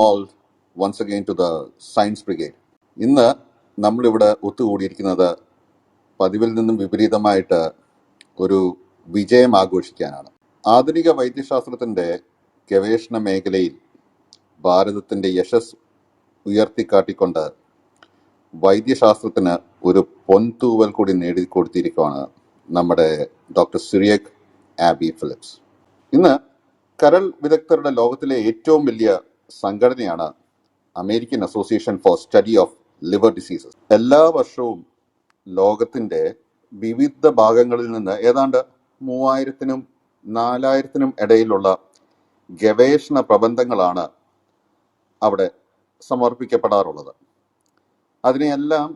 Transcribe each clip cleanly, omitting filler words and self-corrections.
all once again to the Science Brigade. ഇന്ന് നമ്മളിവിടെ ഒത്തുകൂടിയിരിക്കുന്നത് പതിവിൽ നിന്നും വിപരീതമായിട്ട് ഒരു വിജയം ആഘോഷിക്കാനാണ്. ആധുനിക വൈദ്യശാസ്ത്രത്തിൻ്റെ ഗവേഷണ മേഖലയിൽ ഭാരതത്തിൻ്റെ യശസ് ഉയർത്തിക്കാട്ടിക്കൊണ്ട് വൈദ്യശാസ്ത്രത്തിന് ഒരു പൊൻതൂവൽ കൂടി നേടിക്കൊടുത്തിരിക്കുകയാണ് നമ്മുടെ ഡോക്ടർ സിറിയക് ആബി ഫിലിപ്സ്. ഇന്ന് കരൾ വിദഗ്ധരുടെ ലോകത്തിലെ ഏറ്റവും വലിയ സംഘടനയാണ് American association for study of liver diseases. എല്ലാ വർഷവും ലോകത്തിൻ്റെ വിവിധ ഭാഗങ്ങളിൽ നിന്ന് ഏതാണ്ട് 3000-നും 4000-നും ഇടയിലുള്ള ഗവേഷണ പ്രബന്ധങ്ങളാണ് അവിടെ സമർപ്പിക്കപ്പെടാറുള്ളത്. അതിനെയെല്ലാം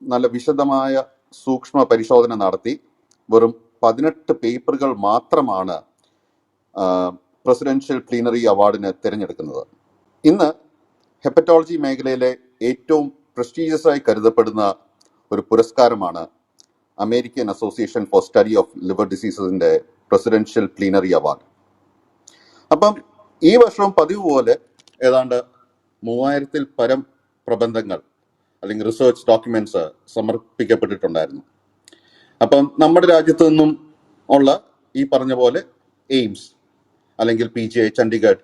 നല്ല വിശദമായ സൂക്ഷ്മ പരിശോധന നടത്തി വെറും 18 പേപ്പറുകൾ മാത്രമാണ് പ്രസിഡൻഷ്യൽ പ്ലീനറി അവാർഡിന് തിരഞ്ഞെടുക്കുന്നത്. ഇന്ന് ഹെപ്പറ്റോളജി മേഖലയിലെ ഏറ്റവും പ്രസ്റ്റീജിയസ് ആയി കരുതപ്പെടുന്ന ഒരു പുരസ്കാരമാണ് American association for study of liver ഡിസീസസിന്റെ പ്രസിഡൻഷ്യൽ പ്ലീനറി അവാർഡ്. അപ്പം ഈ വർഷവും പതിവ് പോലെ ഏതാണ്ട് 3000-ൽ പരം പ്രബന്ധങ്ങൾ അല്ലെങ്കിൽ റിസർച്ച് ഡോക്യുമെന്റ്സ് സമർപ്പിക്കപ്പെട്ടിട്ടുണ്ടായിരുന്നു. അപ്പം നമ്മുടെ രാജ്യത്തു നിന്നും ഉള്ള ഈ പറഞ്ഞ പോലെ എയിംസ് അല്ലെങ്കിൽ PGI ചണ്ഡീഗഡ്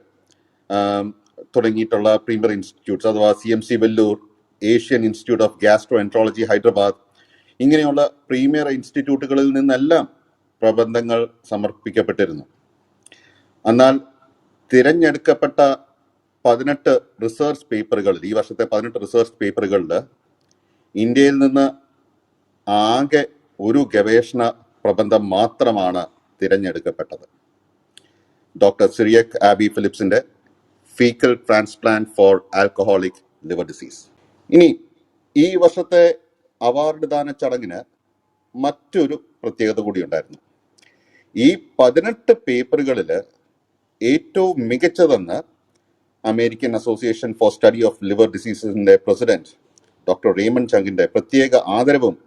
തുടങ്ങിയിട്ടുള്ള പ്രീമിയർ ഇൻസ്റ്റിറ്റ്യൂട്ട്സ് അഥവാ CMC Vellore, Asian institute of gastro enterology Hyderabad, ഇങ്ങനെയുള്ള പ്രീമിയർ ഇൻസ്റ്റിറ്റ്യൂട്ടുകളിൽ നിന്നെല്ലാം പ്രബന്ധങ്ങൾ സമർപ്പിക്കപ്പെട്ടിരുന്നു. എന്നാൽ തിരഞ്ഞെടുക്കപ്പെട്ട 18 റിസർച്ച് പേപ്പറുകളിൽ, ഈ വർഷത്തെ 18 റിസർച്ച് പേപ്പറുകളിൽ ഇന്ത്യയിൽ നിന്ന് ആകെ ഒരു ഗവേഷണ പ്രബന്ധം മാത്രമാണ് തിരഞ്ഞെടുക്കപ്പെട്ടത്. ഡോക്ടർ സിറിയക് ആബി ഫിലിപ്സിന്റെ faecal transplant for alcoholic liver disease. ഇനി ഈ വർഷത്തെ അവാർഡ് ദാന ചടങ്ങിന് മറ്റൊരു പ്രത്യേകത കൂടി ഉണ്ടായിരുന്നു. ഈ 18 പേപ്പറുകളിൽ ഏറ്റവും മികച്ചതെന്ന് American association for study of liver ഡിസീസസിന്റെ പ്രസിഡന്റ് ഡോക്ടർ റേമൺ ചങ്കിന്റെ പ്രത്യേക ആദരവും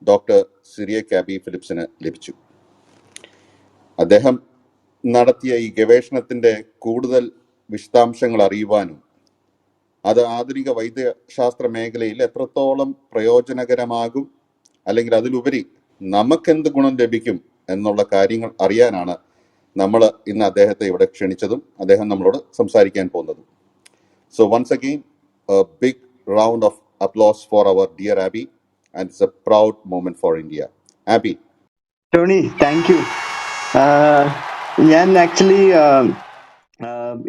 ഡോക്ടർ സിറിയക് ആബി ഫിലിപ്സിന് ലഭിച്ചു. അദ്ദേഹം നടത്തിയ ഈ ഗവേഷണത്തിന്റെ കൂടുതൽ വിശദാംശങ്ങൾ അറിയുവാനും അത് ആധുനിക വൈദ്യശാസ്ത്ര മേഖലയിൽ എത്രത്തോളം പ്രയോജനകരമാകും അല്ലെങ്കിൽ അതിലുപരി നമുക്കെന്ത് ഗുണം ലഭിക്കും എന്നുള്ള കാര്യങ്ങൾ അറിയാനാണ് നമ്മൾ ഇന്ന് അദ്ദേഹത്തെ ഇവിടെ ക്ഷണിച്ചതും അദ്ദേഹം നമ്മളോട് സംസാരിക്കാൻ പോകുന്നതും. So once again a big round of applause for our dear Aby, and it's a proud moment for India. Aby. Tony, thank you. ഞാൻ ആക്ച്വലി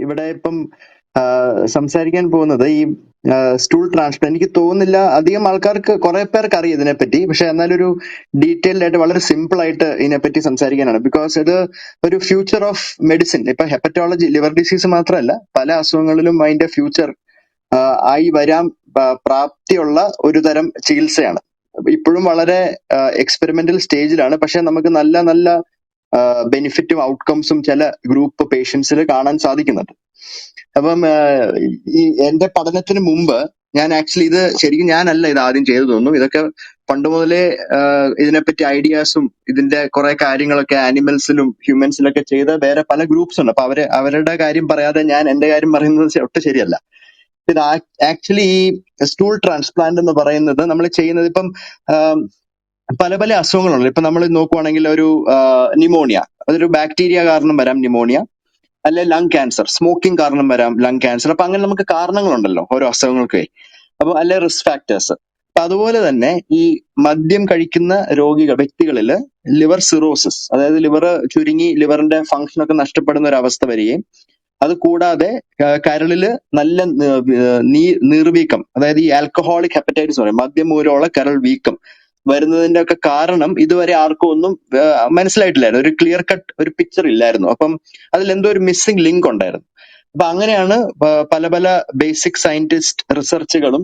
ഇവിടെ ഇപ്പം സംസാരിക്കാൻ പോകുന്നത് ഈ സ്റ്റൂൾ ട്രാൻസ്പ്ലാന്റ്. എനിക്ക് തോന്നുന്നില്ല അധികം ആൾക്കാർക്ക്, കുറെ പേർക്ക് അറിയാം ഇതിനെപ്പറ്റി, പക്ഷെ എന്നാലൊരു ഡീറ്റെയിൽഡ് ആയിട്ട് വളരെ സിമ്പിൾ ആയിട്ട് ഇതിനെപ്പറ്റി സംസാരിക്കാനാണ്. ബിക്കോസ് ഇത് ഒരു ഫ്യൂച്ചർ ഓഫ് മെഡിസിൻ. ഇപ്പൊ ഹെപ്പറ്റോളജി, ലിവർ ഡിസീസ് മാത്രമല്ല, പല അസുഖങ്ങളിലും അതിന്റെ ഫ്യൂച്ചർ ആയി വരാൻ പ്രാപ്തിയുള്ള ഒരു തരം ചികിത്സയാണ്. ഇപ്പോഴും വളരെ എക്സ്പെരിമെന്റൽ സ്റ്റേജിലാണ്, പക്ഷെ നമുക്ക് നല്ല നല്ല ബെനിഫിറ്റും ഔട്ട്കംസും ചില ഗ്രൂപ്പ് പേഷ്യൻസിൽ കാണാൻ സാധിക്കുന്നുണ്ട്. അപ്പം ഈ എന്റെ പഠനത്തിന് മുമ്പ് ഞാൻ ആക്ച്വലി ഇത് ശരിക്കും ഞാനല്ല ഇത് ആദ്യം ചെയ്തു തോന്നുന്നു. ഇതൊക്കെ പണ്ട് മുതലേ ഇതിനെപ്പറ്റി ഐഡിയാസും ഇതിന്റെ കുറെ കാര്യങ്ങളൊക്കെ ആനിമൽസിലും ഹ്യൂമൻസിലൊക്കെ ചെയ്ത വേറെ പല ഗ്രൂപ്പ്സ് ഉണ്ട്. അപ്പൊ അവരുടെ കാര്യം പറയാതെ ഞാൻ എന്റെ കാര്യം പറയുന്നത് ഒട്ടും ശരിയല്ല. ഇത് ആക്ച്വലി ഈ സ്റ്റൂൾ ട്രാൻസ്പ്ലാന്റ് എന്ന് പറയുന്നത് നമ്മൾ ചെയ്യുന്നത് ഇപ്പം പല പല അസുഖങ്ങളുണ്ട്. ഇപ്പൊ നമ്മൾ നോക്കുവാണെങ്കിൽ ഒരു ന്യൂമോണിയ, അതൊരു ബാക്ടീരിയ കാരണം വരാം ന്യൂമോണിയ, അല്ലെ ലങ് ക്യാൻസർ, സ്മോക്കിംഗ് കാരണം വരാം ലങ് ക്യാൻസർ. അപ്പൊ അങ്ങനെ നമുക്ക് കാരണങ്ങളുണ്ടല്ലോ ഓരോ അസുഖങ്ങൾക്ക്. അപ്പൊ അല്ലെ റിസ്ക് ഫാക്ടേഴ്സ്. അപ്പൊ അതുപോലെ തന്നെ ഈ മദ്യം കഴിക്കുന്ന വ്യക്തികളിൽ ലിവർ സിറോസിസ്, അതായത് ലിവർ ചുരുങ്ങി ലിവറിന്റെ ഫംഗ്ഷൻ ഒക്കെ നഷ്ടപ്പെടുന്ന ഒരു അവസ്ഥ വരികയും അത് കൂടാതെ കരളില് നല്ല നീർവീക്കം, അതായത് ഈ ആൽക്കഹോളിക് ഹെപ്പറ്റൈറ്റിസ് പറയും, മദ്യം മൂലമുള്ള കരൾ വീക്കം, വരുന്നതിന്റെ ഒക്കെ കാരണം ഇതുവരെ ആർക്കും ഒന്നും മനസ്സിലായിട്ടില്ലായിരുന്നു. ഒരു ക്ലിയർ കട്ട് ഒരു പിക്ചർ ഇല്ലായിരുന്നു. അപ്പം അതിൽ എന്തോ ഒരു മിസ്സിംഗ് ലിങ്ക് ഉണ്ടായിരുന്നു. അപ്പൊ അങ്ങനെയാണ് പല പല ബേസിക് സയന്റിസ്റ്റ് റിസർച്ചുകളും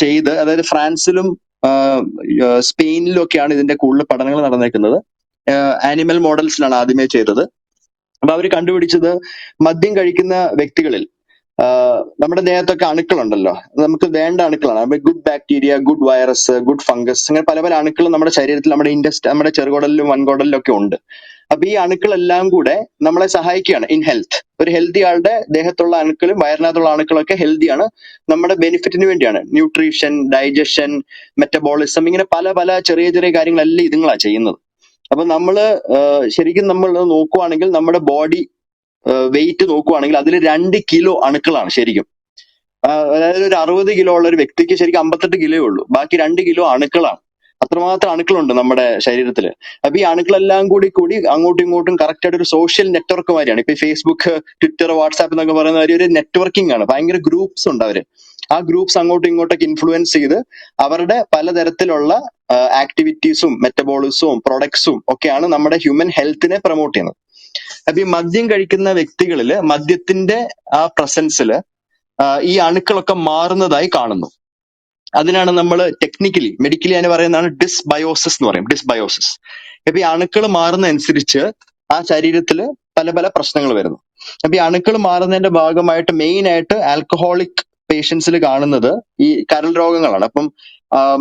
ചെയ്ത്, അതായത് ഫ്രാൻസിലും സ്പെയിനിലും ഒക്കെയാണ് ഇതിന്റെ കൂടുതൽ പഠനങ്ങൾ നടന്നേക്കുന്നത്. ആനിമൽ മോഡൽസിലാണ് ആദ്യമേ ചെയ്തത്. അപ്പൊ അവർ കണ്ടുപിടിച്ചത് മദ്യം കഴിക്കുന്ന വ്യക്തികളിൽ നമ്മുടെ ദേഹത്തൊക്കെ അണുക്കളുണ്ടല്ലോ, നമുക്ക് വേണ്ട അണുക്കളാണ്. Good bacteria, good virus, good fungus, അങ്ങനെ പല പല അണുക്കളും നമ്മുടെ ശരീരത്തിൽ, നമ്മുടെ ചെറുകുടലിലും വൻകുടലിലും ഒക്കെ ഉണ്ട്. അപ്പൊ ഈ അണുക്കളെല്ലാം കൂടെ നമ്മളെ സഹായിക്കുകയാണ് ഇൻ ഹെൽത്ത്. ഒരു ഹെൽത്തി ആളുടെ ദേഹത്തുള്ള അണുക്കളും വയറിനകത്തുള്ള അണുക്കളൊക്കെ ഹെൽത്തിയാണ്, നമ്മുടെ ബെനിഫിറ്റിന് വേണ്ടിയാണ്. ന്യൂട്രീഷൻ, ഡൈജഷൻ, മെറ്റബോളിസം, ഇങ്ങനെ പല പല ചെറിയ ചെറിയ കാര്യങ്ങളെല്ലാം ഇതുങ്ങളാ ചെയ്യുന്നത്. അപ്പൊ നമ്മള് ശരിക്കും നമ്മൾ നോക്കുവാണെങ്കിൽ നമ്മുടെ ബോഡി വെയിറ്റ് നോക്കുവാണെങ്കിൽ അതിൽ 2 കിലോ അണുക്കളാണ് ശരിക്കും. അതായത് ഒരു 60 കിലോ ഉള്ള ഒരു വ്യക്തിക്ക് ശരിക്കും 58 കിലോ ഉള്ളൂ, ബാക്കി 2 കിലോ അണുക്കളാണ്. അത്രമാത്രം അണുക്കളുണ്ട് നമ്മുടെ ശരീരത്തിൽ. അപ്പൊ ഈ അണുക്കളെല്ലാം കൂടി അങ്ങോട്ടും ഇങ്ങോട്ടും കറക്റ്റ് ആയിട്ട് ഒരു സോഷ്യൽ നെറ്റ്വർക്ക് മാതിരിയാണ്. ഇപ്പൊ ഫേസ്ബുക്ക്, ട്വിറ്റർ, വാട്സാപ്പ് എന്നൊക്കെ പറയുന്ന ഒരു നെറ്റ്വർക്കിംഗ് ആണ്. ഭയങ്കര ഗ്രൂപ്പ്സ് ഉണ്ട് അവര്. ആ ഗ്രൂപ്പ്സ് അങ്ങോട്ടും ഇങ്ങോട്ടൊക്കെ ഇൻഫ്ലുവൻസ് ചെയ്ത് അവരുടെ പലതരത്തിലുള്ള ആക്ടിവിറ്റീസും മെറ്റബോളിസവും പ്രൊഡക്ട്സും ഒക്കെയാണ് നമ്മുടെ ഹ്യൂമൻ ഹെൽത്തിനെ പ്രൊമോട്ട് ചെയ്യുന്നത്. അപ്പൊ ഈ മദ്യം കഴിക്കുന്ന വ്യക്തികളില് മദ്യത്തിന്റെ ആ പ്രസൻസില് ഈ അണുക്കളൊക്കെ മാറുന്നതായി കാണുന്നു. അതിനാണ് നമ്മൾ മെഡിക്കലി അതിന് പറയുന്നതാണ് ഡിസ്ബയോസിസ് എന്ന് പറയും. ഡിസ്ബയോസിസ്. അപ്പൊ ഈ അണുക്കൾ മാറുന്ന അനുസരിച്ച് ആ ശരീരത്തില് പല പല പ്രശ്നങ്ങൾ വരുന്നു. അപ്പൊ ഈ അണുക്കൾ മാറുന്നതിന്റെ ഭാഗമായിട്ട് മെയിൻ ആയിട്ട് ആൽക്കഹോളിക് പേഷ്യൻസിൽ കാണുന്നത് ഈ കരൾ രോഗങ്ങളാണ്. അപ്പം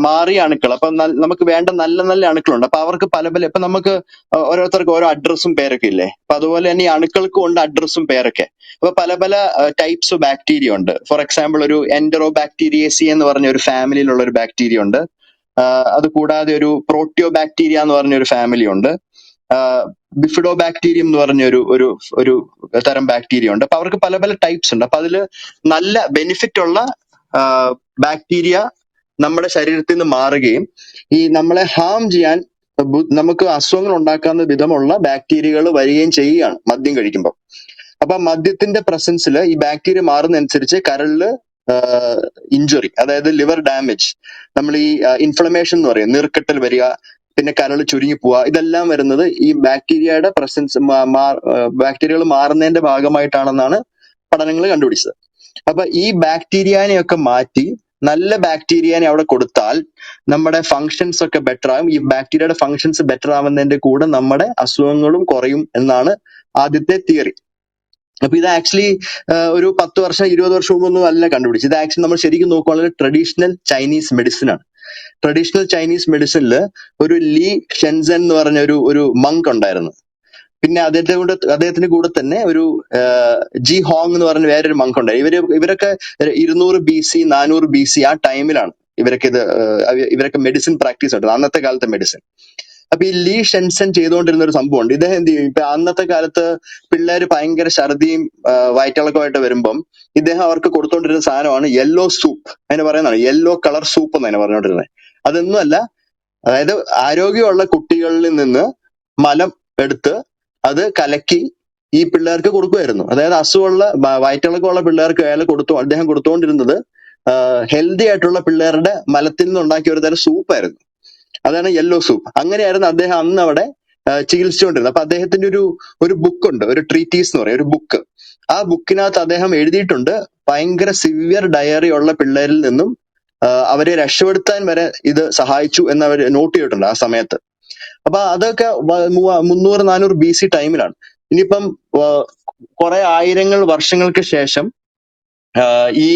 മാറിയ അണുക്കൾ, അപ്പൊ നമുക്ക് വേണ്ട നല്ല നല്ല അണുക്കളുണ്ട്. അപ്പൊ അവർക്ക് പല പല, ഇപ്പൊ നമുക്ക് ഓരോരുത്തർക്ക് ഓരോ അഡ്രസ്സും പേരൊക്കെ ഇല്ലേ, അപ്പൊ അതുപോലെ തന്നെ ഈ അണുക്കൾക്കും ഉണ്ട് അഡ്രസ്സും പേരൊക്കെ. അപ്പൊ പല പല ടൈപ്സ് ഓഫ് ബാക്ടീരിയ ഉണ്ട്. ഫോർ എക്സാമ്പിൾ ഒരു എൻഡറോബാക്ടീരിയേസി എന്ന് പറഞ്ഞ ഒരു ഫാമിലിയിലുള്ള ഒരു ബാക്ടീരിയ ഉണ്ട്. അത് കൂടാതെ ഒരു പ്രോട്ടിയോ ബാക്ടീരിയ എന്ന് പറഞ്ഞ ഒരു ഫാമിലി ഉണ്ട്. ബിഫിഡോ ബാക്ടീരിയം എന്ന് പറഞ്ഞ ഒരു ഒരു തരം ബാക്ടീരിയ ഉണ്ട്. അപ്പൊ അവർക്ക് പല പല ടൈപ്സ് ഉണ്ട്. അപ്പൊ അതില് നല്ല ബെനിഫിറ്റ് ഉള്ള ബാക്ടീരിയ നമ്മുടെ ശരീരത്തിൽ നിന്ന് മാറുകയും ഈ നമ്മളെ ഹാം ചെയ്യാൻ, നമുക്ക് അസുഖങ്ങൾ ഉണ്ടാക്കാവുന്ന വിധമുള്ള ബാക്ടീരിയകൾ വരികയും ചെയ്യുകയാണ് മദ്യം കഴിക്കുമ്പോൾ. അപ്പൊ മദ്യത്തിന്റെ പ്രസൻസിൽ ഈ ബാക്ടീരിയ മാറുന്നതനുസരിച്ച് കരളില് ഇഞ്ചുറി, അതായത് ലിവർ ഡാമേജ്, നമ്മൾ ഈ ഇൻഫ്ലമേഷൻ എന്ന് പറയും, നീർക്കെട്ടൽ വരിക, പിന്നെ കരൾ ചുരുങ്ങി പോവുക, ഇതെല്ലാം വരുന്നത് ഈ ബാക്ടീരിയയുടെ പ്രസൻസ്, ബാക്ടീരിയകൾ മാറുന്നതിന്റെ ഭാഗമായിട്ടാണെന്നാണ് പഠനങ്ങൾ കണ്ടുപിടിച്ചത്. അപ്പൊ ഈ ബാക്ടീരിയനെയൊക്കെ മാറ്റി നല്ല ബാക്ടീരിയനെ അവിടെ കൊടുത്താൽ നമ്മുടെ ഫങ്ഷൻസ് ഒക്കെ ബെറ്റർ ആകും. ഈ ബാക്ടീരിയയുടെ ഫങ്ഷൻസ് ബെറ്റർ ആവുന്നതിന്റെ കൂടെ നമ്മുടെ അസുഖങ്ങളും കുറയും എന്നാണ് ആദ്യത്തെ തിയറി. അപ്പൊ ഇത് ആക്ച്വലി ഒരു 10 വർഷം 20 വർഷം മുമ്പൊന്നും അല്ല കണ്ടുപിടിച്ചത്. ഇത് ആക്ച്വലി നമ്മൾ ശരിക്കും നോക്കുകയാണെങ്കിൽ ട്രഡീഷണൽ ചൈനീസ് മെഡിസിൻ ആണ്. ട്രഡീഷണൽ ചൈനീസ് മെഡിസിനിൽ ഒരു ലീ ഷെൻസൻ എന്ന് പറഞ്ഞ ഒരു മങ്ക് ഉണ്ടായിരുന്നു. പിന്നെ അദ്ദേഹത്തിന്റെ കൂടെ തന്നെ ഒരു ജി ഹോങ് എന്ന് പറഞ്ഞ വേറൊരു മങ്ക് ഉണ്ടായി. ഇവരൊക്കെ 200 BC 400 BC ആ ടൈമിലാണ് ഇവരൊക്കെ മെഡിസിൻ പ്രാക്ടീസ് ഉണ്ട്, അന്നത്തെ കാലത്തെ മെഡിസിൻ. അപ്പൊ ഈ ലീ ഷെൻസൻ ചെയ്തുകൊണ്ടിരുന്ന ഒരു സംഭവമുണ്ട്. ഇദ്ദേഹം എന്ത് ചെയ്യും, ഇപ്പൊ അന്നത്തെ കാലത്ത് പിള്ളേര് ഭയങ്കര ഛർദിയും വയറ്റിളക്കമായിട്ട് വരുമ്പം ഇദ്ദേഹം അവർക്ക് കൊടുത്തോണ്ടിരുന്ന സാധനമാണ് യെല്ലോ സൂപ്പ്. അതിന് പറയുന്നതാണ് യെല്ലോ കളർ സൂപ്പ് എന്ന് അതിനെ പറഞ്ഞുകൊണ്ടിരുന്നത്. അതൊന്നുമല്ല, അതായത് ആരോഗ്യമുള്ള കുട്ടികളിൽ നിന്ന് മലം എടുത്ത് അത് കലക്കി ഈ പിള്ളേർക്ക് കൊടുക്കുമായിരുന്നു. അതായത് അസുഖമുള്ള വയറ്റിളക്കമുള്ള പിള്ളേർക്ക് അദ്ദേഹം കൊടുത്തുകൊണ്ടിരുന്നത് ഹെൽത്തി ആയിട്ടുള്ള പിള്ളേരുടെ മലത്തിൽ നിന്ന് ഉണ്ടാക്കിയ ഒരു തരം സൂപ്പായിരുന്നു. അതാണ് യെല്ലോ സൂപ്പ്. അങ്ങനെയായിരുന്നു അദ്ദേഹം അന്ന് അവിടെ ചികിത്സിച്ചുകൊണ്ടിരുന്നത്. അപ്പൊ അദ്ദേഹത്തിന്റെ ഒരു ബുക്ക് ഉണ്ട്, ഒരു ട്രീറ്റീസ് എന്ന് പറയും, ഒരു ബുക്ക്. ആ ബുക്കിനകത്ത് അദ്ദേഹം എഴുതിയിട്ടുണ്ട് ഭയങ്കര സിവിയർ ഡയറി ഉള്ള പിള്ളേരിൽ നിന്നും അവരെ രക്ഷപ്പെടുത്താൻ വരെ ഇത് സഹായിച്ചു എന്ന് അവർ നോട്ട് ചെയ്തിട്ടുണ്ട് ആ സമയത്ത്. അപ്പൊ അതൊക്കെ 300-400 BC ടൈമിലാണ്. ഇനിയിപ്പം കുറെ ആയിരങ്ങൾ വർഷങ്ങൾക്ക് ശേഷം ഈ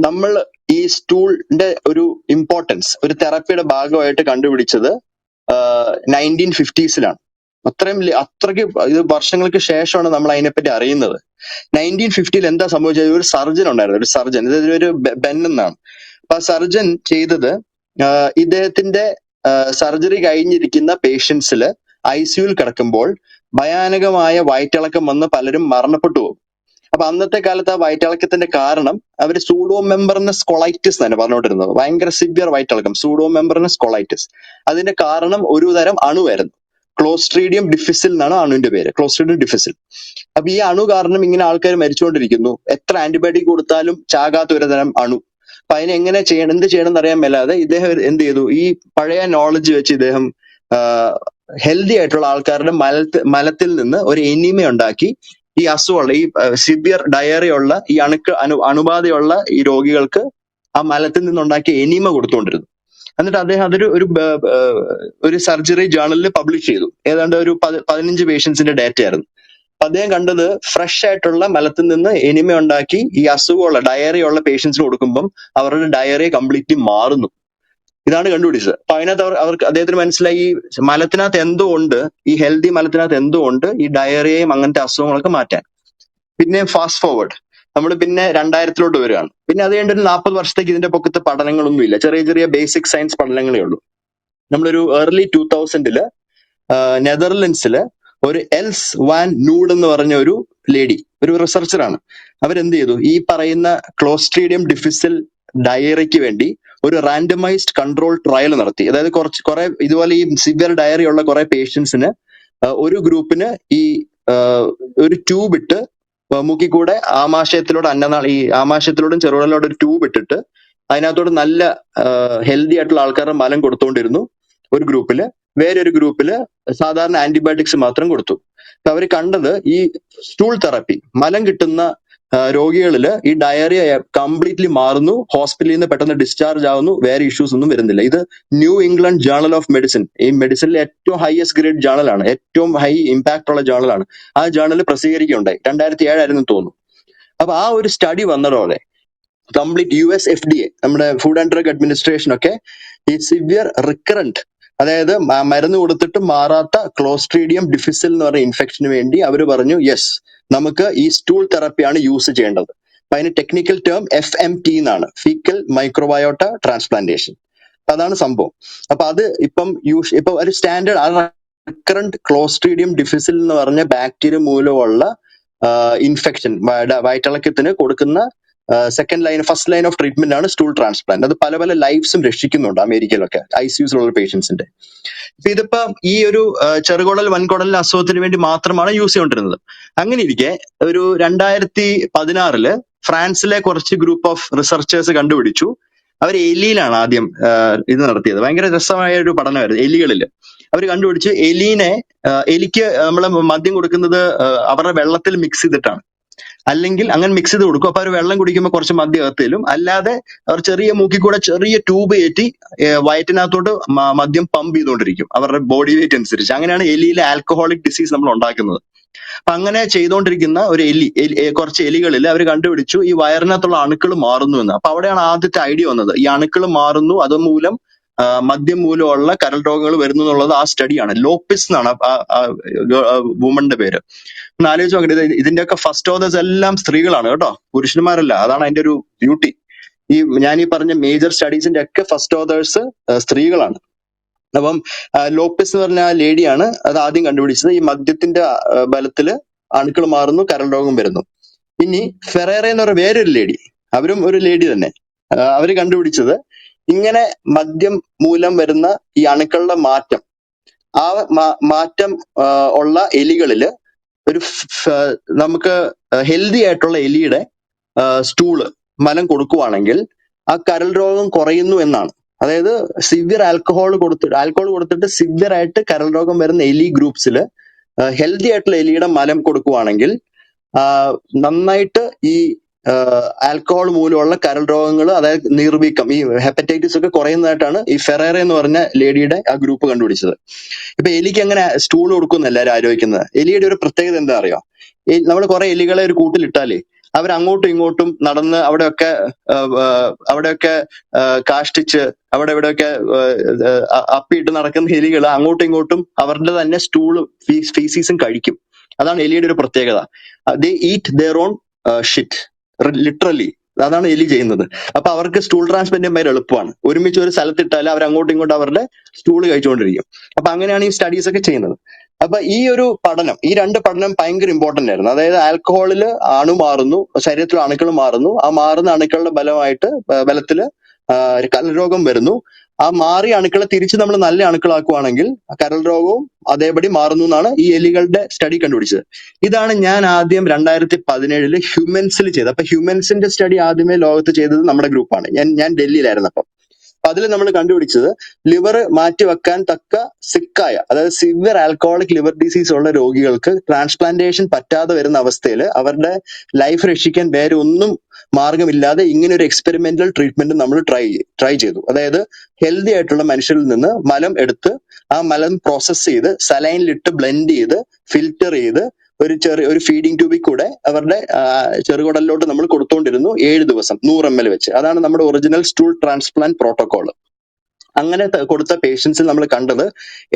നമ്മൾ ഈ സ്റ്റൂളിന്റെ ഒരു ഇമ്പോർട്ടൻസ് ഒരു തെറാപ്പിയുടെ ഭാഗമായിട്ട് കണ്ടുപിടിച്ചത് 1950s അത്രയ്ക്ക് ഇത് വർഷങ്ങൾക്ക് ശേഷമാണ് നമ്മൾ അതിനെപ്പറ്റി അറിയുന്നത്. 1950 എന്താ സംഭവിച്ചത്, ഒരു സർജൻ ഉണ്ടായിരുന്നു, ഒരു സർജൻ, ഇതൊരു ബെൻ എന്നാണ്. അപ്പൊ ആ സർജൻ ചെയ്തത് ഇദ്ദേഹത്തിന്റെ സർജറി കഴിഞ്ഞിരിക്കുന്ന പേഷ്യൻസിൽ ICUവിൽ കിടക്കുമ്പോൾ ഭയാനകമായ വയറ്റിളക്കം വന്ന് പലരും മരണപ്പെട്ടു പോകും. അപ്പൊ അന്നത്തെ കാലത്ത് ആ വയറ്റിളക്കത്തിന്റെ കാരണം അവർ സൂഡോ മെംബ്രനസ് കൊളൈറ്റിസ് തന്നെ പറഞ്ഞുകൊണ്ടിരുന്നത്. ഭയങ്കര സിവിയർ വയറ്റിളക്കം, സൂഡോ മെംബ്രനസ് കൊളൈറ്റിസ്. അതിന്റെ കാരണം ഒരു തരം അണുവായിരുന്നു, ക്ലോസ്ട്രീഡിയം ഡിഫിസിൽ എന്നാണ് അണുവിന്റെ പേര്, ക്ലോസ്ട്രീഡിയം ഡിഫിസിൽ. അപ്പൊ ഈ അണു കാരണം ഇങ്ങനെ ആൾക്കാർ മരിച്ചുകൊണ്ടിരിക്കുന്നു. എത്ര ആന്റിബയോട്ടിക് കൊടുത്താലും ചാകാത്ത ഒരു തരം അണു. അപ്പൊ അതിനെ എങ്ങനെ ചെയ്യണം, എന്ത് ചെയ്യണം എന്നറിയാൻ മേലാതെ ഇദ്ദേഹം എന്ത് ചെയ്തു, ഈ പഴയ നോളജ് വെച്ച് ഇദ്ദേഹം ഹെൽത്തി ആയിട്ടുള്ള ആൾക്കാരുടെ മലത്തിൽ നിന്ന് ഒരു എനിമ ഉണ്ടാക്കി ഈ അസുഖമുള്ള ഈ സിവിയർ ഡയറി ഉള്ള ഈ അണുബാധയുള്ള ഈ രോഗികൾക്ക് ആ മലത്തിൽ നിന്നുണ്ടാക്കിയ എനിമ കൊടുത്തുകൊണ്ടിരുന്നു. എന്നിട്ട് അദ്ദേഹം അതൊരു ഒരു സർജറി ജേർണലിൽ പബ്ലിഷ് ചെയ്തു. ഏതാണ്ട് ഒരു 15 പേഷ്യൻസിന്റെ ഡേറ്റ ആയിരുന്നു. അപ്പൊ അദ്ദേഹം കണ്ടത് ഫ്രഷ് ആയിട്ടുള്ള മലത്തിൽ നിന്ന് എനിമ ഉണ്ടാക്കി ഈ അസുഖമുള്ള ഡയറിയ ഉള്ള പേഷ്യൻസിന് കൊടുക്കുമ്പം അവരുടെ ഡയറിയ കംപ്ലീറ്റ്ലി മാറുന്നു. ഇതാണ് കണ്ടുപിടിച്ചത്. അപ്പൊ അതിനകത്ത് അവർക്ക് അദ്ദേഹത്തിന് മനസ്സിലായി ഈ മലത്തിനകത്ത് എന്തോ ഉണ്ട്, ഈ ഹെൽത്തി മലത്തിനകത്ത് എന്തോ ഉണ്ട് ഈ ഡയറിയയും അങ്ങനത്തെ അസുഖങ്ങളൊക്കെ മാറ്റാൻ. പിന്നെ ഫാസ്റ്റ് ഫോർവേഡ് നമ്മൾ പിന്നെ 2000-ലോട്ട് വരികയാണ്. പിന്നെ അത് കഴിഞ്ഞിട്ട് ഒരു 40 വർഷത്തേക്ക് ഇതിന്റെ പൊക്കത്ത് പഠനങ്ങളൊന്നും ഇല്ല, ചെറിയ ചെറിയ ബേസിക് സയൻസ് പഠനങ്ങളേ ഉള്ളൂ. നമ്മളൊരു early 2000-ല് നെതർലൻഡ്സില് ഒരു എൽസ് വാൻ നൂഡ് എന്ന് പറഞ്ഞ ഒരു ലേഡി, ഒരു റിസർച്ചറാണ്. അവരെന്ത് ചെയ്തു, ഈ പറയുന്ന ക്ലോസ്ട്രീഡിയം ഡിഫിസിൽ ഡയറിക്ക് വേണ്ടി ഒരു റാൻഡമൈസ്ഡ് കൺട്രോൾ ട്രയൽ നടത്തി. അതായത് കുറെ ഇതുപോലെ ഈ സിവിയർ ഡയറി ഉള്ള കുറെ പേഷ്യൻസിന് ഒരു ഗ്രൂപ്പിന് ഈ ഒരു ട്യൂബ് ഇട്ട് മൂക്കിൽ കൂടെ ആമാശയത്തിലൂടെ ഈ ആമാശയത്തിലൂടെ ചെറുകുടലിലൂടെ ഒരു ട്യൂബ് ഇട്ടിട്ട് അതിനകത്തോട് നല്ല ഹെൽത്തി ആയിട്ടുള്ള ആൾക്കാരുടെ മലം കൊടുത്തുകൊണ്ടിരുന്നു ഒരു ഗ്രൂപ്പില്. വേറൊരു ഗ്രൂപ്പില് സാധാരണ ആന്റിബയോട്ടിക്സ് മാത്രം കൊടുത്തു. അപ്പൊ അവർ കണ്ടത് ഈ സ്റ്റൂൾ തെറാപ്പി, മലം കിട്ടുന്ന രോഗികളിൽ ഈ ഡയറിയ കംപ്ലീറ്റ്ലി മാറുന്നു, ഹോസ്പിറ്റലിൽ നിന്ന് പെട്ടെന്ന് ഡിസ്ചാർജ് ആവുന്നു, വേറെ ഇഷ്യൂസ് ഒന്നും വരുന്നില്ല. ഇത് new England journal of medicine, ഈ മെഡിസിനിലെ ഏറ്റവും ഹയസ്റ്റ് ഗ്രേഡ് ജേർണലാണ്, ഏറ്റവും ഹൈ ഇമ്പാക്ട് ഉള്ള ജേർണലാണ്. ആ ജേർണലിൽ പ്രസിദ്ധീകരിക്കുകയുണ്ടായി. 2007 ആയിരുന്നു തോന്നുന്നു. അപ്പൊ ആ ഒരു സ്റ്റഡി വന്നതോടെ കംപ്ലീറ്റ് US FDA, നമ്മുടെ ഫുഡ് ആൻഡ് ഡ്രഗ് അഡ്മിനിസ്ട്രേഷൻ ഒക്കെ ഈ സിവിയർ റിക്കറന്റ്, അതായത് മരുന്ന് കൊടുത്തിട്ട് മാറാത്ത ക്ലോസ്ട്രീഡിയം ഡിഫിസിൽ എന്ന് പറഞ്ഞ ഇൻഫെക്ഷന് വേണ്ടി അവർ പറഞ്ഞു യെസ്, നമുക്ക് ഈ സ്റ്റൂൾ തെറാപ്പിയാണ് യൂസ് ചെയ്യേണ്ടത്. അപ്പൊ അതിന് ടെക്നിക്കൽ ടേം FMT എന്നാണ്, ഫീക്കൽ മൈക്രോബയോട്ട ട്രാൻസ്പ്ലാന്റേഷൻ. അതാണ് സംഭവം. അപ്പൊ അത് ഇപ്പൊ ഒരു സ്റ്റാൻഡേർഡ് റിക്കറന്റ് ക്ലോസ്ട്രീഡിയം ഡിഫിസിൽ എന്ന് പറഞ്ഞ ബാക്ടീരിയ മൂലമുള്ള ഇൻഫെക്ഷൻ വയറ്റിളക്കത്തിന് കൊടുക്കുന്ന ഫസ്റ്റ് ലൈൻ ഓഫ് ട്രീറ്റ്മെന്റ് ആണ് സ്റ്റൂൾ ട്രാൻസ്പ്ലാന്റ്. അത് പല പല ലൈഫ്സും രക്ഷിക്കുന്നുണ്ട് അമേരിക്കയിലൊക്കെ ICUസിലുള്ള പേഷ്യൻസിന്റെ. ഇതിപ്പോ ഈ ഒരു ചെറുകുടൽ വൻകുടലിലെ അസുഖത്തിന് വേണ്ടി മാത്രമാണ് യൂസ് ചെയ്തുകൊണ്ടിരുന്നത്. അങ്ങനെ ഇരിക്കെ ഒരു 2016 ഫ്രാൻസിലെ കുറച്ച് ഗ്രൂപ്പ് ഓഫ് റിസർച്ചേഴ്സ് കണ്ടുപിടിച്ചു, അവർ എലിയിലാണ് ആദ്യം ഇത് നടത്തിയത്. ഭയങ്കര രസമായ ഒരു പഠനമായിരുന്നു. എലികളില് അവർ കണ്ടുപിടിച്ച് എലിക്ക് നമ്മൾ മദ്യം കൊടുക്കുന്നത് അവരുടെ വെള്ളത്തിൽ മിക്സ് ചെയ്തിട്ടാണ്, അല്ലെങ്കിൽ അങ്ങനെ മിക്സ് ചെയ്ത് കൊടുക്കും. അപ്പൊ അവർ വെള്ളം കുടിക്കുമ്പോൾ കുറച്ച് മദ്യം അകത്തേലും, അല്ലാതെ അവർ ചെറിയ മൂക്കിൽ കൂടെ ചെറിയ ട്യൂബ് കയറ്റി വയറ്റിനകത്തോട്ട് മദ്യം പമ്പ് ചെയ്തുകൊണ്ടിരിക്കും അവരുടെ ബോഡി വെയിറ്റ് അനുസരിച്ച്. അങ്ങനെയാണ് എലിയിലെ ആൽക്കഹോളിക് ഡിസീസ് നമ്മൾ ഉണ്ടാക്കുന്നത്. അപ്പൊ അങ്ങനെ ചെയ്തുകൊണ്ടിരിക്കുന്ന ഒരു കുറച്ച് എലികളിൽ അവർ കണ്ടുപിടിച്ചു ഈ വയറിനകത്തുള്ള അണുക്കൾ മാറുന്നു എന്ന്. അപ്പൊ അവിടെയാണ് ആദ്യത്തെ ഐഡിയ വന്നത്, ഈ അണുക്കൾ മാറുന്നു, അതുമൂലം മദ്യം മൂലമുള്ള കരൾ രോഗങ്ങൾ വരുന്നു എന്നുള്ളത് ആ സ്റ്റഡിയാണ്. ലോപ്പിസ് എന്നാണ് വുമന്റെ പേര്. ഒന്ന് ആലോചിച്ച് നോക്കട്ടെ, ഇതിന്റെയൊക്കെ ഫസ്റ്റ് ഓതേഴ്സ് എല്ലാം സ്ത്രീകളാണ് കേട്ടോ, പുരുഷന്മാരല്ല. അതാണ് അതിന്റെ ഒരു ബ്യൂട്ടി. ഞാൻ ഈ പറഞ്ഞ മേജർ സ്റ്റഡീസിന്റെ ഒക്കെ ഫസ്റ്റ് ഓതേഴ്സ് സ്ത്രീകളാണ്. അപ്പം ലോപ്പിസ് എന്ന് പറഞ്ഞ ആ ലേഡിയാണ് അത് ആദ്യം കണ്ടുപിടിച്ചത്. ഈ മദ്യത്തിന്റെ ബലത്തില് അണുക്കൾ മാറുന്നു, കരൾ രോഗം വരുന്നു. ഇനി ഫെറേറ എന്ന് പറഞ്ഞ വേറൊരു ലേഡി, അവരും ഒരു ലേഡി തന്നെ, അവര് കണ്ടുപിടിച്ചത് ഇങ്ങനെ മദ്യം മൂലം വരുന്ന ഈ അണുക്കളുടെ മാറ്റം, ആ മാറ്റം ഉള്ള എലികളില് ഒരു നമുക്ക് ഹെൽത്തി ആയിട്ടുള്ള എലിയുടെ സ്റ്റൂള് മലം കൊടുക്കുവാണെങ്കിൽ ആ കരൾ രോഗം കുറയുന്നു എന്നാണ്. അതായത് സിവിയർ ആൽക്കഹോൾ കൊടുത്തിട്ട് സിവിയർ ആയിട്ട് കരൾ രോഗം വരുന്ന എലി ഗ്രൂപ്പ്സിൽ ഹെൽത്തി ആയിട്ടുള്ള എലിയുടെ മലം കൊടുക്കുവാണെങ്കിൽ നന്നായിട്ട് ഈ ആൽക്കഹോൾ മൂലമുള്ള കരൾ രോഗങ്ങൾ, അതായത് നീർവീക്കം, ഈ ഹെപ്പറ്റൈറ്റിസ് ഒക്കെ കുറയുന്നതായിട്ടാണ് ഈ ഫെറേറ എന്ന് പറഞ്ഞ ലേഡിയുടെ ആ ഗ്രൂപ്പ് കണ്ടുപിടിച്ചത്. ഇപ്പൊ എലിക്ക് അങ്ങനെ സ്റ്റൂൾ കൊടുക്കുന്ന എല്ലാവരും ആലോചിക്കുന്നത്. എലിയുടെ ഒരു പ്രത്യേകത എന്താ അറിയോ, നമ്മൾ കുറെ എലികളെ ഒരു കൂട്ടിലിട്ടാലേ അവർ അങ്ങോട്ടും ഇങ്ങോട്ടും നടന്ന് അവിടെയൊക്കെ കാഷ്ടിച്ച് ഇവിടെയൊക്കെ അപ്പിയിട്ട് നടക്കുന്ന എലികൾ അങ്ങോട്ടും ഇങ്ങോട്ടും അവരുടെ തന്നെ സ്റ്റൂളും ഫീസീസും കഴിക്കും. അതാണ് എലിയുടെ ഒരു പ്രത്യേകത. They eat their own shit, literally അതാണ് എലി ചെയ്യുന്നത്. അപ്പൊ അവർക്ക് സ്റ്റൂൾ ട്രാൻസ്പ്ലാന്റ് ഭയങ്കര എളുപ്പമാണ്. ഒരുമിച്ച് ഒരു സ്ഥലത്തിട്ടാൽ അവർ അങ്ങോട്ടും ഇങ്ങോട്ടും അവരുടെ സ്റ്റൂള് കഴിച്ചുകൊണ്ടിരിക്കും. അപ്പൊ അങ്ങനെയാണ് ഈ സ്റ്റഡീസ് ഒക്കെ ചെയ്യുന്നത്. അപ്പൊ ഈ ഒരു പഠനം, ഈ രണ്ട് പഠനം ഭയങ്കര ഇമ്പോർട്ടന്റ് ആയിരുന്നു. അതായത് ആൽക്കഹോളില് അണു മാറുന്നു, ശരീരത്തിലെ അണുക്കൾ മാറുന്നു, ആ മാറുന്ന അണുക്കളുടെ ബലത്തില് കരൾ രോഗം വരുന്നു. ആ മാറിയ അണുക്കളെ തിരിച്ച് നമ്മൾ നല്ല അണുക്കളാക്കുവാണെങ്കിൽ കരൾ രോഗവും അതേപടി മാറുന്നു എന്നാണ് ഈ എലികളുടെ സ്റ്റഡി കണ്ടുപിടിച്ചത്. ഇതാണ് ഞാൻ ആദ്യം 2017 ഹ്യൂമൻസിൽ ചെയ്തത്. അപ്പൊ ഹ്യൂമൻസിന്റെ സ്റ്റഡി ആദ്യമേ ലോകത്ത് ചെയ്തത് നമ്മുടെ ഗ്രൂപ്പാണ്. ഞാൻ ഡൽഹിയിലായിരുന്നു. അപ്പൊ അതിൽ നമ്മൾ കണ്ടുപിടിച്ചത് ലിവർ മാറ്റിവെക്കാൻ തക്ക സിക്കായ, അതായത് സിവിയർ ആൽക്കഹോളിക് ലിവർ ഡിസീസ് ഉള്ള രോഗികൾക്ക് ട്രാൻസ്പ്ലാന്റേഷൻ പറ്റാതെ വരുന്ന അവസ്ഥയിൽ അവരുടെ ലൈഫ് രക്ഷിക്കാൻ വേറെ ഒന്നും മാർഗമില്ലാതെ ഇങ്ങനെ ഒരു എക്സ്പെരിമെന്റൽ ട്രീറ്റ്മെന്റ് നമ്മൾ ട്രൈ ചെയ്തു. അതായത് ഹെൽത്തി ആയിട്ടുള്ള മനുഷ്യരിൽ നിന്ന് മലം എടുത്ത് ആ മലം പ്രോസസ് ചെയ്ത് സലൈനിലിട്ട് ബ്ലെൻഡ് ചെയ്ത് ഫിൽറ്റർ ചെയ്ത് ഒരു ഫീഡിംഗ് ട്യൂബിൽ കൂടെ അവരുടെ ചെറുകുടലിലോട്ട് നമ്മൾ കൊടുത്തുകൊണ്ടിരുന്നു 7 ദിവസം 100 ml വെച്ച്. അതാണ് നമ്മുടെ ഒറിജിനൽ സ്റ്റൂൾ ട്രാൻസ്പ്ലാന്റ് പ്രോട്ടോകോൾ. അങ്ങനെ കൊടുത്ത പേഷ്യൻസിൽ നമ്മൾ കണ്ടത്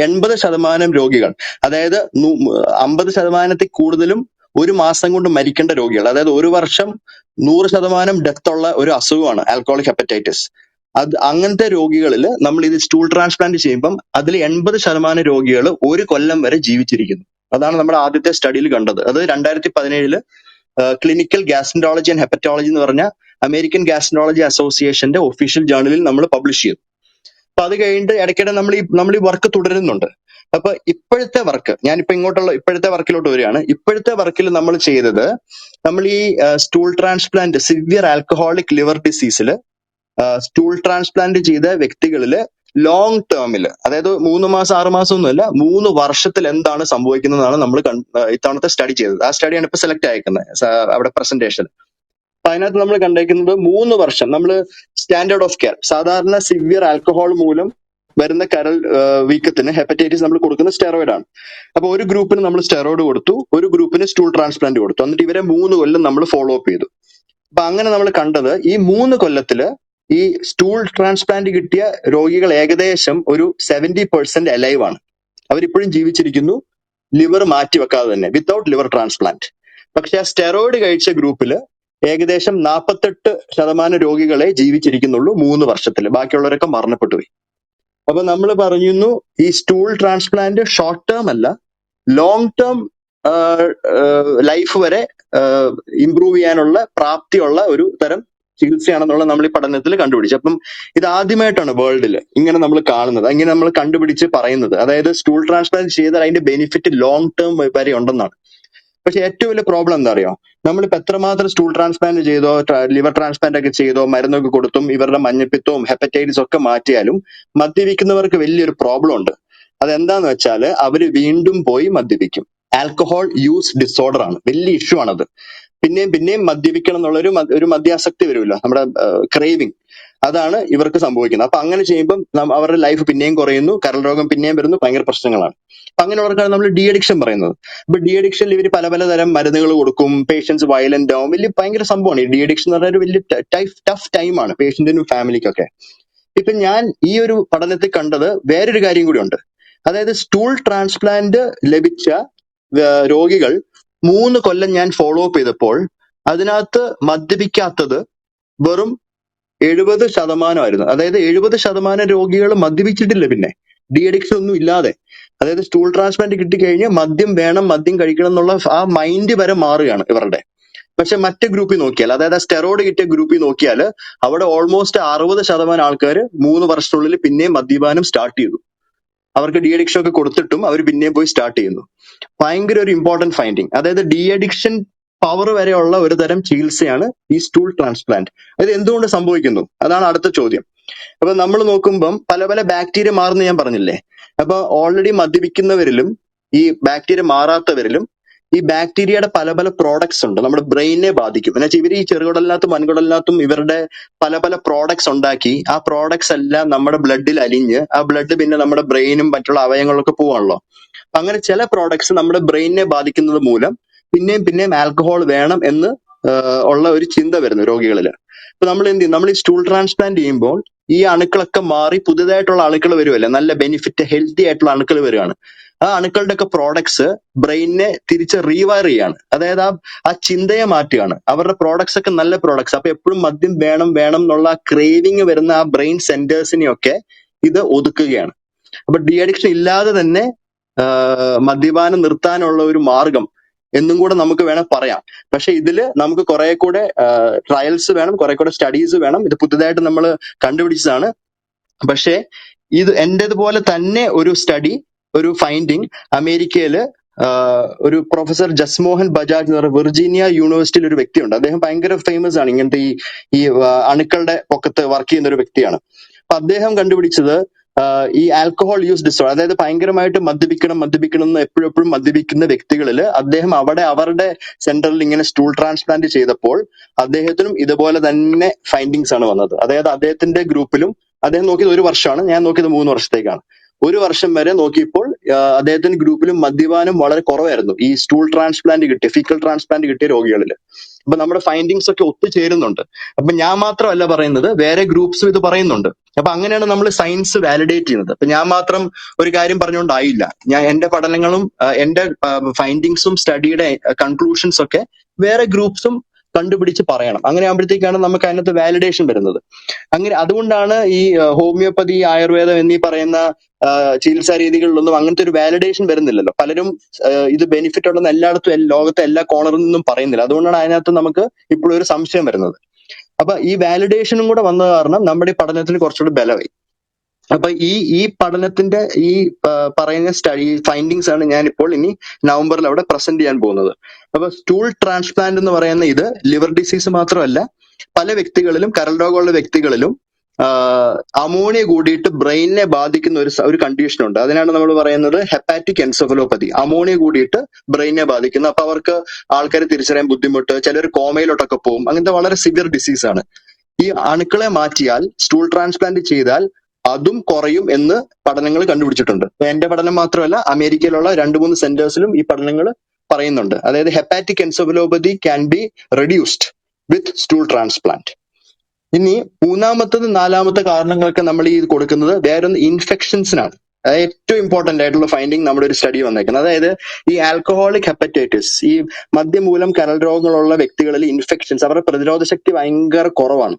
80% രോഗികൾ, അതായത് 50% കൂടുതലും ഒരു മാസം കൊണ്ട് മരിക്കേണ്ട രോഗികൾ, അതായത് ഒരു വർഷം 100% ഡെത്ത് ഉള്ള ഒരു അസുഖമാണ് ആൽക്കഹോളിക് ഹെപ്പറ്റൈറ്റിസ്. അങ്ങനത്തെ രോഗികളിൽ നമ്മൾ ഇത് സ്റ്റൂൾ ട്രാൻസ്പ്ലാന്റ് ചെയ്യുമ്പം അതിൽ 80% രോഗികൾ 1 കൊല്ലം വരെ ജീവിച്ചിരിക്കുന്നു. അതാണ് നമ്മുടെ ആദ്യത്തെ സ്റ്റഡിയിൽ കണ്ടത്. അത് 2017 ക്ലിനിക്കൽ ഗ്യാസ്ട്രോളജി ആൻഡ് ഹെപ്പറ്റോളജി എന്ന് പറഞ്ഞ അമേരിക്കൻ ഗ്യാസ്ട്രോളജി അസോസിയേഷന്റെ ഒഫീഷ്യൽ ജേർണലിൽ നമ്മൾ പബ്ലിഷ് ചെയ്തു. അപ്പൊ അത് കഴിഞ്ഞിട്ട് ഇടയ്ക്കിടെ നമ്മൾ ഈ വർക്ക് തുടരുന്നുണ്ട്. അപ്പൊ ഇപ്പോഴത്തെ വർക്ക്, ഞാനിപ്പോ ഇപ്പോഴത്തെ വർക്കിലോട്ട് വരികയാണ്. ഇപ്പോഴത്തെ വർക്കിൽ നമ്മൾ ചെയ്തത്, നമ്മൾ ഈ stool transplant severe alcoholic liver ഡിസീസിൽ സ്റ്റൂൾ ട്രാൻസ്പ്ലാന്റ് ചെയ്ത വ്യക്തികളില് ലോങ് ടേമിൽ, അതായത് 3 മാസം 6 മാസം ഒന്നുമല്ല, 3 വർഷത്തിൽ എന്താണ് സംഭവിക്കുന്നതാണ് നമ്മൾ ഇത്തവണത്തെ സ്റ്റഡി ചെയ്തത്. ആ സ്റ്റഡിയാണ് ഇപ്പൊ സെലക്ട് ആയിരിക്കുന്നത് അവിടെ പ്രസന്റേഷൻ. അപ്പൊ അതിനകത്ത് നമ്മൾ കണ്ടേക്കുന്നത് 3 വർഷം നമ്മൾ സ്റ്റാൻഡേർഡ് ഓഫ് കെയർ, സാധാരണ സിവിയർ ആൽക്കഹോൾ മൂലം വരുന്ന കരൾ വീക്കത്തിന് ഹെപ്പറ്റൈറ്റിസ് നമ്മൾ കൊടുക്കുന്ന സ്റ്റെറോയിഡ് ആണ്. അപ്പൊ ഒരു ഗ്രൂപ്പിന് നമ്മൾ സ്റ്റെറോയിഡ് കൊടുത്തു, ഒരു ഗ്രൂപ്പിന് സ്റ്റൂൾ ട്രാൻസ്പ്ലാന്റ് കൊടുത്തു. എന്നിട്ട് ഇവരെ 3 കൊല്ലം നമ്മൾ ഫോളോ അപ്പ് ചെയ്തു. അപ്പൊ അങ്ങനെ നമ്മൾ കണ്ടത് ഈ 3 കൊല്ലത്തില് ഈ സ്റ്റൂൾ ട്രാൻസ്പ്ലാന്റ് കിട്ടിയ രോഗികൾ ഏകദേശം ഒരു 70% അലൈവ് ആണ്. അവരിപ്പോഴും ജീവിച്ചിരിക്കുന്നു, ലിവർ മാറ്റിവെക്കാതെ തന്നെ, വിത്തൗട്ട് ലിവർ ട്രാൻസ്പ്ലാന്റ്. പക്ഷെ ആ സ്റ്റെറോയിഡ് കഴിച്ച ഗ്രൂപ്പില് ഏകദേശം 48% രോഗികളെ ജീവിച്ചിരിക്കുന്നുള്ളൂ 3 വർഷത്തിൽ. ബാക്കിയുള്ളവരൊക്കെ മരണപ്പെട്ടു പോയി. അപ്പൊ നമ്മൾ പറയുന്നു ഈ സ്റ്റൂൾ ട്രാൻസ്പ്ലാന്റ് ഷോർട്ട് ടേം അല്ല, ലോങ് ടേം ലൈഫ് വരെ ഇംപ്രൂവ് ചെയ്യാനുള്ള പ്രാപ്തിയുള്ള ഒരു തരം ചികിത്സയാണെന്നുള്ള നമ്മൾ ഈ പഠനത്തിൽ കണ്ടുപിടിച്ചു. അപ്പം ഇത് ആദ്യമായിട്ടാണ് വേൾഡിൽ ഇങ്ങനെ നമ്മൾ കാണുന്നത്, ഇങ്ങനെ നമ്മൾ കണ്ടുപിടിച്ച് പറയുന്നത്. അതായത് സ്റ്റൂൾ ട്രാൻസ്പ്ലാന്റ് ചെയ്താൽ അതിന്റെ ബെനിഫിറ്റ് ലോങ് ടേം വരെ ഉണ്ടെന്നാണ്. പക്ഷെ ഏറ്റവും വലിയ പ്രോബ്ലം എന്താ അറിയോ, നമ്മളിപ്പോ എത്രമാത്രം സ്റ്റൂൾ ട്രാൻസ്പ്ലാന്റ് ചെയ്തോ ലിവർ ട്രാൻസ്പ്ലാന്റ് ഒക്കെ ചെയ്തോ മരുന്നൊക്കെ കൊടുത്തും ഇവരുടെ മഞ്ഞപ്പിത്തവും ഹെപ്പറ്റൈറ്റിസ് ഒക്കെ മാറ്റിയാലും മദ്യപിക്കുന്നവർക്ക് വലിയൊരു പ്രോബ്ലം ഉണ്ട്. അതെന്താന്ന് വെച്ചാല് അവര് വീണ്ടും പോയി മദ്യപിക്കും. ആൽക്കഹോൾ യൂസ് ഡിസോർഡർ ആണ്, വലിയ ഇഷ്യൂ ആണത്. പിന്നെയും മദ്യപിക്കണം എന്നുള്ള ഒരു മദ്യാസക്തി വരുമല്ലോ, നമ്മുടെ ക്രേവിങ്, അതാണ് ഇവർക്ക് സംഭവിക്കുന്നത്. അപ്പൊ അങ്ങനെ ചെയ്യുമ്പോൾ അവരുടെ ലൈഫ് പിന്നെയും കുറയുന്നു, കരൾ രോഗം പിന്നെയും വരുന്നു, ഭയങ്കര പ്രശ്നങ്ങളാണ്. അപ്പൊ അങ്ങനെയുള്ളവർക്കാണ് നമ്മൾ ഡി അഡിക്ഷൻ പറയുന്നത്. അപ്പൊ ഡി അഡിക്ഷനിൽ ഇവർ പലതരം മരുന്നുകൾ കൊടുക്കും, പേഷ്യൻസ് വയലന്റ് ആവും, ഭയങ്കര സംഭവമാണ്. ഈ ഡി അഡിക്ഷൻ എന്ന് പറഞ്ഞ ഒരു വലിയ ടഫ് ടൈമാണ് പേഷ്യന്റിനും ഫാമിലിക്കൊക്കെ. ഇപ്പൊ ഞാൻ ഈ ഒരു പഠനത്തിൽ കണ്ടത് വേറൊരു കാര്യം കൂടി ഉണ്ട്. അതായത് സ്റ്റൂൾ ട്രാൻസ്പ്ലാന്റ് ലഭിച്ച രോഗികൾ 3 കൊല്ലം ഞാൻ ഫോളോ അപ്പ് ചെയ്തപ്പോൾ അതിനകത്ത് മദ്യപിക്കാത്തത് വെറും 70% അതായത് 70% രോഗികൾ മദ്യപിച്ചിട്ടില്ല, പിന്നെ ഡി അഡിക്ഷൻ ഒന്നും ഇല്ലാതെ. അതായത് സ്റ്റൂൾ ട്രാൻസ്പ്ലാന്റ് കിട്ടിക്കഴിഞ്ഞ് മദ്യം വേണം, മദ്യം കഴിക്കണം എന്നുള്ള ആ മൈൻഡ് വരെ മാറുകയാണ് ഇവരുടെ. പക്ഷെ മറ്റേ ഗ്രൂപ്പിൽ നോക്കിയാൽ, അതായത് സ്റ്റെറോയിഡ് കിട്ടിയ ഗ്രൂപ്പിൽ നോക്കിയാൽ അവിടെ ഓൾമോസ്റ്റ് 60% ആൾക്കാർ 3 വർഷത്തിനുള്ളിൽ പിന്നെയും മദ്യപാനം സ്റ്റാർട്ട് ചെയ്തു. അവർക്ക് ഡി അഡിക്ഷൻ ഒക്കെ കൊടുത്തിട്ടും അവർ പിന്നെയും പോയി സ്റ്റാർട്ട് ചെയ്യുന്നു. ഭയങ്കര ഒരു ഇമ്പോർട്ടന്റ് ഫൈൻഡിങ്. അതായത് ഡി അഡിക്ഷൻ പവർ വരെയുള്ള ഒരു തരം ചികിത്സയാണ് ഈ സ്റ്റൂൾ ട്രാൻസ്പ്ലാന്റ്. അത് എന്തുകൊണ്ട് സംഭവിക്കുന്നു, അതാണ് അടുത്ത ചോദ്യം. അപ്പൊ നമ്മൾ നോക്കുമ്പം പല ബാക്ടീരിയ മാറുന്ന ഞാൻ പറഞ്ഞില്ലേ. അപ്പൊ ഓൾറെഡി മദ്യപിക്കുന്നവരിലും ഈ ബാക്ടീരിയ മാറാത്തവരിലും ഈ ബാക്ടീരിയയുടെ പല പ്രോഡക്ട്സ് ഉണ്ട്, നമ്മുടെ ബ്രെയിനെ ബാധിക്കും. എന്നുവെച്ചാൽ ഇവർ ഈ ചെറുകുടലിനകത്തും വൻകുടലിനകത്തും ഇവരുടെ പല പ്രോഡക്ട്സ് ഉണ്ടാക്കി ആ പ്രോഡക്ട്സ് എല്ലാം നമ്മുടെ ബ്ലഡിൽ അലിഞ്ഞ് ആ ബ്ലഡ് പിന്നെ നമ്മുടെ ബ്രെയിനും മറ്റുള്ള അവയവങ്ങളൊക്കെ പോവാണല്ലോ. അങ്ങനെ ചില പ്രോഡക്ട്സ് നമ്മുടെ ബ്രെയിനിനെ ബാധിക്കുന്നത് മൂലം പിന്നെയും ആൽക്കഹോൾ വേണം എന്ന് ഉള്ള ഒരു ചിന്ത വരുന്നു രോഗികളിൽ. അപ്പൊ നമ്മൾ എന്ത് ചെയ്യും, നമ്മൾ ഈ സ്റ്റൂൾ ട്രാൻസ്പ്ലാന്റ് ചെയ്യുമ്പോൾ ഈ അണുക്കളൊക്കെ മാറി പുതുതായിട്ടുള്ള അണുക്കൾ വരുമല്ലേ, നല്ല ബെനിഫിറ്റ് ഹെൽത്തി ആയിട്ടുള്ള അണുക്കൾ വരികയാണ്. ആ അണുക്കളുടെ ഒക്കെ പ്രോഡക്ട്സ് ബ്രെയിനിനെ തിരിച്ച് റീവയർ ചെയ്യാണ്. അതായത് ആ ചിന്തയെ മാറ്റുകയാണ്. അവരുടെ പ്രോഡക്ട്സ് ഒക്കെ നല്ല പ്രോഡക്ട്സ്. അപ്പൊ എപ്പോഴും മദ്യം വേണം എന്നുള്ള ക്രേവിങ് വരുന്ന ആ ബ്രെയിൻ സെന്റേഴ്സിനെയൊക്കെ ഇത് ഒതുക്കുകയാണ്. അപ്പൊ ഡി അഡിക്ഷൻ ഇല്ലാതെ തന്നെ മദ്യപാനം നിർത്താനുള്ള ഒരു മാർഗം എന്നും കൂടെ നമുക്ക് വേണം പറയാം. പക്ഷെ ഇതില് നമുക്ക് കുറെ കൂടെ ട്രയൽസ് വേണം, കുറെ കൂടെ സ്റ്റഡീസ് വേണം. ഇത് പുതുതായിട്ട് നമ്മൾ കണ്ടുപിടിച്ചതാണ്. പക്ഷേ ഇത് എന്റേതുപോലെ തന്നെ ഒരു സ്റ്റഡി, ഒരു ഫൈൻഡിങ് അമേരിക്കയില് ഒരു പ്രൊഫസർ ജസ്മോഹൻ ബജാജ് എന്ന് പറയുന്ന വിർജീനിയ യൂണിവേഴ്സിറ്റിയിൽ ഒരു വ്യക്തിയുണ്ട്. അദ്ദേഹം ഭയങ്കര ഫേമസ് ആണ് ഇങ്ങനത്തെ ഈ അണുക്കളുടെ പൊക്കത്ത് വർക്ക് ചെയ്യുന്ന ഒരു വ്യക്തിയാണ്. അപ്പൊ അദ്ദേഹം കണ്ടുപിടിച്ചത് ഈ ആൽക്കഹോൾ യൂസ് ഡിസോർഡർ, അതായത് ഭയങ്കരമായിട്ട് മദ്യപിക്കണം എന്ന് എപ്പോഴും മദ്യപിക്കുന്ന വ്യക്തികളിൽ അദ്ദേഹം അവരുടെ സെന്ററിൽ ഇങ്ങനെ സ്റ്റൂൾ ട്രാൻസ്പ്ലാന്റ് ചെയ്തപ്പോൾ അദ്ദേഹത്തിനും ഇതുപോലെ തന്നെ ഫൈൻഡിങ്സ് ആണ് വന്നത്. അതായത് അദ്ദേഹത്തിന്റെ ഗ്രൂപ്പിലും, അദ്ദേഹം നോക്കിയത് 1 വർഷമാണ്, ഞാൻ നോക്കിയത് 3 വർഷത്തേക്കാണ്. 1 വർഷം വരെ നോക്കിയപ്പോൾ അദ്ദേഹത്തിന്റെ ഗ്രൂപ്പിലും മദ്യപാനം വളരെ കുറവായിരുന്നു ഈ സ്റ്റൂൾ ട്രാൻസ്പ്ലാന്റ് കിട്ടിയ, ഫീക്കൽ ട്രാൻസ്പ്ലാന്റ് കിട്ടിയ രോഗികളിൽ. അപ്പൊ നമ്മുടെ ഫൈൻഡിങ്സ് ഒക്കെ ഒത്തുചേരുന്നുണ്ട്. അപ്പൊ ഞാൻ മാത്രമല്ല പറയുന്നത്, വേറെ ഗ്രൂപ്പ്സും ഇത് പറയുന്നുണ്ട്. അപ്പൊ അങ്ങനെയാണ് നമ്മൾ സയൻസ് വാലിഡേറ്റ് ചെയ്യുന്നത്. അപ്പൊ ഞാൻ മാത്രം ഒരു കാര്യം പറഞ്ഞുകൊണ്ടായില്ല. ഞാൻ എന്റെ പഠനങ്ങളും എന്റെ ഫൈൻഡിങ്സും സ്റ്റഡിയുടെ കൺക്ലൂഷൻസ് ഒക്കെ വേറെ ഗ്രൂപ്പ്സും കണ്ടുപിടിച്ച് പറയണം. അങ്ങനെ ആകുമ്പോഴത്തേക്കാണ് നമുക്ക് അതിനകത്ത് വാലിഡേഷൻ വരുന്നത്. അങ്ങനെ അതുകൊണ്ടാണ് ഈ ഹോമിയോപ്പതി, ആയുർവേദം എന്നീ പറയുന്ന ചികിത്സാ രീതികളിലൊന്നും അങ്ങനത്തെ ഒരു വാലിഡേഷൻ വരുന്നില്ലല്ലോ. പലരും ഇത് ബെനിഫിറ്റ് ഉണ്ടെന്ന് എല്ലായിടത്തും ലോകത്തെ എല്ലാ കോണറിൽ നിന്നും പറയുന്നില്ല. അതുകൊണ്ടാണ് അതിനകത്ത് നമുക്ക് ഇപ്പോഴും ഒരു സംശയം വരുന്നത്. അപ്പൊ ഈ വാലിഡേഷനും കൂടെ വന്ന കാരണം നമ്മുടെ ഈ പഠനത്തിന് കുറച്ചുകൂടി ബലമായി. അപ്പൊ ഈ പഠനത്തിന്റെ ഈ പറയുന്ന സ്റ്റഡി ഫൈൻഡിങ്സ് ആണ് ഞാൻ ഇപ്പോൾ ഇനി നവംബറിൽ അവിടെ പ്രസന്റ് ചെയ്യാൻ പോകുന്നത്. അപ്പൊ സ്റ്റൂൾ ട്രാൻസ്പ്ലാന്റ് എന്ന് പറയുന്ന ഇത് ലിവർ ഡിസീസ് മാത്രമല്ല, പല വ്യക്തികളിലും, കരൾ രോഗമുള്ള വ്യക്തികളിലും അമോണിയ കൂടിയിട്ട് ബ്രെയിനിനെ ബാധിക്കുന്ന ഒരു കണ്ടീഷൻ ഉണ്ട്. അതിനാണ് നമ്മൾ പറയുന്നത് ഹെപ്പാറ്റിക് എൻസെഫലോപ്പതി. അമോണിയ കൂടിയിട്ട് ബ്രെയിനിനെ ബാധിക്കുന്നു. അപ്പൊ അവർക്ക് ആൾക്കാരെ തിരിച്ചറിയാൻ ബുദ്ധിമുട്ട്, ചിലർ കോമയിലോട്ടൊക്കെ പോകും. അങ്ങനത്തെ വളരെ സിവിയർ ഡിസീസ് ആണ്. ഈ അണുക്കളെ മാറ്റിയാൽ, സ്റ്റൂൾ ട്രാൻസ്പ്ലാന്റ് ചെയ്താൽ അതും കുറയും എന്ന് പഠനങ്ങൾ കണ്ടുപിടിച്ചിട്ടുണ്ട്. എന്റെ പഠനം മാത്രമല്ല, അമേരിക്കയിലുള്ള 2-3 സെന്റേഴ്സിലും ഈ പഠനങ്ങൾ പറയുന്നുണ്ട്. അതായത് hepatic encephalopathy can be reduced with stool transplant. ഇനി 3-ാമത്തത് 4-ാമത്തെ കാരണങ്ങളൊക്കെ നമ്മൾ ഈ കൊടുക്കുന്നത് വേറൊന്ന് ഇൻഫെക്ഷൻസിനാണ്. അതായത് ഏറ്റവും ഇമ്പോർട്ടന്റ് ആയിട്ടുള്ള ഫൈൻഡിങ് നമ്മുടെ ഒരു സ്റ്റഡി വന്നേക്കുന്നത്. അതായത് ഈ ആൽക്കഹോളിക് ഹെപ്പറ്റൈറ്റിസ്, ഈ മദ്യം മൂലം കരൾ രോഗങ്ങളുള്ള വ്യക്തികളിൽ ഇൻഫെക്ഷൻസ്, അവരുടെ പ്രതിരോധ ശക്തി ഭയങ്കര കുറവാണ്.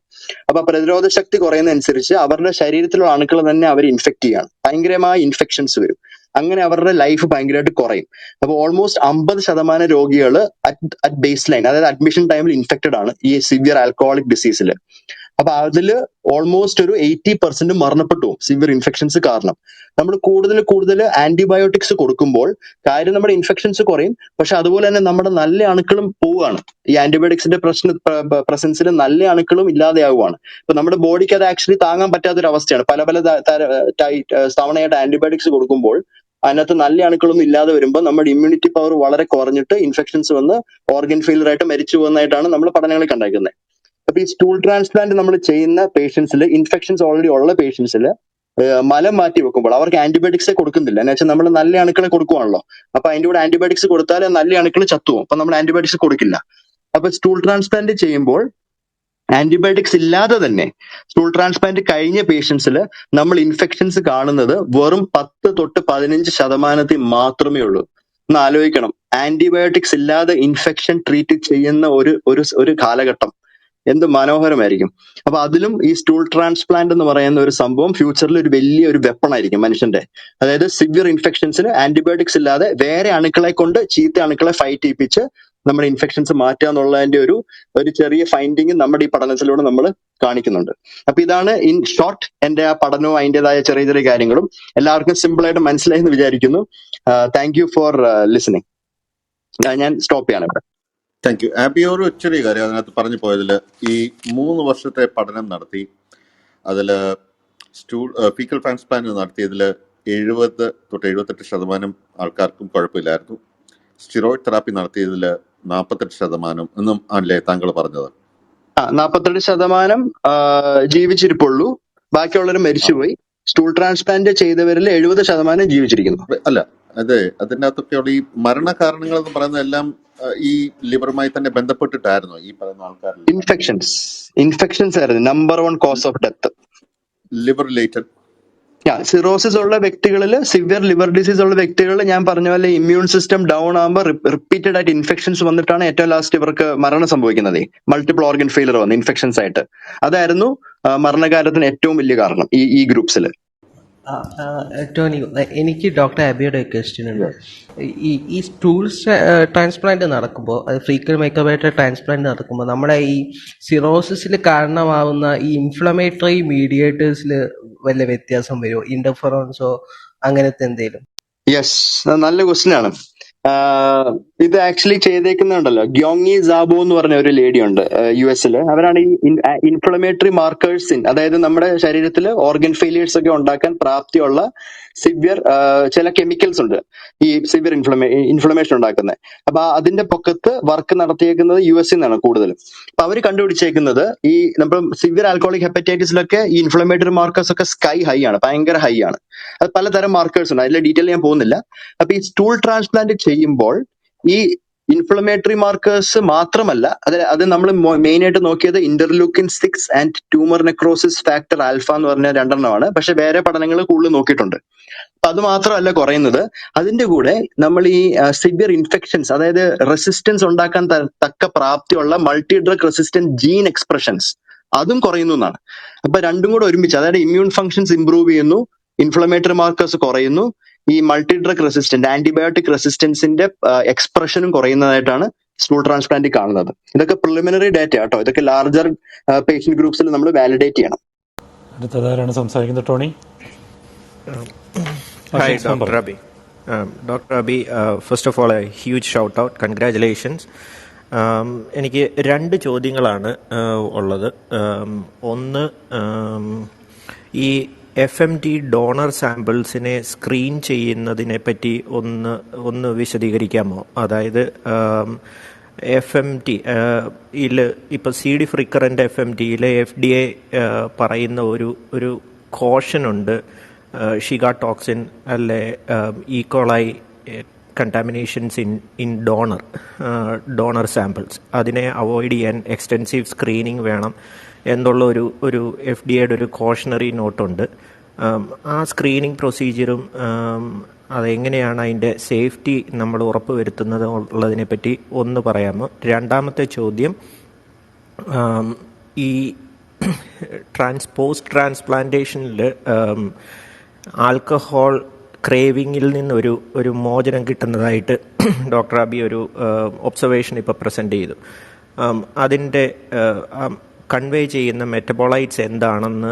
അപ്പൊ പ്രതിരോധ ശക്തി കുറയുന്നതനുസരിച്ച് അവരുടെ ശരീരത്തിലുള്ള അണുക്കൾ തന്നെ അവർ ഇൻഫെക്ട് ചെയ്യാണ്, ഭയങ്കരമായ ഇൻഫെക്ഷൻസ് വരും. അങ്ങനെ അവരുടെ ലൈഫ് ഭയങ്കരമായിട്ട് കുറയും. അപ്പൊ ഓൾമോസ്റ്റ് 50% രോഗികൾ അറ്റ് ബേസ് ലൈൻ, അതായത് അഡ്മിഷൻ ടൈമിൽ ഇൻഫെക്റ്റഡ് ആണ് ഈ സിവിയർ ആൽക്കഹോളിക് ഡിസീസിൽ. അപ്പൊ അതില് ഓൾമോസ്റ്റ് ഒരു 80% മരണപ്പെട്ടു പോകും സിവിയർ ഇൻഫെക്ഷൻസ് കാരണം. നമ്മൾ കൂടുതൽ ആന്റിബയോട്ടിക്സ് കൊടുക്കുമ്പോൾ കാര്യം നമ്മുടെ ഇൻഫെക്ഷൻസ് കുറയും, പക്ഷെ അതുപോലെ തന്നെ നമ്മുടെ നല്ല അണുക്കളും പോവുകയാണ്. ഈ ആന്റിബയോട്ടിക്സിന്റെ പ്രസൻസിൽ നല്ല അണുക്കളും ഇല്ലാതെയാവുകയാണ്. ഇപ്പൊ നമ്മുടെ ബോഡിക്ക് അത് ആക്ച്വലി താങ്ങാൻ പറ്റാത്തൊരവസ്ഥയാണ്. പല തവണയായിട്ട് ആന്റിബയോട്ടിക്സ് കൊടുക്കുമ്പോൾ അതിനകത്ത് നല്ല അണുക്കളൊന്നും ഇല്ലാതെ വരുമ്പോൾ നമ്മുടെ ഇമ്മ്യൂണിറ്റി പവർ വളരെ കുറഞ്ഞിട്ട് ഇൻഫെക്ഷൻസ് വന്ന് ഓർഗൻ ഫെയിലർ ആയിട്ട് മരിച്ചു പോകുന്നതായിട്ടാണ് നമ്മൾ പഠനങ്ങളിൽ കണ്ടേക്കുന്നത്. അപ്പൊ ഈ സ്റ്റൂൾ ട്രാൻസ്പ്ലാന്റ് നമ്മൾ ചെയ്യുന്ന പേഷ്യൻസിൽ, ഇൻഫെക്ഷൻസ് ഓൾറെഡി ഉള്ള പേഷ്യൻസിൽ മലം മാറ്റി വെക്കുമ്പോൾ അവർക്ക് ആന്റിബയോട്ടിക്സേ കൊടുക്കുന്നില്ല. എന്ന് വെച്ചാൽ നമ്മൾ നല്ല അണുക്കളെ കൊടുക്കുവാണല്ലോ. അപ്പൊ അതിന്റെ കൂടെ ആന്റിബയോട്ടിക്സ് കൊടുത്താൽ നല്ല അണുക്കൾ ചത്തുപോകും. അപ്പൊ നമ്മൾ ആന്റിബയോട്ടിക്സ് കൊടുക്കില്ല. അപ്പൊ സ്റ്റൂൾ ട്രാൻസ്പ്ലാന്റ് ചെയ്യുമ്പോൾ ആന്റിബയോട്ടിക്സ് ഇല്ലാതെ തന്നെ സ്റ്റൂൾ ട്രാൻസ്പ്ലാന്റ് കഴിഞ്ഞ പേഷ്യൻസിൽ നമ്മൾ ഇൻഫെക്ഷൻസ് കാണുന്നത് വെറും 10-15% മാത്രമേ ഉള്ളൂ. ഒന്ന് ആലോചിക്കണം, ആന്റിബയോട്ടിക്സ് ഇല്ലാതെ ഇൻഫെക്ഷൻ ട്രീറ്റ് ചെയ്യുന്ന ഒരു കാലഘട്ടം എന്ത് മനോഹരമായിരിക്കും. അപ്പൊ അതിലും ഈ സ്റ്റൂൾ ട്രാൻസ്പ്ലാന്റ് എന്ന് പറയുന്ന ഒരു സംഭവം ഫ്യൂച്ചറിൽ ഒരു വലിയൊരു വെപ്പൺ ആയിരിക്കും മനുഷ്യന്റെ. അതായത് സിവിയർ ഇൻഫെക്ഷൻസിന് ആന്റിബയോട്ടിക്സ് ഇല്ലാതെ വേറെ അണുക്കളെ കൊണ്ട് ചീത്ത അണുക്കളെ ഫൈറ്റ് ചെയ്യിപ്പിച്ച് നമ്മുടെ ഇൻഫെക്ഷൻസ് മാറ്റുക എന്നുള്ളതിന്റെ ഒരു ചെറിയ ഫൈൻഡിങ് നമ്മുടെ ഈ പഠനത്തിലൂടെ നമ്മൾ കാണിക്കുന്നുണ്ട്. അപ്പൊ ഇതാണ് ഇൻ ഷോർട്ട് എന്റെ ആ പഠനവും അതിൻ്റെതായ ചെറിയ കാര്യങ്ങളും. എല്ലാവർക്കും സിമ്പിൾ ആയിട്ട് മനസ്സിലായി എന്ന് വിചാരിക്കുന്നു. Thank you for listening. ഞാൻ സ്റ്റോപ്പ് ചെയ്യാണ് ഇവിടെ. Thank you. ആബി, ഒരു ചെറിയ കാര്യം അതിനകത്ത് പറഞ്ഞു പോയതിൽ, ഈ 3 വർഷത്തെ പഠനം നടത്തി അതിൽ ഫീക്കൽ ട്രാൻസ്പ്ലാന്റ് നടത്തിയതിൽ 70-78% ആൾക്കാർക്കും കുഴപ്പമില്ലായിരുന്നു. സ്റ്റിറോയിഡ് തെറാപ്പി നടത്തിയതിൽ 48% എന്നും ആണല്ലേ താങ്കൾ പറഞ്ഞത്? 48% ജീവിച്ചിരിപ്പുള്ളൂ, ബാക്കിയുള്ളവർ മരിച്ചുപോയി. സ്റ്റൂൾ ട്രാൻസ്പ്ലാന്റ് ചെയ്തവരിൽ 70% ജീവിച്ചിരിക്കുന്നു. അല്ല, അതെ, അതിനകത്തൊക്കെയുള്ള ഈ മരണകാരണങ്ങൾ എന്ന് പറയുന്നത് എല്ലാം ഈ ലിവറുമായി തന്നെ ബന്ധപ്പെട്ടിട്ടായിരുന്നു ഈ പറയുന്ന ആൾക്കാരിൽ. ഇൻഫെക്ഷൻസ് ആയിരുന്നു number 1 cause of death. Liver related cirrhosis ഉള്ള വ്യക്തികളിൽ, സിവിയർ ലിവർ ഡിസീസ് ഉള്ള വ്യക്തികളിൽ ഞാൻ പറഞ്ഞ പോലെ ഇമ്മ്യൂൺ സിസ്റ്റം ഡൗൺ ആകുമ്പോൾ റിപ്പീറ്റഡ് ആയിട്ട് ഇൻഫെക്ഷൻസ് വന്നിട്ടാണ് ഏറ്റവും ലാസ്റ്റ് ഇവർക്ക് മരണം സംഭവിക്കുന്നത്. മൾട്ടിപ്പിൾ ഓർഗൻ ഫെയിലർ വന്ന് ഇൻഫെക്ഷൻസ് ആയിട്ട്. അതായിരുന്നു മരണകാരണത്തിന് ഏറ്റവും വലിയ കാരണം ഈ ഗ്രൂപ്പ്സിൽ. ടോണി, എനിക്ക് ഡോക്ടർ അബിയുടെ ഒരു ക്വസ്റ്റ്യൻ ഉണ്ട്. Yes. ഈ സ്റ്റൂൾ ട്രാൻസ്പ്ലാന്റ് നടക്കുമ്പോൾ, അത് ഫ്രീക്വൽ മൈക്രോബയോട്ട ട്രാൻസ്പ്ലാന്റ് നടക്കുമ്പോൾ, നമ്മുടെ ഈ സിറോസിസിൽ കാരണമാവുന്ന ഈ ഇൻഫ്ലമേറ്ററി മീഡിയേറ്റേഴ്സിൽ വല്ല വ്യത്യാസം വരുമോ? ഇന്റർഫെറോൺസോ അങ്ങനത്തെ എന്തെങ്കിലും? യെസ്, നല്ല ക്വസ്റ്റ്യൻ ആണ്. ആഹ് ഇത് ആക്ച്വലി ചെയ്തേക്കുന്നുണ്ടല്ലോ, ഗ്യോങ്ങി സാബോ എന്ന് പറഞ്ഞ ഒരു ലേഡി ഉണ്ട് US-ല്. അവരാണ് ഈ ഇൻഫ്ലമേറ്ററി മാർക്കേഴ്സ് അതായത് നമ്മുടെ ശരീരത്തിൽ ഓർഗൻ ഫെയിലിയേഴ്സ് ഒക്കെ ഉണ്ടാക്കാൻ പ്രാപ്തിയുള്ള സിവിയർ ചില കെമിക്കൽസ് ഉണ്ട് ഈ സിവിയർ ഇൻഫ്ലമേഷൻ ഉണ്ടാക്കുന്നത്. അപ്പൊ അതിന്റെ പൊക്കത്ത് വർക്ക് നടത്തിയേക്കുന്നത് US നിന്നാണ് കൂടുതലും. അപ്പൊ അവർ കണ്ടുപിടിച്ചേക്കുന്നത് ഈ നമ്മൾ സിവിയർ ആൽക്കോളിക് ഹെപ്പറ്റൈറ്റിസിലൊക്കെ ഈ ഇൻഫ്ലമേറ്ററി മാർക്കേഴ്സ് ഒക്കെ സ്കൈ ഹൈ ആണ്, ഭയങ്കര ഹൈ ആണ്. അത് പലതരം മാർക്കേഴ്സ് ഉണ്ട്, അതിലെ ഡീറ്റെയിൽ ഞാൻ പോകുന്നില്ല. അപ്പൊ ഈ സ്റ്റൂൾ ട്രാൻസ്പ്ലാന്റ് ചെയ്യുമ്പോൾ ഈ ഇൻഫ്ലമേറ്ററി മാർക്കേഴ്സ് മാത്രമല്ല, അത് നമ്മൾ മെയിൻ ആയിട്ട് നോക്കിയത് interleukin 6 and tumour necrosis factor alpha എന്ന് പറഞ്ഞ രണ്ടെണ്ണമാണ്. പക്ഷെ വേറെ പഠനങ്ങൾ കൂടുതൽ നോക്കിയിട്ടുണ്ട്. അപ്പൊ അത് മാത്രമല്ല കുറയുന്നത്, അതിന്റെ കൂടെ നമ്മൾ ഈ സിവിയർ ഇൻഫെക്ഷൻസ്, അതായത് റെസിസ്റ്റൻസ് ഉണ്ടാക്കാൻ തക്ക പ്രാപ്തിയുള്ള multi drug resistant gene expressions, അതും കുറയുന്നു എന്നാണ്. അപ്പൊ രണ്ടും കൂടെ ഒരുമിച്ച്, അതായത് ഇമ്മ്യൂൺ ഫങ്ഷൻസ് ഇംപ്രൂവ് ചെയ്യുന്നു, ഇൻഫ്ലമേറ്ററി മാർക്കേഴ്സ് കുറയുന്നു, ഈ മൾട്ടി ഡ്രഗ് റെസിസ്റ്റന്റ് ആന്റിബയോട്ടിക് റെസിസ്റ്റൻസിന്റെ എക്സ്പ്രഷനും കുറയുന്നതായിട്ടാണ് സ്റ്റൂൾ ട്രാൻസ്പ്ലാന്റ് കാണുന്നത്. ഇതൊക്കെ പ്രിലിമിനറി ഡാറ്റ കേട്ടോ, ഇതൊക്കെ ലാർജർ പേഷ്യന്റ് ഗ്രൂപ്പ്സിൽ നമ്മൾ വാലിഡേറ്റ് ചെയ്യണം. അടുത്തതാരാണ് സംസാരിക്കുന്നത്? Tony. Hi, Dr. Abhi. Dr. Abhi, first of all, a huge shout out. Congratulations. എനിക്ക് രണ്ട് ചോദ്യങ്ങളാണ് ഉള്ളത്. ഒന്ന്, ഈ FMT ഡോണർ സാമ്പിൾസിനെ സ്ക്രീൻ ചെയ്യുന്നതിനെ പറ്റി ഒന്ന് വിശദീകരിക്കാമോ? അതായത് FMT ഇപ്പോൾ സി ഡി ഫ്രിക്കറിൻ്റെ FMTയിൽ FDA പറയുന്ന ഒരു കോഷനുണ്ട്, ഷിഗ ടോക്സിൻ അല്ലെ E. coli contaminations in donor samples, അതിനെ അവോയ്ഡ് ചെയ്യാൻ എക്സ്റ്റെൻസീവ് സ്ക്രീനിങ് വേണം എന്നുള്ള ഒരു FDA-യുടെ ഒരു കോഷണറി നോട്ടുണ്ട്. ആ സ്ക്രീനിങ് പ്രൊസീജിയറും അതെങ്ങനെയാണ് അതിൻ്റെ സേഫ്റ്റി നമ്മൾ ഉറപ്പ് വരുത്തുന്നത് ഉള്ളതിനെ പറ്റി ഒന്ന് പറയാമോ? രണ്ടാമത്തെ ചോദ്യം, ഈ പോസ്റ്റ് ട്രാൻസ്പ്ലാന്റേഷനിൽ ആൽക്കഹോൾ ക്രേവിങ്ങിൽ നിന്നൊരു മോചനം കിട്ടുന്നതായിട്ട് ഡോക്ടർ അബി ഒരു ഒബ്സർവേഷൻ ഇപ്പോൾ പ്രസൻറ്റ് ചെയ്തു. അതിൻ്റെ കൺവേ ചെയ്യുന്ന മെറ്റബോളൈറ്റ്സ് എന്താണെന്ന്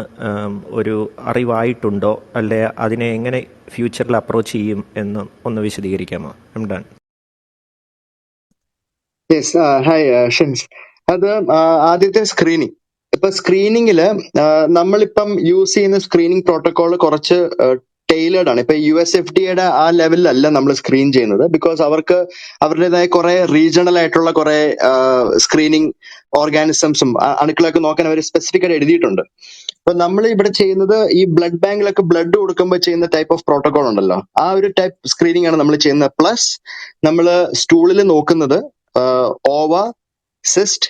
ഒരു അറിവായിട്ടുണ്ടോ, അല്ലെ അതിനെ എങ്ങനെ ഫ്യൂച്ചറിൽ അപ്രോച്ച് ചെയ്യും എന്ന് ഒന്ന് വിശദീകരിക്കാമോ? ഡൺ. Yes, hi Shins. അത് ആദ്യത്തെ സ്ക്രീനിങ്. ഇപ്പൊ സ്ക്രീനിങ്ങില് നമ്മളിപ്പം യൂസ് ചെയ്യുന്ന സ്ക്രീനിങ് പ്രോട്ടോകോൾ കുറച്ച് ടൈലേർഡ് ആണ്. ഇപ്പൊ USFDA-യുടെ ആ ലെവലിലല്ല നമ്മൾ സ്ക്രീൻ ചെയ്യുന്നത്, ബിക്കോസ് അവർക്ക് അവരുടേതായ കുറെ റീജിയണൽ ആയിട്ടുള്ള കുറെ സ്ക്രീനിങ് ഓർഗാനിസംസും അണുക്കളൊക്കെ നോക്കാൻ അവർ സ്പെസിഫിക് ആയിട്ട് എഴുതിയിട്ടുണ്ട്. അപ്പൊ നമ്മൾ ഇവിടെ ചെയ്യുന്നത് ഈ ബ്ലഡ് ബാങ്കിലൊക്കെ ബ്ലഡ് കൊടുക്കുമ്പോൾ ചെയ്യുന്ന ടൈപ്പ് ഓഫ് പ്രോട്ടോകോൾ ഉണ്ടല്ലോ, ആ ഒരു ടൈപ്പ് സ്ക്രീനിങ് ആണ് നമ്മൾ ചെയ്യുന്നത്. പ്ലസ് നമ്മൾ സ്റ്റൂളിൽ നോക്കുന്നത് ഓവ, സിസ്റ്റ്,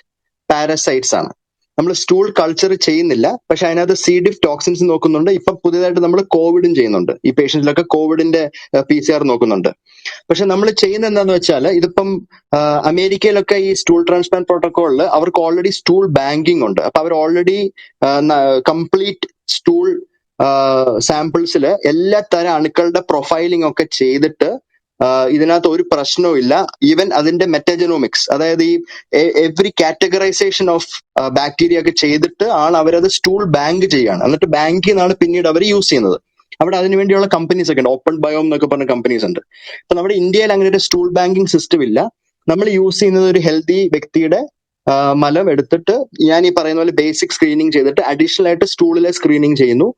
പാരസൈറ്റ്സ് ആണ്. നമ്മൾ സ്റ്റൂൾ കൾച്ചർ ചെയ്യുന്നില്ല, പക്ഷെ അതിനകത്ത് സി ഡിഫ് ടോക്സിൻസ് നോക്കുന്നുണ്ട്. ഇപ്പൊ പുതിയതായിട്ട് നമ്മൾ കോവിഡും ചെയ്യുന്നുണ്ട്. ഈ പേഷ്യൻസിലൊക്കെ കോവിഡിന്റെ PCR നോക്കുന്നുണ്ട്. പക്ഷെ നമ്മൾ ചെയ്യുന്ന എന്താന്ന് വെച്ചാൽ, ഇതിപ്പം അമേരിക്കയിലൊക്കെ ഈ സ്റ്റൂൾ ട്രാൻസ്പ്ലാന്റ് പ്രോട്ടോകോളിൽ അവർക്ക് ഓൾറെഡി സ്റ്റൂൾ ബാങ്കിങ് ഉണ്ട്. അപ്പൊ അവർ ഓൾറെഡി കംപ്ലീറ്റ് സ്റ്റൂൾ സാമ്പിൾസിൽ എല്ലാ തരം അണുക്കളുടെ പ്രൊഫൈലിംഗ് ഒക്കെ ചെയ്തിട്ട് ഇതിനകത്ത് ഒരു പ്രശ്നവും ഇല്ല. ഈവൻ അതിന്റെ മെറ്റജനോമിക്സ്, അതായത് ഈ എവറി കാറ്റഗറൈസേഷൻ ഓഫ് ബാക്ടീരിയ ഒക്കെ ചെയ്തിട്ട് ആണ് അവരത് സ്റ്റൂൾ ബാങ്ക് ചെയ്യാണ്. എന്നിട്ട് ബാങ്കിൽ നിന്നാണ് പിന്നീട് അവർ യൂസ് ചെയ്യുന്നത്. അവിടെ അതിനുവേണ്ടിയുള്ള കമ്പനീസ് ഒക്കെ ഉണ്ട്, ഓപ്പൺ ബയോം എന്നൊക്കെ പറഞ്ഞ കമ്പനീസ് ഉണ്ട്. അപ്പൊ നമ്മുടെ ഇന്ത്യയിൽ അങ്ങനെ ഒരു സ്റ്റൂൾ ബാങ്കിങ് സിസ്റ്റം ഇല്ല. നമ്മൾ യൂസ് ചെയ്യുന്നത് ഒരു ഹെൽത്തി വ്യക്തിയുടെ മലം എടുത്തിട്ട് ഞാൻ ഈ പറയുന്ന പോലെ ബേസിക് സ്ക്രീനിങ് ചെയ്തിട്ട് അഡീഷണൽ ആയിട്ട് സ്റ്റൂളിലെ സ്ക്രീനിങ് ചെയ്യുന്നു.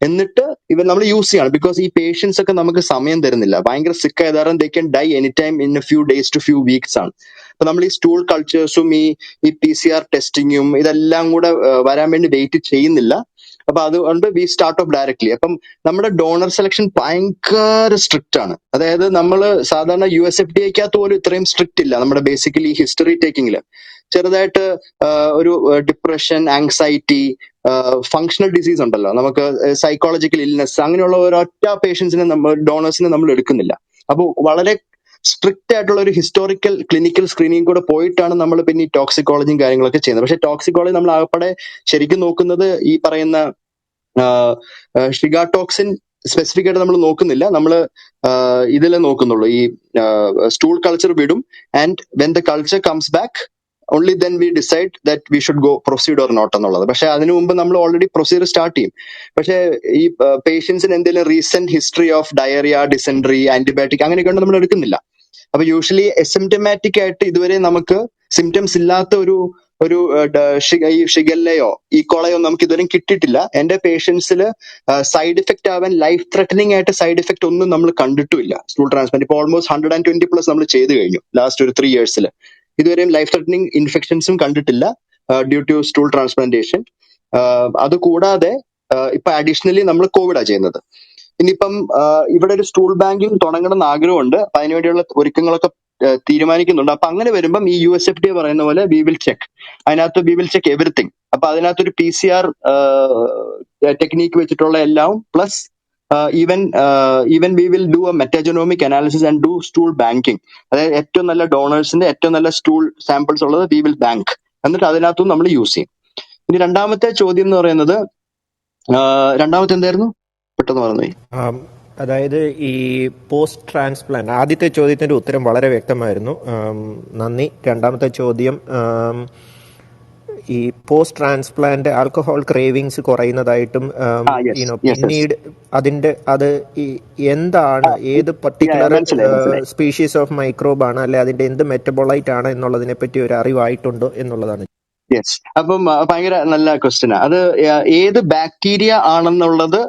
എന്നിട്ട് ഇവർ നമ്മൾ യൂസ് ചെയ്യണം. ബിക്കോസ് ഈ പേഷ്യൻസ് ഒക്കെ നമുക്ക് സമയം തരുന്നില്ല, ഭയങ്കര സിക്ക് ആയതാരം they can die any time in a few days to few weeks ആണ്. അപ്പൊ നമ്മൾ ഈ സ്റ്റൂൾ കൾച്ചേഴ്സും ഈ PCR ടെസ്റ്റിങ്ങും ഇതെല്ലാം കൂടെ വരാൻ വേണ്ടി വെയിറ്റ് ചെയ്യുന്നില്ല. അപ്പൊ അതുകൊണ്ട് വി സ്റ്റാർട്ട് ഓഫ് ഡയറക്ട്ലി. അപ്പം നമ്മുടെ ഡോണർ സെലക്ഷൻ ഭയങ്കര സ്ട്രിക്റ്റ് ആണ്. അതായത് നമ്മൾ സാധാരണ USFDA-ക്കകത്ത് പോലും ഇത്രയും സ്ട്രിക്റ്റ് ഇല്ല. നമ്മുടെ ബേസിക്കലി ഹിസ്റ്ററി ടേക്കിങ്ങില് ചെറുതായിട്ട് ഒരു ഡിപ്രഷൻ, ആങ്സൈറ്റി, ഫങ്ഷണൽ ഡിസീസ് ഉണ്ടല്ലോ, നമുക്ക് സൈക്കോളജിക്കൽ ഇൽനെസ്, അങ്ങനെയുള്ള ഒരൊറ്റ പേഷ്യൻസിനെ ഡോണേഴ്സിനെ നമ്മൾ എടുക്കുന്നില്ല. അപ്പോൾ വളരെ സ്ട്രിക്റ്റ് ആയിട്ടുള്ള ഒരു ഹിസ്റ്റോറിക്കൽ ക്ലിനിക്കൽ സ്ക്രീനിങ് കൂടെ പോയിട്ടാണ് നമ്മൾ പിന്നെ ഈ ടോക്സിക്കോളജിയും കാര്യങ്ങളൊക്കെ ചെയ്യുന്നത്. പക്ഷെ ടോക്സിക്കോളജി നമ്മൾ ആകപ്പാടെ ശരിക്കും നോക്കുന്നത് ഈ പറയുന്ന ഷിഗാടോക്സിൻ സ്പെസിഫിക് ആയിട്ട് നമ്മൾ നോക്കുന്നില്ല. നമ്മൾ ഇതിലെ നോക്കുന്നുള്ളൂ. ഈ സ്റ്റൂൾ കൾച്ചർ വിടും. And when the culture comes back only then we decide that we should go proceed or not എന്നുള്ളത്. പക്ഷെ അതിനു മുമ്പ് നമ്മൾ ഓൾറെഡി പ്രൊസീജിയർ സ്റ്റാർട്ട് ചെയ്യും. പക്ഷെ ഈ പേഷ്യൻസിന് എന്തെങ്കിലും recent history of diarrhoea, dysentery, antibiotic അങ്ങനെയൊക്കെ ഉണ്ട് നമ്മൾ എടുക്കുന്നില്ല. അപ്പൊ യൂഷ്വലി എസിംറ്റമാറ്റിക് ആയിട്ട് ഇതുവരെ നമുക്ക് സിംറ്റംസ് ഇല്ലാത്ത ഒരു ഈ ഷിഗല്ലയോ ഈക്കോളയോ നമുക്ക് ഇതുവരെയും കിട്ടിയിട്ടില്ല. എന്റെ പേഷ്യൻസിൽ സൈഡ് ഇഫക്റ്റ് ആവാൻ ലൈഫ് ത്രെറ്റനിങ് ആയിട്ട് സൈഡ് ഇഫക്റ്റ് ഒന്നും നമ്മൾ കണ്ടിട്ടുമില്ല. സ്റ്റൂൾ ട്രാൻസ്പ്ലാന്റ് ഇപ്പോൾ ഓൾമോസ്റ്റ് 120+ നമ്മൾ ചെയ്ത് കഴിഞ്ഞു ലാസ്റ്റ് ഒരു 3 yearsൽ. ഇതുവരെയും ലൈഫ് ത്രെറ്റനിങ് ഇൻഫെക്ഷൻസും കണ്ടിട്ടില്ല ഡ്യൂ ടു സ്റ്റൂൾ ട്രാൻസ്പ്ലാന്റേഷൻ. അത് കൂടാതെ ഇപ്പൊ അഡീഷണലി നമ്മൾ കോവിഡാ ചെയ്യുന്നത്. ഇനിയിപ്പം ഇവിടെ ഒരു സ്റ്റൂൾ ബാങ്കിങ് തുടങ്ങണം എന്ന് ആഗ്രഹമുണ്ട്. അപ്പൊ അതിനുവേണ്ടിയുള്ള ഒരുക്കങ്ങളൊക്കെ തീരുമാനിക്കുന്നുണ്ട്. അപ്പൊ അങ്ങനെ വരുമ്പം ഈ USFDA പറയുന്ന പോലെ വി വിൽ ചെക്ക്, അതിനകത്ത് വി വിൽ ചെക്ക് എവറിത്തിങ്. അപ്പൊ അതിനകത്തൊരു PCR ടെക്നീക്ക് വെച്ചിട്ടുള്ള എല്ലാം plus even we will do a metagenomic analysis and do stool banking. അതായത് ഏറ്റവും നല്ല ഡോണേഴ്സിന്റെ ഏറ്റവും നല്ല സ്റ്റൂൾ സാമ്പിൾസ് ഉള്ളത് വി വിൽ ബാങ്ക്, എന്നിട്ട് അതിനകത്തും നമ്മൾ യൂസ് ചെയ്യും. ഇനി രണ്ടാമത്തെ ചോദ്യം എന്ന് പറയുന്നത് രണ്ടാമത്തെ എന്തായിരുന്നു? പെട്ടെന്ന് പറഞ്ഞു. അതായത് ഈ പോസ്റ്റ് ട്രാൻസ്പ്ലാന്റ്, ആദ്യത്തെ ചോദ്യത്തിന്റെ ഉത്തരം വളരെ വ്യക്തമായിരുന്നു, നന്ദി. രണ്ടാമത്തെ ചോദ്യം, ഈ പോസ്റ്റ് ട്രാൻസ്പ്ലാന്റ് ആൽക്കഹോൾ ക്രേവിങ്സ് കുറയുന്നതായിട്ടും പിന്നീട് അത് എന്താണ്, ഏത് പർട്ടിക്കുലർ സ്പീഷീസ് ഓഫ് മൈക്രോബ് ആണ്, അല്ലെ അതിന്റെ എന്ത് മെറ്റബോളൈറ്റ് ആണ് എന്നുള്ളതിനെ പറ്റി ഒരു അറിവായിട്ടുണ്ടോ എന്നുള്ളതാണ്. യെസ്, അപ്പം ഭയങ്കര നല്ല ക്വസ്റ്റ്യനാ അത്. ഏത് ബാക്ടീരിയ ആണെന്നുള്ളത്,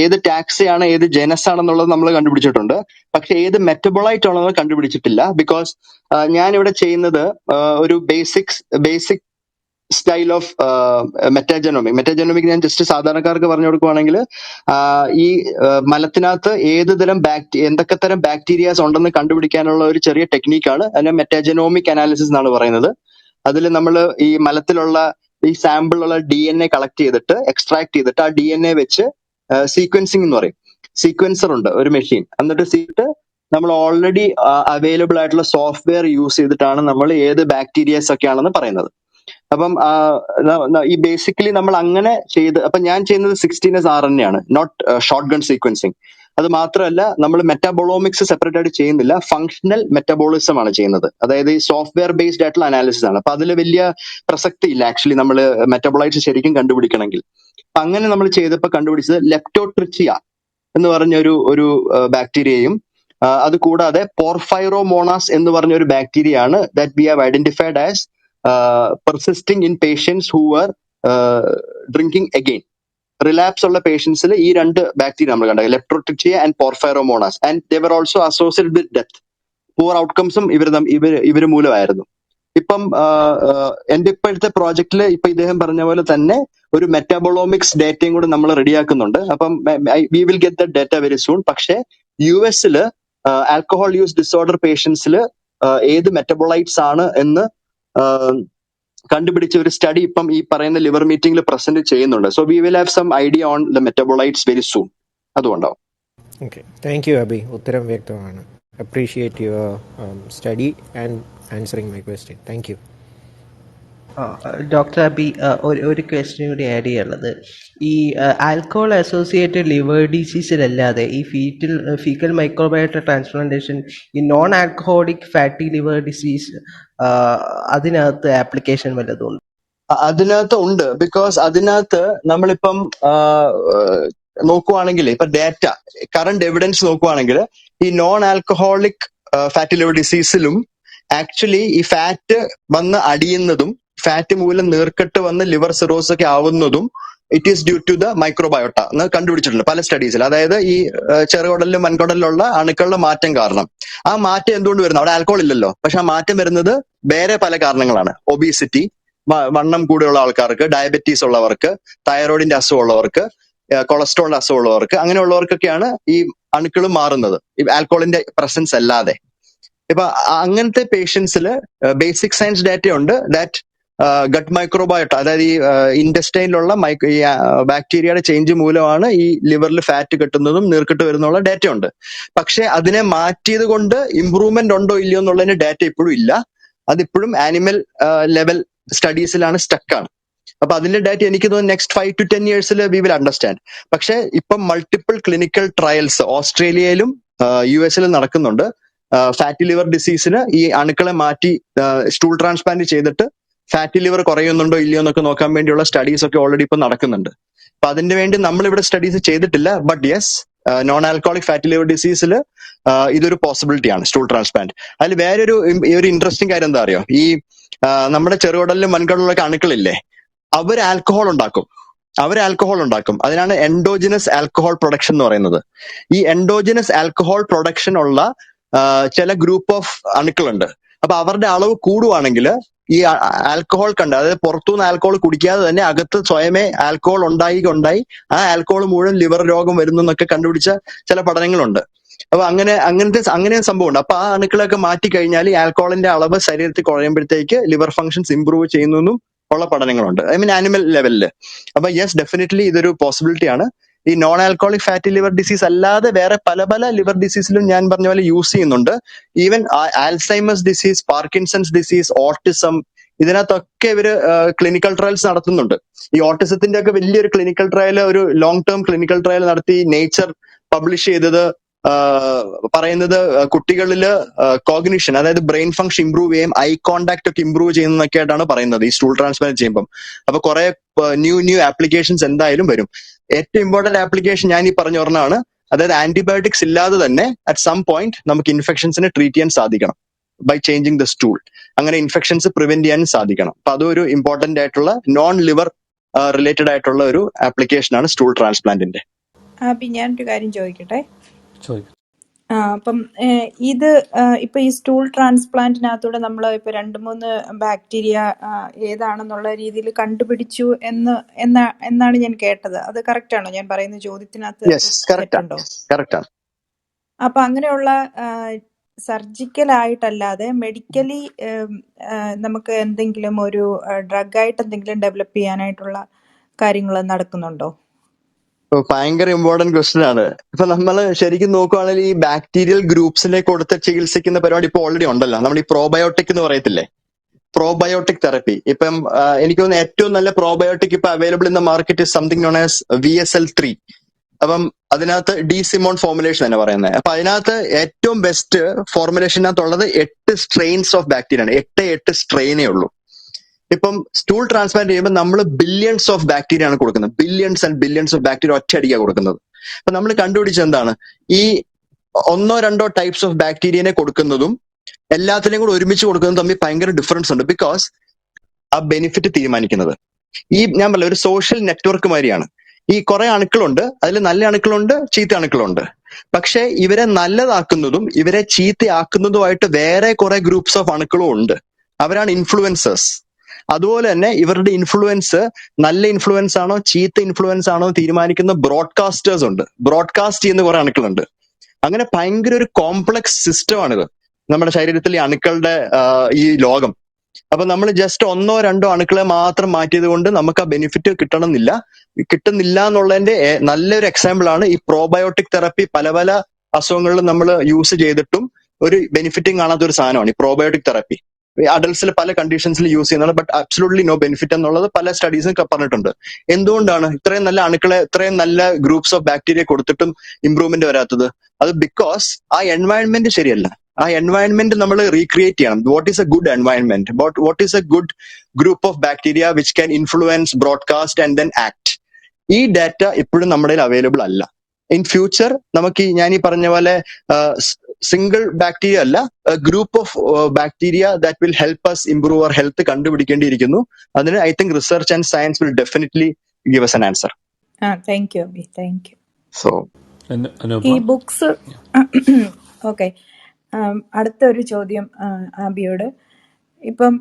ഏത് ടാക്സയാണ്, ഏത് ജനസ് ആണെന്നുള്ളത് നമ്മൾ കണ്ടുപിടിച്ചിട്ടുണ്ട്. പക്ഷെ ഏത് മെറ്റബോളൈറ്റ് ആണെന്ന് കണ്ടുപിടിച്ചിട്ടില്ല. ബിക്കോസ് ഞാൻ ഇവിടെ ചെയ്യുന്നത് ഒരു ബേസിക് സ്റ്റൈൽ ഓഫ് മെറ്റാജനോമിക് ഞാൻ ജസ്റ്റ് സാധാരണക്കാർക്ക് പറഞ്ഞു കൊടുക്കുവാണെങ്കിൽ, ഈ മലത്തിനകത്ത് എന്തൊക്കെ തരം ബാക്ടീരിയാസ് ഉണ്ടെന്ന് കണ്ടുപിടിക്കാനുള്ള ഒരു ചെറിയ ടെക്നീക്കാണ്. അതിനെ മെറ്റാജനോമിക് അനാലിസിസ് എന്നാണ് പറയുന്നത്. അതിൽ നമ്മൾ ഈ മലത്തിലുള്ള ഈ സാമ്പിളിലുള്ള DNA കളക്ട് ചെയ്തിട്ട് എക്സ്ട്രാക്ട് ചെയ്തിട്ട് ആ DNA വെച്ച് സീക്വൻസിങ് എന്ന് പറയും. സീക്വൻസർ ഉണ്ട്, ഒരു മെഷീൻ. എന്നിട്ട് നമ്മൾ ഓൾറെഡി അവൈലബിൾ ആയിട്ടുള്ള സോഫ്റ്റ്വെയർ യൂസ് ചെയ്തിട്ടാണ് നമ്മൾ ഏത് ബാക്ടീരിയസ് ഒക്കെ ആണെന്ന് പറയുന്നത്. അപ്പം ഈ ബേസിക്കലി നമ്മൾ അങ്ങനെ ചെയ്ത്, അപ്പൊ ഞാൻ ചെയ്യുന്നത് 16S RNA ആണ്, നോട്ട് ഷോർട്ട് ഗൺ സീക്വൻസിങ്. അത് മാത്രമല്ല, നമ്മൾ മെറ്റാബോളോമിക്സ് സെപ്പറേറ്റ് ആയിട്ട് ചെയ്യുന്നില്ല, ഫങ്ഷണൽ മെറ്റാബോളിസം ആണ് ചെയ്യുന്നത്. അതായത് ഈ സോഫ്റ്റ്വെയർ ബേസ്ഡ് ആയിട്ടുള്ള അനാലിസിസ് ആണ്. അപ്പൊ അതിൽ വലിയ പ്രസക്തി ഇല്ല ആക്ച്വലി നമ്മൾ മെറ്റാബോളൈറ്റ്സ് ശരിക്കും കണ്ടുപിടിക്കണമെങ്കിൽ. അപ്പൊ അങ്ങനെ നമ്മൾ ചെയ്തപ്പോൾ കണ്ടുപിടിച്ചത് ലെപ്റ്റോട്രിച്ചിയ എന്ന് പറഞ്ഞ ഒരു ബാക്ടീരിയയും അത് കൂടാതെ പോർഫൈറോമോണാസ് എന്ന് പറഞ്ഞ ഒരു ബാക്ടീരിയ ആണ് that we have identified as persisting in patients who are drinking again. Relapse ഉള്ള പേഷ്യൻസിൽ ഈ രണ്ട് ബാക്ടീരിയ നമ്മൾ കണ്ടത്, Leptotrichia and Porphyromonas. And they were also associated with death. Poor ഔട്ട്കംസും ഇവർ മൂലമായിരുന്നു. ഇപ്പം എന്റെ ഇപ്പോഴത്തെ പ്രോജക്റ്റിൽ ഇപ്പൊ ഇദ്ദേഹം പറഞ്ഞ പോലെ തന്നെ ഒരു മെറ്റാബോളോമിക്സ് ഡേറ്റയും കൂടെ നമ്മൾ റെഡിയാക്കുന്നുണ്ട്. അപ്പം we will get the data very soon. പക്ഷേ US ആൽക്കഹോൾ യൂസ് ഡിസോർഡർ പേഷ്യൻസിൽ ഏത് മെറ്റബോളൈറ്റ്സ് ആണ് എന്ന് കണ്ടുപിടിച്ച ഒരു സ്റ്റഡി ഇപ്പം ഈ പറയുന്ന ലിവർ മീറ്റിംഗിൽ പ്രസന്റ് ചെയ്യുന്നുണ്ട്. So we will have some idea on the metabolites very soon. അതുകൊണ്ടാവും. ഓക്കെ, താങ്ക് യു അബി, ഉത്തരം വ്യക്തമാണ്. Appreciate your study and answering my question. Thank you. Doctor Abby, ഒരു ക്വസ്റ്റ്യൻ കൂടി ആഡ് ചെയ്യാനുള്ളത്, ഈ ആൽക്കഹോൾ അസോസിയേറ്റഡ് ലിവർ ഡിസീസിലല്ലാതെ ഈ ഫീക്കൽ മൈക്രോബയോട്ട ട്രാൻസ്പ്ലാന്റേഷൻ, ഈ non alcoholic fatty liver disease, അതിനകത്ത് ആപ്ലിക്കേഷൻ വല്ലതും ഉണ്ട്? അതിനകത്ത് ഉണ്ട്. ബിക്കോസ് അതിനകത്ത് നമ്മളിപ്പം നോക്കുവാണെങ്കിൽ, ഇപ്പൊ ഡേറ്റ കറന്റ് എവിഡൻസ് നോക്കുവാണെങ്കിൽ, ഈ നോൺ ആൽക്കഹോളിക് ഫാറ്റി ലിവർ ഡിസീസിലും ആക്ച്വലി ഈ ഫാറ്റ് വന്ന് അടിയുന്നതും ഫാറ്റ് മൂലം നീർക്കെട്ട് വന്ന് ലിവർ സിറോസ് ഒക്കെ ആവുന്നതും it is due to the microbiota എന്ന് കണ്ടുപിടിച്ചിട്ടുണ്ട് പല സ്റ്റഡീസിൽ. അതായത് ഈ ചെറുകുടലിലും വൻകുടലിലുള്ള അണുക്കളുടെ മാറ്റം കാരണം. ആ മാറ്റം എന്തുകൊണ്ട് വരുന്നു? അവിടെ ആൽക്കഹോൾ ഇല്ലല്ലോ, പക്ഷെ ആ മാറ്റം വരുന്നത് വേറെ പല കാരണങ്ങളാണ്. ഒബീസിറ്റി, വണ്ണം കൂടെയുള്ള ആൾക്കാർക്ക്, ഡയബറ്റീസ് ഉള്ളവർക്ക്, തൈറോയിഡിന്റെ അസുഖമുള്ളവർക്ക്, കൊളസ്ട്രോളിന്റെ അസുഖമുള്ളവർക്ക്, അങ്ങനെയുള്ളവർക്കൊക്കെയാണ് ഈ അണുക്കൾ മാറുന്നത്, ഈ ആൽക്കഹോളിന്റെ പ്രസൻസ് അല്ലാതെ. ഇപ്പൊ അങ്ങനത്തെ പേഷ്യൻസിൽ ബേസിക് സയൻസ് ഡാറ്റ ഉണ്ട് ദാറ്റ് ഗട്ട് മൈക്രോബയോട്ട, അതായത് ഈ ഇൻഡസ്റ്റൈനിലുള്ള ഈ ബാക്ടീരിയയുടെ ചേഞ്ച് മൂലമാണ് ഈ ലിവറിൽ ഫാറ്റ് കെട്ടുന്നതും നീർക്കെട്ട് വരുന്നുള്ള ഡാറ്റ ഉണ്ട്. പക്ഷെ അതിനെ മാറ്റിയത് കൊണ്ട് ഇംപ്രൂവ്മെന്റ് ഉണ്ടോ ഇല്ലയോ എന്നുള്ളതിന് ഡാറ്റ ഇപ്പോഴും ഇല്ല. അതിപ്പോഴും ആനിമൽ ലെവൽ സ്റ്റഡീസിലാണ് സ്റ്റക്കാണ്. അപ്പൊ അതിന്റെ ഡാറ്റ എനിക്ക് തോന്നുന്നു next 5 to 10 years we will understand. പക്ഷെ ഇപ്പം മൾട്ടിപ്പിൾ ക്ലിനിക്കൽ ട്രയൽസ് ഓസ്ട്രേലിയയിലും US-ലും നടക്കുന്നുണ്ട്. ഫാറ്റി ലിവർ ഡിസീസിന് ഈ അണുക്കളെ മാറ്റി സ്റ്റൂൾ ട്രാൻസ്പ്ലാന്റ് ചെയ്തിട്ട് ഫാറ്റി ലിവർ കുറയുന്നുണ്ടോ ഇല്ലയോ എന്നൊക്കെ നോക്കാൻ വേണ്ടിയുള്ള സ്റ്റഡീസ് ഒക്കെ ഓൾറെഡി ഇപ്പൊ നടക്കുന്നുണ്ട്. അപ്പൊ അതിന്റെ വേണ്ടി നമ്മൾ ഇവിടെ സ്റ്റഡീസ് ചെയ്തിട്ടില്ല. But yes, non alcoholic fatty liver ഡിസീസിൽ ഇതൊരു പോസിബിലിറ്റി ആണ് സ്റ്റൂൾ ട്രാൻസ്പ്ലാന്റ്. അതിൽ വേറൊരു ഒരു ഇൻട്രസ്റ്റിംഗ് കാര്യം എന്താ അറിയോ, ഈ നമ്മുടെ ചെറുകുടലിലും വൻകുടലിലൊക്കെ അണുക്കളില്ലേ, അവർ ആൽക്കഹോൾ ഉണ്ടാക്കും. അതിനാണ് എൻഡോജിനസ് ആൽക്കഹോൾ പ്രൊഡക്ഷൻ എന്ന് പറയുന്നത്. ഈ എൻഡോജിനസ് ആൽക്കഹോൾ പ്രൊഡക്ഷൻ ഉള്ള ചില ഗ്രൂപ്പ് ഓഫ് അണുക്കളുണ്ട്. അപ്പൊ അവരുടെ അളവ് കൂടുവാണെങ്കിൽ ഈ ആൽക്കഹോൾ അതായത് പുറത്തുനിന്ന് ആൽക്കഹോൾ കുടിക്കാതെ തന്നെ അകത്ത് സ്വയമേ ആൽക്കഹോൾ ഉണ്ടായി ആ ആൽക്കഹോൾ മുഴുവൻ ലിവർ രോഗം വരുന്നു എന്നൊക്കെ കണ്ടുപിടിച്ച ചില പഠനങ്ങളുണ്ട്. അപ്പൊ അങ്ങനെ സംഭവമുണ്ട്. അപ്പൊ ആ അണുക്കളൊക്കെ മാറ്റി കഴിഞ്ഞാൽ ഈ ആൽക്കഹോളിന്റെ അളവ് ശരീരത്തിൽ കുറയുമ്പോഴത്തേക്ക് ലിവർ ഫങ്ഷൻസ് ഇംപ്രൂവ് ചെയ്യുന്നു ഉള്ള പഠനങ്ങളുണ്ട്. I mean animal ലെവലില്. അപ്പൊ യെസ്, ഡെഫിനറ്റ്ലി ഇതൊരു പോസിബിലിറ്റി ആണ്. ഈ non alcoholic fatty liver disease അല്ലാതെ വേറെ പല ലിവർ ഡിസീസിലും ഞാൻ പറഞ്ഞ പോലെ യൂസ് ചെയ്യുന്നുണ്ട്. Even Alzheimer's disease, Parkinson's disease, autism, ഇതിനകത്തൊക്കെ ഇവര് ക്ലിനിക്കൽ ട്രയൽസ് നടത്തുന്നുണ്ട്. ഈ ഓട്ടിസത്തിന്റെ ഒക്കെ വലിയൊരു ക്ലിനിക്കൽ ട്രയൽ, ഒരു ലോങ് ടേം ക്ലിനിക്കൽ ട്രയൽ നടത്തി നേച്ചർ പബ്ലിഷ് ചെയ്തത് പറയുന്നത് കുട്ടികളില് കോഗ്നിഷൻ, അതായത് ബ്രെയിൻ ഫങ്ഷൻ ഇംപ്രൂവ് ചെയ്യും, ഐ കോണ്ടാക്ട് ഒക്കെ ഇംപ്രൂവ് ചെയ്യുന്നതൊക്കെ ആയിട്ടാണ് പറയുന്നത് ഈ സ്റ്റൂൾ ട്രാൻസ്പ്ലാന്റ് ചെയ്യുമ്പോൾ. അപ്പൊ കുറെ ന്യൂ ആപ്ലിക്കേഷൻസ് എന്തായാലും വരും. ഏറ്റവും ഇമ്പോർട്ടന്റ് ആപ്ലിക്കേഷൻ ഞാൻ ഈ പറഞ്ഞ ഒരെണ്ണമാണ്, അതായത് ആന്റിബയോട്ടിക്സ് ഇല്ലാതെ തന്നെ അറ്റ് സം പോയിന്റ് നമുക്ക് ഇൻഫെക്ഷൻസിനെ ട്രീറ്റ് ചെയ്യാൻ സാധിക്കണം ബൈ ചേഞ്ചിങ് ദ സ്റ്റൂൾ. അങ്ങനെ ഇൻഫെക്ഷൻസ് പ്രിവെന്റ് ചെയ്യാൻ സാധിക്കണം. അപ്പൊ അതൊരു ഇമ്പോർട്ടന്റ് ആയിട്ടുള്ള നോൺ ലിവർ റിലേറ്റഡ് ആയിട്ടുള്ള ഒരു ആപ്ലിക്കേഷൻ ആണ് സ്റ്റൂൾ ട്രാൻസ്പ്ലാന്റിന്റെ. ഞാനൊരു കാര്യം ചോദിക്കട്ടെ. ചോദിക്കും. അപ്പം ഇത് ഇപ്പൊ ഈ സ്റ്റൂൾ ട്രാൻസ്പ്ലാന്റിനകത്തൂടെ നമ്മൾ ഇപ്പൊ 2-3 ബാക്ടീരിയ ഏതാണെന്നുള്ള രീതിയിൽ കണ്ടുപിടിച്ചു എന്നാണ് ഞാൻ കേട്ടത്. അത് കറക്റ്റ് ആണോ? ഞാൻ പറയുന്ന ചോദ്യത്തിനകത്ത് യെസ്, കറക്റ്റ് ആണ്, തെറ്റുണ്ടോ? കറക്റ്റ് ആണ്. അപ്പൊ അങ്ങനെയുള്ള സർജിക്കൽ ആയിട്ടല്ലാതെ മെഡിക്കലി നമുക്ക് എന്തെങ്കിലും ഒരു ഡ്രഗായിട്ട് എന്തെങ്കിലും ഡെവലപ്പ് ചെയ്യാനായിട്ടുള്ള കാര്യങ്ങൾ നടക്കുന്നുണ്ടോ? ഭയങ്കര ഇമ്പോർട്ടന്റ് ക്വസ്റ്റ്യൻ ആണ്. ഇപ്പൊ നമ്മൾ ശരിക്കും നോക്കുവാണെങ്കിൽ ഈ ബാക്ടീരിയൽ ഗ്രൂപ്പ്സിനെ കൊടുത്ത് ചികിത്സിക്കുന്ന പരിപാടി ഇപ്പൊ ഓൾറെഡി ഉണ്ടല്ലോ. നമ്മൾ ഈ പ്രോബയോട്ടിക് എന്ന് പറയത്തില്ലേ, പ്രോബയോട്ടിക് തെറപ്പി. ഇപ്പം എനിക്ക് തോന്നുന്നു ഏറ്റവും നല്ല പ്രോബയോട്ടിക് ഇപ്പൊ available in the market something known as VSL3. അപ്പം അതിനകത്ത് ഡി സിമോൺ ഫോർമുലേഷൻ തന്നെ പറയുന്നത്. അപ്പൊ അതിനകത്ത് ഏറ്റവും ബെസ്റ്റ് ഫോർമുലേഷനകത്തുള്ളത് 8 സ്ട്രെയിൻസ് ഓഫ് ബാക്ടീരിയ ആണ്. 8 സ്ട്രെയിനേ ഉള്ളൂ. ഇപ്പം സ്റ്റൂൾ ട്രാൻസ്പ്ലാന്റ് ചെയ്യുമ്പോൾ നമ്മൾ ബില്യൺസ് ഓഫ് ബാക്ടീരിയ ആണ് കൊടുക്കുന്നത്. Billions and billions of bacteria ഒറ്റയടിക്കാണ് കൊടുക്കുന്നത്. അപ്പൊ നമ്മൾ കണ്ടുപിടിച്ചത് എന്താണ്, ഈ 1-2 ടൈപ്സ് ഓഫ് ബാക്ടീരിയനെ കൊടുക്കുന്നതും എല്ലാത്തിനെയും കൂടെ ഒരുമിച്ച് കൊടുക്കുന്നതും തമ്മിൽ ഭയങ്കര ഡിഫറൻസ് ഉണ്ട്. ബിക്കോസ് ആ ബെനിഫിറ്റ് തീരുമാനിക്കുന്നത് ഈ ഞാൻ പറഞ്ഞ ഒരു സോഷ്യൽ നെറ്റ്വർക്ക് മാതിരിയാണ്. ഈ കുറെ അണുക്കളുണ്ട്, അതിൽ നല്ല അണുക്കളുണ്ട്, ചീത്ത അണുക്കളുണ്ട്. പക്ഷെ ഇവരെ നല്ലതാക്കുന്നതും ഇവരെ ചീത്തയാക്കുന്നതുമായിട്ട് വേറെ കുറെ ഗ്രൂപ്പ്സ് ഓഫ് അണുക്കളും ഉണ്ട്. അവരാണ് ഇൻഫ്ലുവൻസേഴ്സ്. അതുപോലെ തന്നെ ഇവരുടെ ഇൻഫ്ലുവൻസ് നല്ല ഇൻഫ്ലുവൻസ് ആണോ ചീത്ത ഇൻഫ്ലുവൻസ് ആണോ തീരുമാനിക്കുന്ന ബ്രോഡ്കാസ്റ്റേഴ്സ് ഉണ്ട്. ബ്രോഡ്കാസ്റ്റ് ചെയ്യുന്ന കുറെ അണുക്കളുണ്ട്. അങ്ങനെ ഭയങ്കര ഒരു കോംപ്ലക്സ് സിസ്റ്റം ആണിത് നമ്മുടെ ശരീരത്തിൽ ഈ അണുക്കളുടെ ഈ ലോകം. അപ്പൊ നമ്മൾ ജസ്റ്റ് 1-2 അണുക്കളെ മാത്രം മാറ്റിയത് കൊണ്ട് നമുക്ക് ആ ബെനിഫിറ്റ് കിട്ടുന്നില്ല എന്നുള്ളതിന്റെ നല്ലൊരു എക്സാമ്പിൾ ആണ് ഈ പ്രോബയോട്ടിക് തെറപ്പി. പല അസുഖങ്ങളിലും നമ്മൾ യൂസ് ചെയ്തിട്ടും ഒരു ബെനിഫിറ്റും കാണാത്ത ഒരു സാധനമാണ് ഈ പ്രോബയോട്ടിക് തെറപ്പി. അഡൽട്സിൽ പല കണ്ടീഷൻസിൽ യൂസ് ചെയ്യുന്നത്, ബട്ട് അബ്സല്യൂട്ട്ലി നോ ബെനിഫിറ്റ് എന്നുള്ളത് പല സ്റ്റഡീസും പറഞ്ഞിട്ടുണ്ട്. എന്തുകൊണ്ടാണ് ഇത്രയും നല്ല അണുക്കളെ, ഇത്രയും നല്ല ഗ്രൂപ്പ്സ് ഓഫ് ബാക്ടീരിയ കൊടുത്തിട്ടും ഇംപ്രൂവ്മെന്റ് വരാത്തത്? അത് ബിക്കോസ് ആ എൻവയൺമെന്റ് ശരിയല്ല. ആ എൻവയൺമെന്റ് നമ്മൾ റീക്രിയേറ്റ് ചെയ്യണം. What is A good environment, what is A good group of bacteria which can influence, broadcast and then act. ഈ ഡാറ്റ ഇപ്പോഴും നമ്മുടെ അവൈലബിൾ അല്ല. ഇൻ ഫ്യൂച്ചർ നമുക്ക് ഞാൻ ഈ പറഞ്ഞ പോലെ സിംഗിൾ ബാക്ടീരിയ അല്ല, group of bacteria that will help us improve our health കണ്ടുപിടിക്കേണ്ടിയിരിക്കുന്നു. അതിന് I think research and science will definitely give us an answer. Thank you Abi, thank you. So ഈ ബുക്സ് ഓക്കെ. അടുത്തൊരു ചോദ്യം ആബിയോട്. ഇപ്പം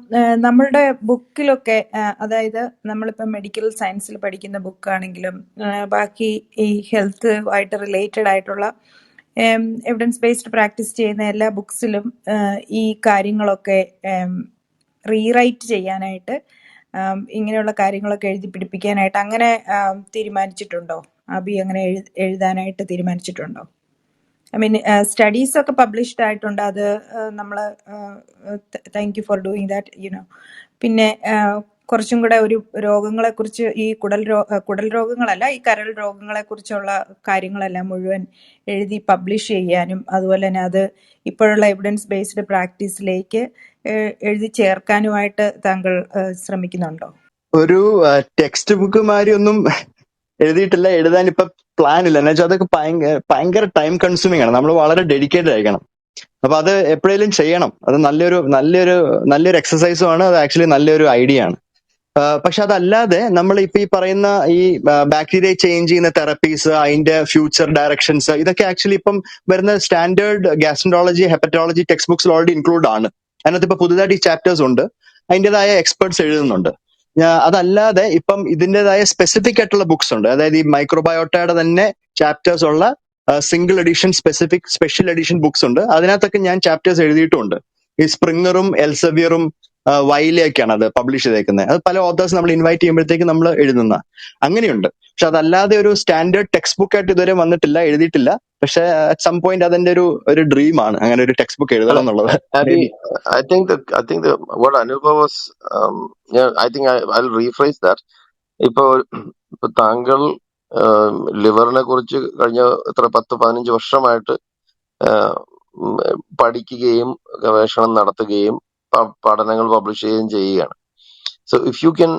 നമ്മളുടെ ബുക്കിലൊക്കെ, അതായത് നമ്മളിപ്പം മെഡിക്കൽ സയൻസിൽ പഠിക്കുന്ന ബുക്കാണെങ്കിലും ബാക്കി ഈ ഹെൽത്ത് ആയിട്ട് റിലേറ്റഡ് ആയിട്ടുള്ള എവിഡൻസ് ബേസ്ഡ് പ്രാക്ടീസ് ചെയ്യുന്ന എല്ലാ ബുക്സിലും ഈ കാര്യങ്ങളൊക്കെ റീറൈറ്റ് ചെയ്യാനായിട്ട്, ഇങ്ങനെയുള്ള കാര്യങ്ങളൊക്കെ എഴുതി പിടിപ്പിക്കാനായിട്ട് അങ്ങനെ തീരുമാനിച്ചിട്ടുണ്ടോ? അബി അങ്ങനെ എഴുതാനായിട്ട് തീരുമാനിച്ചിട്ടുണ്ടോ? ഐ മീൻ സ്റ്റഡീസ് ഒക്കെ പബ്ലിഷ്ഡ് ആയിട്ടുണ്ട്. അത് നമ്മൾ thank you for doing that you know. പിന്നെ കുറച്ചും കൂടെ ഒരു രോഗങ്ങളെക്കുറിച്ച്, ഈ കുടൽ രോഗങ്ങളല്ല, ഈ കരൾ രോഗങ്ങളെക്കുറിച്ചുള്ള കാര്യങ്ങളെല്ലാം മുഴുവൻ എഴുതി പബ്ലിഷ് ചെയ്യാനും അതുപോലെ തന്നെ അത് ഇപ്പോഴുള്ള എവിഡൻസ് ബേസ്ഡ് പ്രാക്ടീസിലേക്ക് എഴുതി ചേർക്കാനുമായിട്ട് താങ്കൾ ശ്രമിക്കുന്നുണ്ടോ? ഒരു ടെക്സ്റ്റ് ബുക്ക് മാതിരി ഒന്നും എഴുതിയിട്ടില്ല, എഴുതാൻ ഇപ്പൊ പ്ലാൻ ഇല്ല. എന്ന് വെച്ചാൽ അതൊക്കെ ഭയങ്കര ടൈം കൺസ്യൂമിങ് ആണ്. നമ്മൾ വളരെ ഡെഡിക്കേറ്റഡ് ആയിരിക്കണം. അപ്പൊ അത് എപ്പോഴേലും ചെയ്യണം. അത് നല്ലൊരു എക്സസൈസും ആണ്. അത് ആക്ച്വലി നല്ലൊരു ഐഡിയ ആണ്. പക്ഷെ അതല്ലാതെ നമ്മൾ ഇപ്പൊ ഈ പറയുന്ന ഈ ബാക്ടീരിയ ചേഞ്ച് ചെയ്യുന്ന തെറപ്പീസ്, അതിന്റെ ഫ്യൂച്ചർ ഡയറക്ഷൻസ്, ഇതൊക്കെ ആക്ച്വലി ഇപ്പം വരുന്ന സ്റ്റാൻഡേർഡ് ഗ്യാസ്ട്രോളജി, ഹെപ്പറ്റോളജി ടെക്സ്റ്റ് ബുക്സിൽ ഓൾറെഡി ഇൻക്ലൂഡ് ആണ്. അതിനകത്ത് ഇപ്പൊ പുതുതായിട്ട് ഈ ചാപ്റ്റേഴ്സ് ഉണ്ട്, അതിൻ്റെതായ എക്സ്പെർട്സ് എഴുതുന്നുണ്ട്. അതല്ലാതെ ഇപ്പം ഇതിൻ്റെതായ സ്പെസിഫിക് ആയിട്ടുള്ള ബുക്സ് ഉണ്ട്. അതായത് ഈ മൈക്രോബയോട്ടയുടെ തന്നെ ചാപ്റ്റേഴ്സ് ഉള്ള single edition special edition books ഉണ്ട്. അതിനകത്തൊക്കെ ഞാൻ ചാപ്റ്റേഴ്സ് എഴുതിയിട്ടുമുണ്ട്. ഈ സ്പ്രിങ്ങറും എൽസെവിയറും വൈലയൊക്കെയാണ് അത് പബ്ലിഷ് ചെയ്തേക്കുന്നത്. അത് പല ഓതേഴ്സ് നമ്മൾ ഇൻവൈറ്റ് ചെയ്യുമ്പോഴത്തേക്ക് നമ്മൾ എഴുതുന്ന അങ്ങനെയുണ്ട്. പക്ഷെ അതല്ലാതെ ഒരു സ്റ്റാൻഡേർഡ് ടെക്സ്റ്റ് ബുക്ക് ആയിട്ട് ഇതുവരെ വന്നിട്ടില്ല, എഴുതിയിട്ടില്ല. പക്ഷെ അറ്റ് സം പോയിന്റ് അതെന്റെ ഒരു ഡ്രീം ആണ്, അങ്ങനെ ഒരു ടെക്സ്റ്റ് ബുക്ക് എഴുതണം എന്നുള്ളത്. Abby, I think what Anubha was, yeah, I think I'll rephrase that. ഇപ്പൊ താങ്കൾ ലിവറിനെ കുറിച്ച് കഴിഞ്ഞ 10-15 വർഷമായിട്ട് പഠിക്കുകയും ഗവേഷണം നടത്തുകയും പഠനങ്ങൾ പബ്ലിഷ് ചെയ്യുകയും ചെയ്യുകയാണ്. So if you can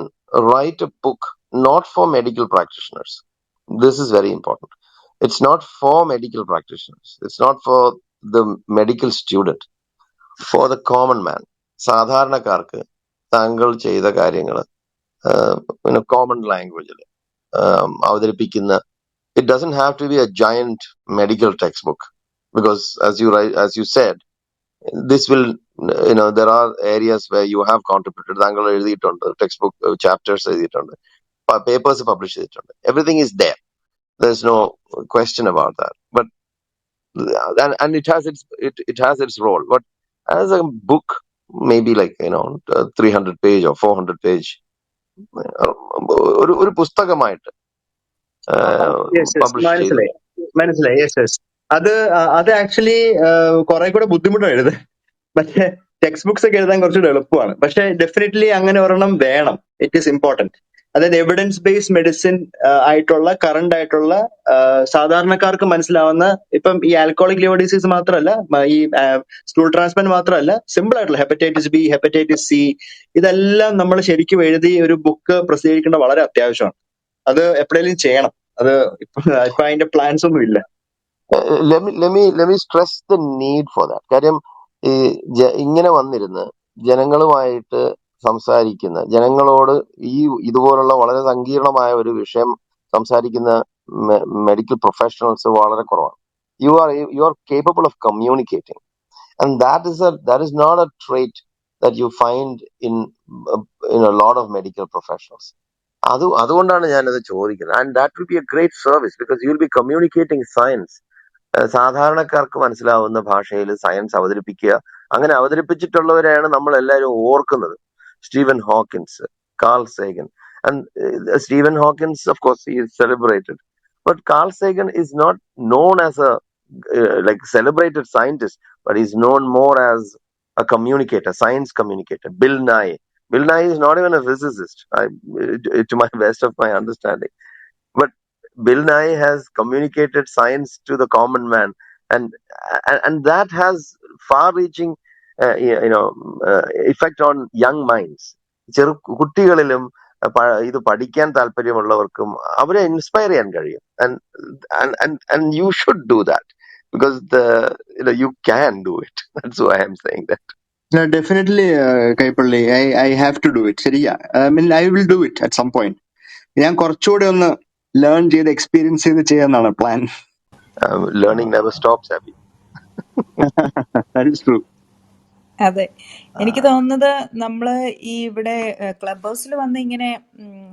write a book not for medical practitioners, this is very important. It's not for medical practitioners. It's not for the medical student. For the common man, സാധാരണക്കാർക്ക് താങ്കൾ ചെയ്ത കാര്യങ്ങൾ common ലാംഗ്വേജിൽ അവതരിപ്പിക്കുന്ന, it doesn't have to be a giant medical textbook, because as you said, this will, there are areas where you have contributed. താങ്കൾ എഴുതിയിട്ടുണ്ട്, text book chapters എഴുതിയിട്ടുണ്ട്, papers publish ചെയ്തിട്ടുണ്ട്. Everything is there. There's no question about that. But and it has its role. But as a book, maybe like 300 page or 400 page, ഒരു പുസ്തകമായിട്ട് publish ചെയ്തു. മനസ്സിലായി. Yes. അത് actually കുറെ കൂടെ ബുദ്ധിമുട്ടാണ് എഴുതാൻ. പക്ഷെ ടെക്സ്റ്റ് ബുക്സ് ഒക്കെ എഴുതാൻ കുറച്ചുകൂടെ എളുപ്പമാണ്. പക്ഷെ ഡെഫിനറ്റ്ലി അങ്ങനെ ഒരെണ്ണം വേണം. It is important. അതായത് എവിഡൻസ് ബേസ്ഡ് മെഡിസിൻ ആയിട്ടുള്ള കറണ്ട് ആയിട്ടുള്ള സാധാരണക്കാർക്ക് മനസ്സിലാവുന്ന, ഇപ്പം ഈ ആൽക്കോളിക് ലിവർ ഡിസീസ് മാത്രമല്ല, ഈ സ്റ്റൂൾ ട്രാൻസ്പ്ലാന്റ് മാത്രമല്ല, സിമ്പിൾ ആയിട്ടുള്ള ഹെപ്പറ്റൈറ്റിസ് ബി, ഹെപ്പറ്റൈറ്റിസ് സി, ഇതെല്ലാം നമ്മൾ ശരിക്കും എഴുതി ഒരു ബുക്ക് പ്രസിദ്ധീകരിക്കേണ്ട വളരെ അത്യാവശ്യമാണ്. അത് എപ്പോഴേലും ചെയ്യണം. അത് ഇപ്പൊ അതിന്റെ പ്ലാൻസ് ഒന്നും ഇല്ല. Let me stress the need for that. കാര്യം ഇങ്ങനെ വന്നിരുന്ന് ജനങ്ങളുമായിട്ട് സംസാരിക്കുന്ന, ജനങ്ങളോട് ഇതുപോലുള്ള വളരെ സങ്കീർണമായ ഒരു വിഷയം സംസാരിക്കുന്ന മെഡിക്കൽ പ്രൊഫഷണൽസ് വളരെ കുറവാണ്. You are capable of communicating, and that is not a trait that you find in a lot of medical professionals. അതുകൊണ്ടാണ് ഞാനത് ചോദിക്കുന്നത്. And that will be a great service, because you will be communicating science. സാധാരണക്കാർക്ക് മനസ്സിലാവുന്ന ഭാഷയിൽ science അവതരിപ്പിക്കുക. അങ്ങനെ അവതരിപ്പിച്ചിട്ടുള്ളവരെയാണ് നമ്മൾ എല്ലാവരും ഓർക്കുന്നത്. Stephen Hawkins, Carl Sagan. And Stephen Hawkins, of course, he is celebrated, but Carl Sagan is not known as a like celebrated scientist, but he's known more as a communicator, science communicator. Bill Nye is not even a physicist, to my best of my understanding, but Bill Nye has communicated science to the common man, and that has far-reaching effect on young minds. കുട്ടികളിലും ഇത് പഠിക്കാൻ താല്പര്യമുള്ളവർക്കും അവരെ inspire ചെയ്യാൻ കഴിയും. And you should do that, because you can do it. That's why I'm saying that. No, definitely, Kaipally, I have to do it. ശരിയാ. I will do it at some point. ഞാൻ കുറച്ചുകൂടെ ഒന്ന് ലേൺ ചെയ്ത് experience ചെയ്ത് ചെയ്യാന്നാണ് plan. Learning never stops, Abby. That is true. അതെ, എനിക്ക് തോന്നുന്നത് നമ്മൾ ഈ ഇവിടെ ക്ലബ് ഹൗസിൽ വന്ന് ഇങ്ങനെ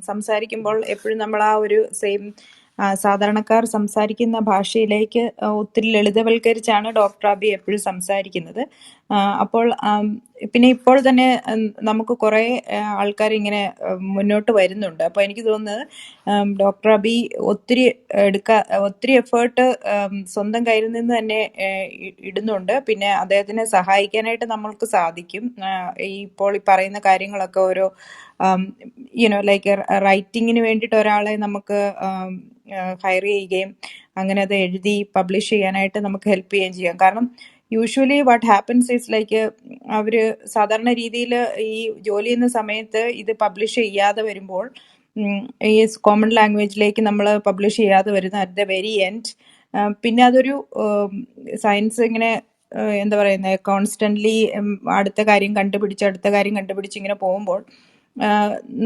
സംസാരിക്കുമ്പോൾ എപ്പോഴും നമ്മൾ ആ ഒരു സെയിം സാധാരണക്കാർ സംസാരിക്കുന്ന ഭാഷയിലേക്ക് ഒത്തിരി ലളിതവൽക്കരിച്ചാണ് ഡോക്ടർ അബി എപ്പോഴും സംസാരിക്കുന്നത്. അപ്പോൾ പിന്നെ ഇപ്പോൾ തന്നെ നമുക്ക് കുറേ ആൾക്കാർ ഇങ്ങനെ മുന്നോട്ട് വരുന്നുണ്ട്. അപ്പോൾ എനിക്ക് തോന്നുന്നത് ഡോക്ടർ അബി ഒത്തിരി എഫേർട്ട് സ്വന്തം കയ്യിൽ നിന്ന് തന്നെ ഇടുന്നുണ്ട്. പിന്നെ അദ്ദേഹത്തിനെ സഹായിക്കാനായിട്ട് നമ്മൾക്ക് സാധിക്കും. ഇപ്പോൾ ഈ പറയുന്ന കാര്യങ്ങളൊക്കെ ഓരോ ലൈക്ക് റൈറ്റിങ്ങിന് വേണ്ടിയിട്ട് ഒരാളെ നമുക്ക് ഹയർ ചെയ്യുകയും അങ്ങനെ അത് എഴുതി പബ്ലിഷ് ചെയ്യാനായിട്ട് നമുക്ക് ഹെൽപ്പ് ചെയ്യുകയും ചെയ്യാം. കാരണം usually what happens is like അവർ സാധാരണ രീതിയിൽ ഈ ജോലി ചെയ്യുന്ന സമയത്ത് ഇത് പബ്ലിഷ് ചെയ്യാതെ വരുമ്പോൾ ഈ കോമൺ ലാംഗ്വേജിലേക്ക് നമ്മൾ പബ്ലിഷ് ചെയ്യാതെ വരുന്ന അറ്റ് ദ വെരി എൻഡ് പിന്നെ അതൊരു സയൻസ് ഇങ്ങനെ എന്താ പറയുന്നത് കോൺസ്റ്റന്റ്ലി അടുത്ത കാര്യം കണ്ടുപിടിച്ച് ഇങ്ങനെ പോകുമ്പോൾ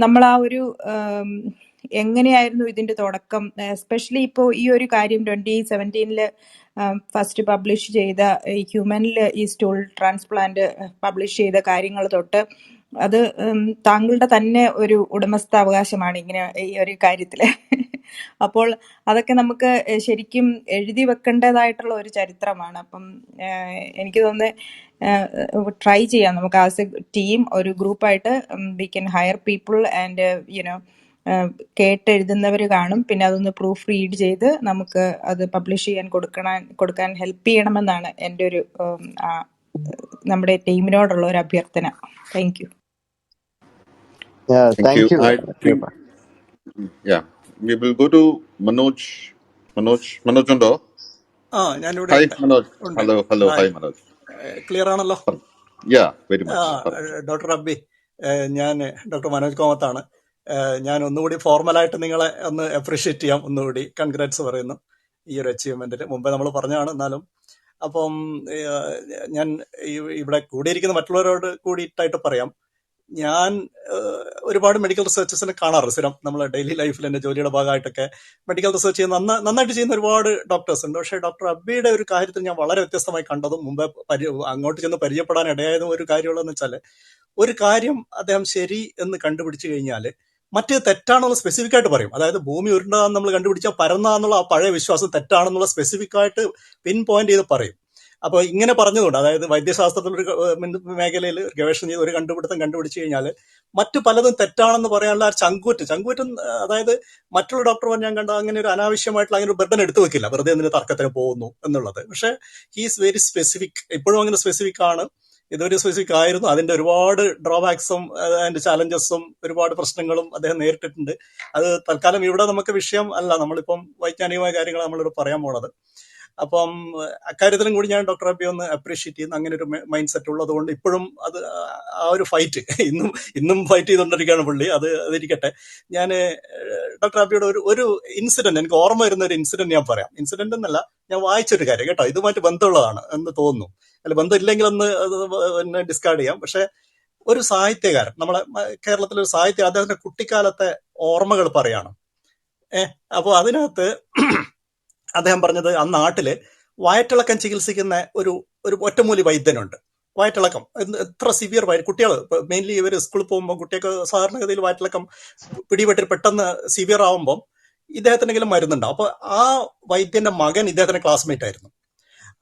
നമ്മൾ ആ ഒരു എങ്ങനെയായിരുന്നു ഇതിന്റെ തുടക്കം, എസ്പെഷ്യലി ഇപ്പോൾ ഈ ഒരു കാര്യം 2017 ഫസ്റ്റ് പബ്ലിഷ് ചെയ്ത ഈ ഹ്യൂമനിൽ ഈ സ്റ്റൂൾ ട്രാൻസ്പ്ലാന്റ് പബ്ലിഷ് ചെയ്ത കാര്യങ്ങൾ തൊട്ട് അത് താങ്കളുടെ തന്നെ ഒരു ഉടമസ്ഥാവകാശമാണ് ഇങ്ങനെ ഈ ഒരു കാര്യത്തില്. അപ്പോൾ അതൊക്കെ നമുക്ക് ശരിക്കും എഴുതി വെക്കേണ്ടതായിട്ടുള്ള ഒരു ചരിത്രമാണ്. അപ്പം എനിക്ക് തോന്നുന്നത് ട്രൈ ചെയ്യാം നമുക്ക് ആസ് എ ടീം, ഒരു ഗ്രൂപ്പായിട്ട് we can hire people and കേട്ടെഴുതുന്നവർ കാണും. പിന്നെ അതൊന്ന് പ്രൂഫ് റീഡ് ചെയ്ത് നമുക്ക് അത് പബ്ലിഷ് ചെയ്യാൻ കൊടുക്കാൻ ഹെൽപ്പ് ചെയ്യണമെന്നാണ് എൻ്റെ ഒരു നമ്മുടെ ടീമിനോടുള്ള ഒരു അഭ്യർത്ഥന. Thank you. Thank thank you. You. I think, yeah, we will go to Manoj. Manoj undo? ഞാനിവിടെ Hi, ഉണ്ട്. Manoj. ഉണ്ട്. Hello. Hi, hi, Manoj. Clear ആണല്ലോ? Yeah, very much. Doctor Abbey, ഞാൻ ഡോക്ടർ മനോജ് കോമത്താണ്. ഞാൻ ഒന്നുകൂടി ഫോർമലായിട്ട് നിങ്ങളെ ഒന്ന് അപ്രീഷിയേറ്റ് ചെയ്യാം, ഒന്നുകൂടി കൺഗ്രാറ്റ്സ് പറയുന്നു ഈ ഒരു അച്ചീവ്മെന്റിൽ. മുമ്പേ നമ്മൾ പറഞ്ഞതാണ്, എന്നാലും അപ്പം ഞാൻ ഇവിടെ കൂടിയിരിക്കുന്ന മറ്റുള്ളവരോട് കൂടിയിട്ടായിട്ട് പറയാം. ഞാൻ ഒരുപാട് മെഡിക്കൽ റിസർച്ചസിനെ കാണാറ് സ്ഥിരം നമ്മൾ ഡെയിലി ലൈഫിൽ എൻ്റെ ജോലിയുടെ ഭാഗമായിട്ടൊക്കെ മെഡിക്കൽ റിസർച്ച് ചെയ്യുന്ന നന്നായിട്ട് ചെയ്യുന്ന ഒരുപാട് ഡോക്ടേഴ്സ് ഉണ്ട്. പക്ഷേ ഡോക്ടർ അബ്ബിയുടെ ഒരു കാര്യത്തിൽ ഞാൻ വളരെ വ്യത്യസ്തമായി കണ്ടതും മുമ്പേ അങ്ങോട്ട് ചെന്ന് പരിചയപ്പെടാൻ ഇടയായതും ഒരു കാര്യമുള്ളതെന്ന് വെച്ചാൽ, ഒരു കാര്യം അദ്ദേഹം ശരി എന്ന് കണ്ടുപിടിച്ചു കഴിഞ്ഞാൽ മറ്റേത് തെറ്റാണെന്നുള്ള സ്പെസിഫിക് ആയിട്ട് പറയും. അതായത് ഭൂമി ഉരുണ്ടാന്ന് നമ്മൾ കണ്ടുപിടിച്ചാൽ പരന്നാന്നുള്ള ആ പഴയ വിശ്വാസം തെറ്റാണെന്നുള്ള സ്പെസിഫിക് ആയിട്ട് പിൻ പോയിന്റ് ചെയ്ത് പറയും. അപ്പോൾ ഇങ്ങനെ പറഞ്ഞതുകൊണ്ട്, അതായത് വൈദ്യശാസ്ത്രത്തിലൊരു മേഖലയിൽ ഗവേഷണം ചെയ്ത് ഒരു കണ്ടുപിടിച്ചു കഴിഞ്ഞാൽ മറ്റു പലതും തെറ്റാണെന്ന് പറയാനുള്ള ആ ചങ്കൂറ്റം, അതായത് മറ്റുള്ള ഡോക്ടർമാർ ഞാൻ കണ്ട അങ്ങനെ ഒരു അനാവശ്യമായിട്ടുള്ള അങ്ങനെ ഒരു ബർഡൻ എടുത്തു വെക്കില്ല, വെറുതെ എന്തിന് തർക്കത്തിന് പോകുന്നു എന്നുള്ളത്. പക്ഷേ ഹീസ് വെരി സ്പെസിഫിക്, ഇപ്പോഴും അങ്ങനെ സ്പെസിഫിക് ആണ്, ഇതൊരു സ്പെസിഫിക് ആയിരുന്നു. അതിന്റെ ഒരുപാട് ഡ്രോബാക്സും അതിന്റെ ചാലഞ്ചസും ഒരുപാട് പ്രശ്നങ്ങളും അദ്ദേഹം നേരിട്ടിട്ടുണ്ട്. അത് തൽക്കാലം ഇവിടെ നമുക്ക് വിഷയം അല്ല, നമ്മളിപ്പം വൈജ്ഞാനികമായ കാര്യങ്ങൾ നമ്മളിവിടെ പറയാൻ പോണത്. അപ്പം അക്കാര്യത്തിലും കൂടി ഞാൻ ഡോക്ടർ അബി ഒന്ന് അപ്രീഷിയേറ്റ് ചെയ്യുന്നു. അങ്ങനെ ഒരു മൈൻഡ് സെറ്റ് ഉള്ളത് കൊണ്ട് ഇപ്പോഴും അത് ആ ഒരു ഫൈറ്റ് ഇന്നും ഫൈറ്റ് ചെയ്തുകൊണ്ടിരിക്കുകയാണ് പുള്ളി. അതിരിക്കട്ടെ. ഞാൻ ഡോക്ടർ അബിയുടെ ഒരു ഇൻസിഡന്റ്, എനിക്ക് ഓർമ്മ വരുന്ന ഒരു ഇൻസിഡന്റ് ഞാൻ പറയാം. ഇൻസിഡന്റ് എന്നല്ല, ഞാൻ വായിച്ചൊരു കാര്യം കേട്ടോ, ഇതുമായിട്ട് ബന്ധമുള്ളതാണ് എന്ന് തോന്നുന്നു. അല്ല, ബന്ധമില്ലെങ്കിൽ ഒന്ന് ഡിസ്കാർഡ് ചെയ്യാം. പക്ഷെ ഒരു സാഹിത്യകാരൻ, നമ്മളെ കേരളത്തിലെ ഒരു അദ്ദേഹത്തിന്റെ കുട്ടിക്കാലത്തെ ഓർമ്മകൾ പറയാണ്. അപ്പോൾ അതിനകത്ത് അദ്ദേഹം പറഞ്ഞത്, ആ നാട്ടില് വയറ്റിളക്കം ചികിത്സിക്കുന്ന ഒരു ഒറ്റമൂലി വൈദ്യനുണ്ട്. വയറ്റിളക്കം എത്ര സിവിയർ കുട്ടികൾ, മെയിൻലി ഇവർ സ്കൂളിൽ പോകുമ്പോൾ കുട്ടികൾക്ക് സാധാരണഗതിയിൽ വയറ്റിളക്കം പിടിപെട്ടിട്ട് പെട്ടെന്ന് സിവിയർ ആവുമ്പം ഇദ്ദേഹത്തിനെങ്കിലും മരുന്നുണ്ടാവും. അപ്പൊ ആ വൈദ്യന്റെ മകൻ ഇദ്ദേഹത്തിന്റെ ക്ലാസ്മേറ്റ് ആയിരുന്നു.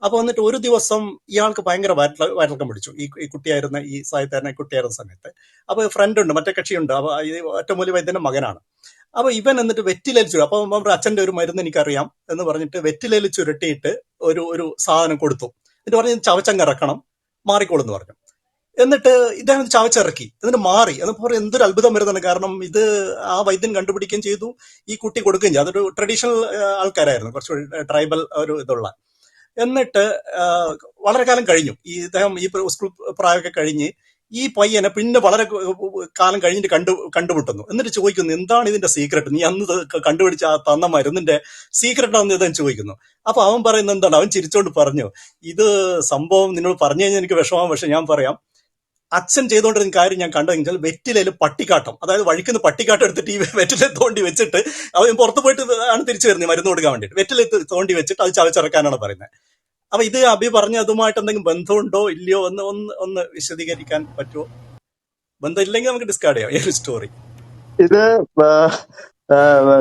അപ്പൊ എന്നിട്ട് ഒരു ദിവസം ഇയാൾക്ക് ഭയങ്കര വയറ്റിളക്കം പിടിച്ചു, ഈ കുട്ടിയായിരുന്ന ഈ സാഹിത്യകാരനെ കുട്ടിയായിരുന്ന സമയത്ത്. അപ്പൊ ഫ്രണ്ട് ഉണ്ട്, മറ്റേ കക്ഷിയുണ്ട്, അപ്പൊ ഈ ഒറ്റമൂലി വൈദ്യന്റെ മകനാണ്. അപ്പൊ ഇവൻ എന്നിട്ട് വെറ്റിലയിൽ ചുരുട്ടി, അപ്പൊ നമ്മുടെ അച്ഛന്റെ ഒരു മരുന്ന് എനിക്കറിയാം എന്ന് പറഞ്ഞിട്ട് വെറ്റിലയിൽ ചുരുട്ടിയിട്ട് ഒരു സാധനം കൊടുത്തു. എന്നിട്ട് പറഞ്ഞ് ചവച്ചങ്ങിറക്കണം, മാറിക്കോളെന്ന് പറഞ്ഞു. എന്നിട്ട് ഇദ്ദേഹം ചവച്ചിറക്കി, എന്നിട്ട് മാറി. എന്ന് പറഞ്ഞാൽ എന്തൊരു അത്ഭുതം വരുന്നതാണ്. കാരണം ഇത് ആ വൈദ്യൻ കണ്ടുപിടിക്കുകയും ചെയ്തു, ഈ കുട്ടി കൊടുക്കുകയും ചെയ്തു. അതൊരു ട്രഡീഷണൽ ആൾക്കാരായിരുന്നു, കുറച്ച് ട്രൈബൽ ഒരു ഇതുള്ള. എന്നിട്ട് വളരെ കാലം കഴിഞ്ഞു, ഇദ്ദേഹം ഈ സ്കൂൾ പ്രായമൊക്കെ കഴിഞ്ഞ് ഈ പയ്യനെ പിന്നെ വളരെ കാലം കഴിഞ്ഞിട്ട് കണ്ടുമുട്ടുന്നു. എന്നിട്ട് ചോദിക്കുന്നു, എന്താണ് ഇതിന്റെ സീക്രട്ട്, നീ അന്ന് കണ്ടുപിടിച്ച തന്ന മരുന്നിന്റെ സീക്രട്ട് ആണെന്ന് ഇദ്ദേഹം ചോദിക്കുന്നു. അപ്പൊ അവൻ പറയുന്നത് എന്താണ്, അവൻ ചിരിച്ചോണ്ട് പറഞ്ഞു, ഇത് സംഭവം നിന്നോട് പറഞ്ഞു കഴിഞ്ഞാൽ എനിക്ക് വിഷമം, പക്ഷെ ഞാൻ പറയാം, അച്ഛൻ ചെയ്തുകൊണ്ടിരുന്ന കാര്യം ഞാൻ കണ്ടെങ്കിൽ വെറ്റിലയിൽ പട്ടിക്കാട്ടം, അതായത് വഴിക്കുന്ന പട്ടിക്കാട്ടം എടുത്തിട്ട് ഈ വെറ്റിലെ തോണ്ടി വെച്ചിട്ട് അവൻ പുറത്തു പോയിട്ട് ആണ് തിരിച്ചു വരുന്നത് മരുന്ന് കൊടുക്കാൻ വേണ്ടിയിട്ട്. വെറ്റിലെ തോണ്ടി വെച്ചിട്ട് അത് ചവച്ചിറക്കാനാണ് പറയുന്നത്. അപ്പൊ ഇത് അബി പറഞ്ഞ അതുമായിട്ട് എന്തെങ്കിലും ബന്ധമുണ്ടോ ഇല്ലയോ ഒന്ന് വിശദീകരിക്കാൻ പറ്റുമോ? ബന്ധമില്ലെങ്കിൽ നമുക്ക് ഡിസ്കാർഡ് ചെയ്യാം ഈ ഒരു സ്റ്റോറി. ഇത്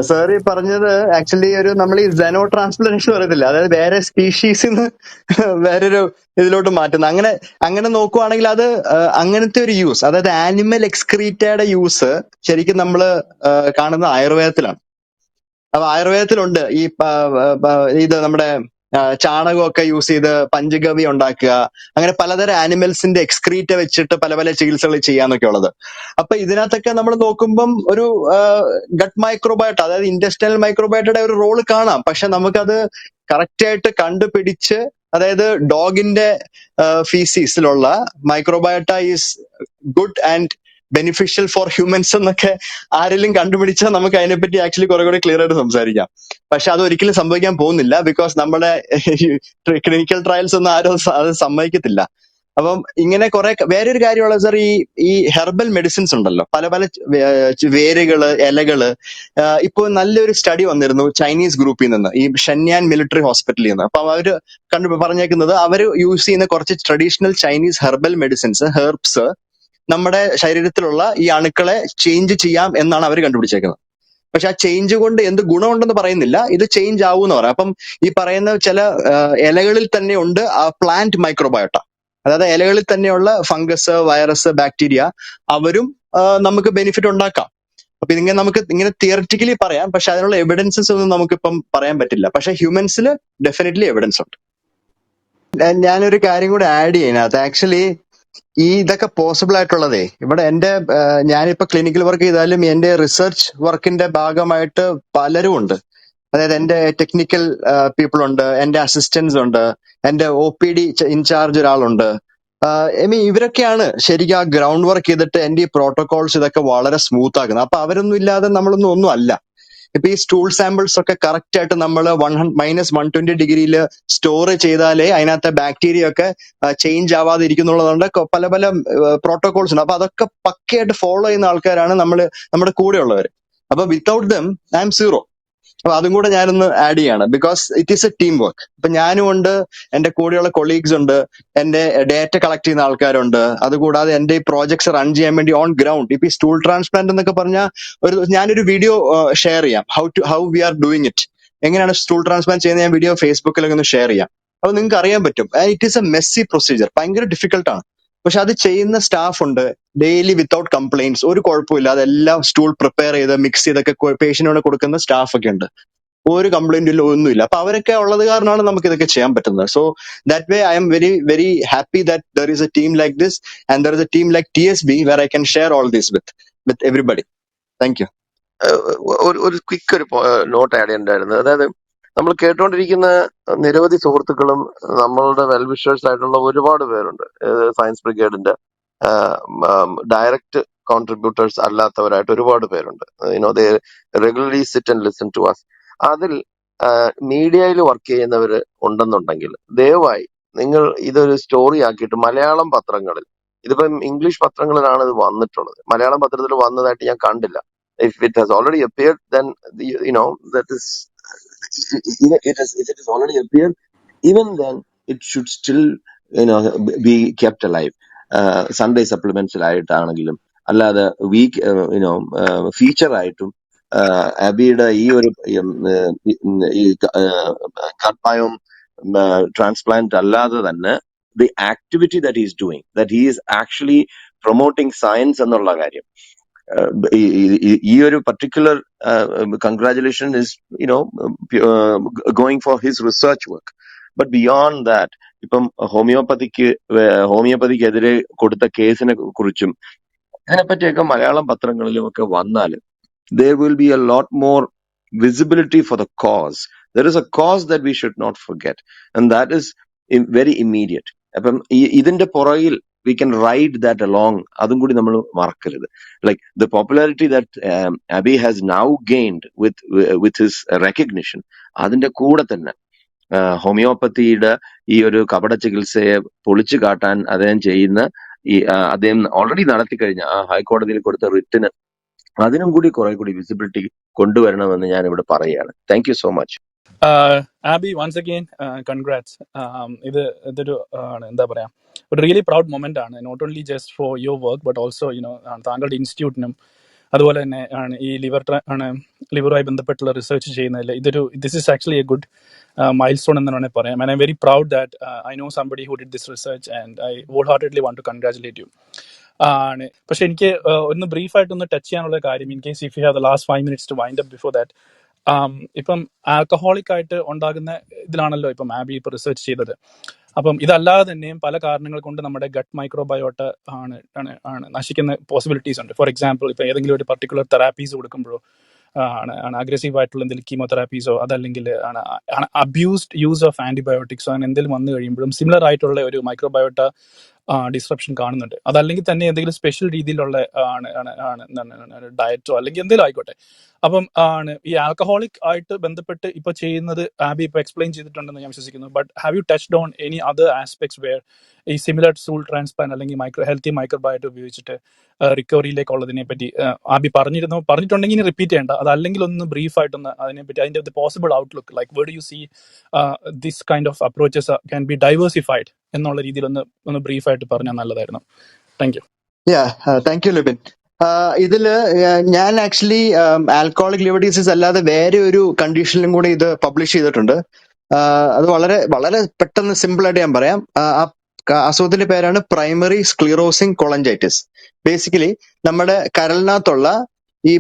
സാർ ഈ പറഞ്ഞത് ആക്ച്വലി ഒരു നമ്മൾ ഈ സെനോ ട്രാൻസ്പ്ലന്റേഷൻ പറയത്തില്ല, അതായത് വേറെ സ്പീഷീസിൽ നിന്ന് വേറൊരു ഇതിലോട്ട് മാറ്റുന്നത്. അങ്ങനെ അങ്ങനെ നോക്കുവാണെങ്കിൽ അത് അങ്ങനത്തെ ഒരു യൂസ്, അതായത് ആനിമൽ എക്സ്ക്രീറ്റയുടെ യൂസ് ശരിക്കും നമ്മൾ കാണുന്നത് ആയുർവേദത്തിലാണ്. അപ്പൊ ആയുർവേദത്തിലുണ്ട് ഈ ഇത് നമ്മുടെ ചാണകമൊക്കെ യൂസ് ചെയ്ത് പഞ്ചഗവ്യ ഉണ്ടാക്കുക, അങ്ങനെ പലതരം ആനിമൽസിന്റെ എക്സ്ക്രീറ്റ വെച്ചിട്ട് പല പല ചികിത്സകൾ ചെയ്യാന്നൊക്കെ ഉള്ളത്. അപ്പൊ ഇതിനകത്തൊക്കെ നമ്മൾ നോക്കുമ്പം ഒരു ഗട്ട് മൈക്രോബയോട്ട, അതായത് ഇൻഡസ്ട്രിയൽ മൈക്രോബയോട്ടയുടെ ഒരു റോള് കാണാം. പക്ഷെ നമുക്കത് കറക്റ്റ് ആയിട്ട് കണ്ടുപിടിച്ച്, അതായത് ഡോഗിന്റെ ഫീസീസിലുള്ള microbiota is good and beneficial for humans എന്നൊക്കെ ആരെങ്കിലും കണ്ടുപിടിച്ചാൽ നമുക്ക് അതിനെപ്പറ്റി ആക്ച്വലി കുറെ കൂടെ ക്ലിയർ ആയിട്ട് സംസാരിക്കാം. പക്ഷെ അത് ഒരിക്കലും സംഭവിക്കാൻ പോകുന്നില്ല, ബിക്കോസ് നമ്മുടെ ക്ലിനിക്കൽ ട്രയൽസ് ഒന്നും ആരും അത് സമ്മതിക്കത്തില്ല. അപ്പം ഇങ്ങനെ കുറെ വേറൊരു കാര്യമുള്ള സാർ, ഈ ഹെർബൽ മെഡിസിൻസ് ഉണ്ടല്ലോ, പല പല വേരുകള്, ഇലകള്. ഇപ്പൊ നല്ലൊരു സ്റ്റഡി വന്നിരുന്നു ചൈനീസ് ഗ്രൂപ്പിൽ നിന്ന്, ഈ ഷെന്യാൻ മിലിറ്ററി ഹോസ്പിറ്റലിൽ നിന്ന്. അപ്പൊ അവര് പറഞ്ഞേക്കുന്നത് അവര് യൂസ് ചെയ്യുന്ന കുറച്ച് traditional Chinese herbal medicines, herbs നമ്മുടെ ശരീരത്തിലുള്ള ഈ അണുക്കളെ ചേഞ്ച് ചെയ്യാം എന്നാണ് അവർ കണ്ടുപിടിച്ചേക്കുന്നത്. പക്ഷെ ആ ചേഞ്ച് കൊണ്ട് എന്ത് ഗുണമുണ്ടെന്ന് പറയുന്നില്ല, ഇത് ചേഞ്ച് ആവൂന്ന് പറയാം. അപ്പം ഈ പറയുന്ന ചില ഇലകളിൽ തന്നെ ഉണ്ട് ആ പ്ലാന്റ് മൈക്രോബയോട്ട, അതായത് ഇലകളിൽ തന്നെയുള്ള ഫംഗസ്, വൈറസ്, ബാക്ടീരിയ, അവരും നമുക്ക് ബെനിഫിറ്റ് ഉണ്ടാക്കാം. അപ്പൊ ഇതിങ്ങനെ നമുക്ക് ഇങ്ങനെ തിയററ്റിക്കലി പറയാം, പക്ഷെ അതിനുള്ള എവിഡൻസസ് ഒന്നും നമുക്കിപ്പം പറയാൻ പറ്റില്ല. പക്ഷെ ഹ്യൂമൻസിൽ ഡെഫിനറ്റ്ലി എവിഡൻസ് ഉണ്ട്. ഞാനൊരു കാര്യം കൂടെ ആഡ് ചെയ്യുന്നത്, ആക്ച്വലി ഈ ഇതൊക്കെ പോസിബിൾ ആയിട്ടുള്ളതേ ഇവിടെ എന്റെ ഞാനിപ്പോ ക്ലിനിക്കൽ വർക്ക് ചെയ്താലും എന്റെ റിസർച്ച് വർക്കിന്റെ ഭാഗമായിട്ട് പലരും ഉണ്ട്. അതായത് എന്റെ ടെക്നിക്കൽ പീപ്പിൾ ഉണ്ട്, എന്റെ അസിസ്റ്റൻസ് ഉണ്ട്, എന്റെ OPD ഇൻചാർജ് ഒരാളുണ്ട്. ഇവരൊക്കെയാണ് ശരിക്കും ആ ഗ്രൗണ്ട് വർക്ക് ചെയ്തിട്ട് എന്റെ ഈ പ്രോട്ടോകോൾസ് ഇതൊക്കെ വളരെ സ്മൂത്ത് ആക്കുന്നത്. അപ്പൊ അവരൊന്നും ഇല്ലാതെ നമ്മളൊന്നും ഒന്നും അല്ല. ഇപ്പൊ ഈ സ്റ്റൂൾ സാമ്പിൾസ് ഒക്കെ കറക്റ്റ് ആയിട്ട് നമ്മൾ -120 ഡിഗ്രിയിൽ സ്റ്റോർ ചെയ്താലേ അതിനകത്തെ ബാക്ടീരിയ ഒക്കെ ചേഞ്ച് ആവാതെ ഇരിക്കുന്നുള്ളതുകൊണ്ട് പല പല പ്രോട്ടോകോൾസ് ഉണ്ട്. അപ്പൊ അതൊക്കെ പക്കയായിട്ട് ഫോളോ ചെയ്യുന്ന ആൾക്കാരാണ് നമ്മുടെ കൂടെ ഉള്ളവർ. അപ്പൊ without them I M zero. അപ്പൊ അതും കൂടെ ഞാനൊന്ന് ആഡ് ചെയ്യാണ്, because it is a team work. ഇപ്പൊ ഞാനും ഉണ്ട്, എന്റെ കൂടെയുള്ള കൊളീഗ്സ് ഉണ്ട്, എന്റെ ഡേറ്റ കളക്ട് ചെയ്യുന്ന ആൾക്കാരുണ്ട്. അതുകൂടാതെ എന്റെ ഈ പ്രോജക്ട്സ് റൺ ചെയ്യാൻ വേണ്ടി ഓൺ ഗ്രൗണ്ട്, ഇപ്പൊ ഈ സ്റ്റൂൾ ട്രാൻസ്പ്ലാന്റ് എന്നൊക്കെ പറഞ്ഞാൽ ഞാനൊരു വീഡിയോ ഷെയർ ചെയ്യാം, how we are doing it, എങ്ങനെയാണ് സ്റ്റൂൾ ട്രാൻസ്പ്ലാന്റ് ചെയ്യുന്ന ഞാൻ വീഡിയോ ഫേസ്ബുക്കിലൊക്കെ ഒന്ന് ഷെയർ ചെയ്യാം. അപ്പൊ നിങ്ങൾക്ക് അറിയാൻ പറ്റും it is A Messi procedure, ഭയങ്കര ഡിഫിക്കൽട്ടാണ്. പക്ഷെ അത് ചെയ്യുന്ന സ്റ്റാഫ് ഉണ്ട്, ഡെയിലി വിത്തൗട്ട് കംപ്ലൈന്റ്സ്, ഒരു കുഴപ്പമില്ല, അതെല്ലാം സ്റ്റൂൾ പ്രിപ്പയർ ചെയ്ത് മിക്സ് ചെയ്തൊക്കെ പേഷ്യന്റിനോട് കൊടുക്കുന്ന സ്റ്റാഫ് ഒക്കെ ഉണ്ട്. ഒരു കംപ്ലൈന്റ് ഇല്ല, ഒന്നുമില്ല. അപ്പൊ അവരൊക്കെ ഉള്ളത് കാരണമാണ് നമുക്ക് ഇതൊക്കെ ചെയ്യാൻ പറ്റുന്നത്. So that way I am very very happy that there is a team like this and there is a team like TSB where I can share all this with everybody. Thank you. ഒരു quick ഒരു note add ചെയ്യണ്ടായിരുന്നു. അതായത് നമ്മൾ കേട്ടുകൊണ്ടിരിക്കുന്ന നിരവധി സുഹൃത്തുക്കളും നമ്മളുടെ well-wishers ആയിട്ടുള്ള ഒരുപാട് പേരുണ്ട്. സയൻസ് ബ്രിഗേഡിന്റെ ഡയറക്റ്റ് കോൺട്രിബ്യൂട്ടേഴ്സ് അല്ലാത്തവരായിട്ട് ഒരുപാട് പേരുണ്ട്. They regularly sit and listen to us. അതിൽ മീഡിയയിൽ വർക്ക് ചെയ്യുന്നവര് ഉണ്ടെന്നുണ്ടെങ്കിൽ ദയവായി നിങ്ങൾ ഇതൊരു സ്റ്റോറി ആക്കിയിട്ട് മലയാളം പത്രങ്ങളിൽ, ഇതിപ്പം ഇംഗ്ലീഷ് പത്രങ്ങളിലാണ് ഇത് വന്നിട്ടുള്ളത്, മലയാളം പത്രത്തിൽ വന്നതായിട്ട് ഞാൻ കണ്ടില്ല. If it has already appeared, then that is, if it has already appeared, even then it should still be kept alive. Sunday supplements ആയിട്ടാണെങ്കിലും അല്ലാതെ വീക്ക് ഫീച്ചർ ആയിട്ടും അബിയുടെ ഈ ഒരു ഈ കട്ട്ബയോം ട്രാൻസ്പ്ലാന്റ് അല്ലാതെ തന്നെ the activity that he is doing, that he is actually promoting science എന്നുള്ള കാര്യം, ഈ ഒരു particular congratulation is going for his research work. But beyond that, ഇപ്പം ഹോമിയോപ്പതിക്കെതിരെ കൊടുത്ത കേസിനെ കുറിച്ചും അതിനെപ്പറ്റിയൊക്കെ മലയാളം പത്രങ്ങളിലും ഒക്കെ വന്നാൽ there will be a lot more visibility for the cause. There is a cause that we should not forget, and that is very immediate. അപ്പം ഇതിന്റെ പുറകിൽ we can ride that along. അതും കൂടി നമ്മൾ മറക്കരുത്. Like the popularity that Abiy has now gained with his recognition, അതിന്റെ കൂടെ തന്നെ ഹോമിയോപ്പതിയുടെ ഈ ഒരു കപട ചികിത്സയെ പൊളിച്ചു കാട്ടാൻ അദ്ദേഹം ചെയ്യുന്ന അദ്ദേഹം ഓൾറെഡി നടത്തി കഴിഞ്ഞ ആ ഹൈക്കോടതിയിൽ കൊടുത്ത റിട്ടിന് അതിനും കൂടി കുറെ കൂടി വിസിബിലിറ്റി കൊണ്ടുവരണമെന്ന് ഞാൻ ഇവിടെ പറയുകയാണ്. Thank you so much. Aby, once again congrats. ഇതൊരു എന്താ പറയാ, ഒരു റിയലി പ്രൗഡ് മൊമെന്റ് ആണ്, not only just for your work but also താങ്കളുടെ ഇൻസ്റ്റിറ്റ്യൂട്ടിനും അതുപോലെ തന്നെ ആണ് ഈ ലിവറുമായി ബന്ധപ്പെട്ടുള്ള റിസർച്ച് ചെയ്യുന്നതിൽ this is actually a good milestone എന്ന് വേണമെങ്കിൽ പറയാം. And I am very proud that I know somebody who did this research and I wholeheartedly want to congratulate you. ആണ്. പക്ഷെ എനിക്ക് ഒന്ന് ബ്രീഫായിട്ടൊന്ന് ടച്ച് ചെയ്യാനുള്ള കാര്യം, in case if you have the last 5 minutes to wind up before that, ഇപ്പം alcoholic ആയിട്ട് ഉണ്ടാകുന്ന ഇതിലാണല്ലോ ഇപ്പം ആബി ഇപ്പൊ റിസർച്ച് ചെയ്തത്. അപ്പം ഇതല്ലാതെ തന്നെയും പല കാരണങ്ങൾ കൊണ്ട് നമ്മുടെ ഗട്ട് മൈക്രോബയോട്ട ആണ് നശിക്കുന്ന പോസിബിലിറ്റീസ് ഉണ്ട്. ഫോർ എക്സാമ്പിൾ, ഇപ്പൊ ഏതെങ്കിലും ഒരു പർട്ടിക്കുലർ തെറാപ്പീസ് കൊടുക്കുമ്പോഴോ ആണ് അഗ്രസീവ് ആയിട്ടുള്ള എന്തെങ്കിലും കീമോതെറാപ്പീസോ അതല്ലെങ്കിൽ ആണ് അബ്യൂസ്ഡ് യൂസ് ഓഫ് ആന്റിബയോട്ടിക്സോ അങ്ങനെ എന്തെങ്കിലും വന്നു കഴിയുമ്പോഴും സിമിലർ ആയിട്ടുള്ള ഒരു മൈക്രോബയോട്ട ഡിസ്റപ്ഷൻ കാണുന്നുണ്ട്. അതല്ലെങ്കിൽ തന്നെ എന്തെങ്കിലും സ്പെഷ്യൽ രീതിയിലുള്ള ഡയറ്റോ അല്ലെങ്കിൽ എന്തെങ്കിലും ആയിക്കോട്ടെ. അപ്പം ഈ ആൽക്കഹോളിക് ആയിട്ട് ബന്ധപ്പെട്ട് ഇപ്പൊ ചെയ്യുന്നത് ആബി ഇപ്പൊ എക്സ്പ്ലെയിൻ ചെയ്തിട്ടുണ്ടെന്ന് ഞാൻ വിശ്വസിക്കുന്നു. But have you touched on any other aspects where ഈ സിമിലർ സ്റ്റൂൾ ട്രാൻസ്പ്ലാന്റ് അല്ലെങ്കിൽ ഹെൽത്തി മൈക്രോബയോട്ട ഉപയോഗിച്ചിട്ട് റിക്കവറിയിലേക്കുള്ളതിനെ പറ്റി ആബി പറഞ്ഞിട്ടുണ്ടെങ്കിൽ ഇനി റിപ്പീറ്റ് ചെയ്യേണ്ട, അതല്ലെങ്കിൽ ഒന്ന് ബ്രീഫ് ആയിട്ടൊന്ന് അതിനെപ്പറ്റി അതിന്റെ possible outlook like where do you see this kind of approaches can be diversified എന്നുള്ള രീതിയിൽ ഒന്ന് ബ്രീഫായിട്ട് പറഞ്ഞാൽ നല്ലതായിരുന്നു. Thank you. Thank you Libin. ഇതില് ഞാൻ ആക്ച്വലി ആൽക്കഹോളിക് ലിവർ ഡിസീസ് അല്ലാതെ വേറെ ഒരു കണ്ടീഷനിലും കൂടി ഇത് പബ്ലിഷ് ചെയ്തിട്ടുണ്ട്. അത് വളരെ വളരെ പെട്ടെന്ന് സിമ്പിൾ ആയിട്ട് ഞാൻ പറയാം. അസുഖത്തിന്റെ പേരാണ് പ്രൈമറി സ്ക്ലിറോസിംഗ് കൊളഞ്ചൈറ്റിസ്. ബേസിക്കലി നമ്മുടെ കരളിനകത്തുള്ള ഈ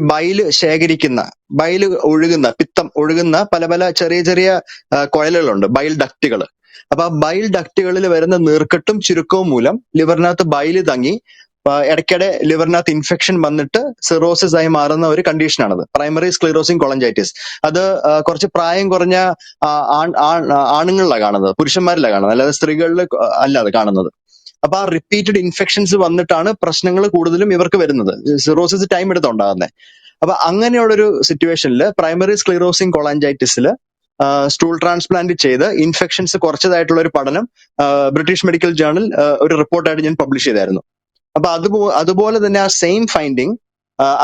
ബൈല് ഒഴുകുന്ന പിത്തം ഒഴുകുന്ന പല പല ചെറിയ ചെറിയ കുഴലുകളുണ്ട്, ബൈൽ ഡക്റ്റുകൾ. അപ്പൊ ആ ബൈൽ ഡക്റ്റുകളിൽ വരുന്ന നീർക്കെട്ടും ചുരുക്കവും മൂലം ലിവറിനകത്ത് ബൈല് തങ്ങി ഇടയ്ക്കിടെ ലിവറിനകത്ത് ഇൻഫെക്ഷൻ വന്നിട്ട് സിറോസിസ് ആയി മാറുന്ന ഒരു കണ്ടീഷനാണത്, പ്രൈമറി സ്ക്ലിറോസിംഗ് കൊളഞ്ചൈറ്റിസ്. അത് കുറച്ച് പ്രായം കുറഞ്ഞ ആണുങ്ങളിലാണ് കാണുന്നത്, പുരുഷന്മാരിലാണ് കാണുന്നത്, അല്ലാതെ സ്ത്രീകളിൽ അല്ല അത് കാണുന്നത്. അപ്പൊ ആ റിപ്പീറ്റഡ് ഇൻഫെക്ഷൻസ് വന്നിട്ടാണ് പ്രശ്നങ്ങൾ കൂടുതലും ഇവർക്ക് വരുന്നത്, സിറോസിസ് ടൈം എടുത്തുണ്ടാകുന്നത്. അപ്പൊ അങ്ങനെയുള്ളൊരു സിറ്റുവേഷനിൽ പ്രൈമറി സ്ക്ലിറോസിംഗ് കൊളഞ്ചൈറ്റിസിൽ സ്റ്റൂൾ ട്രാൻസ്പ്ലാന്റ് ചെയ്ത് ഇൻഫെക്ഷൻസ് കുറച്ചതായിട്ടുള്ള ഒരു പഠനം ബ്രിട്ടീഷ് മെഡിക്കൽ ജേർണൽ ഒരു റിപ്പോർട്ടായിട്ട് ഞാൻ പബ്ലിഷ് ചെയ്തായിരുന്നു. അപ്പൊ അതുപോലെ തന്നെ ആ സെയിം ഫൈൻഡിങ്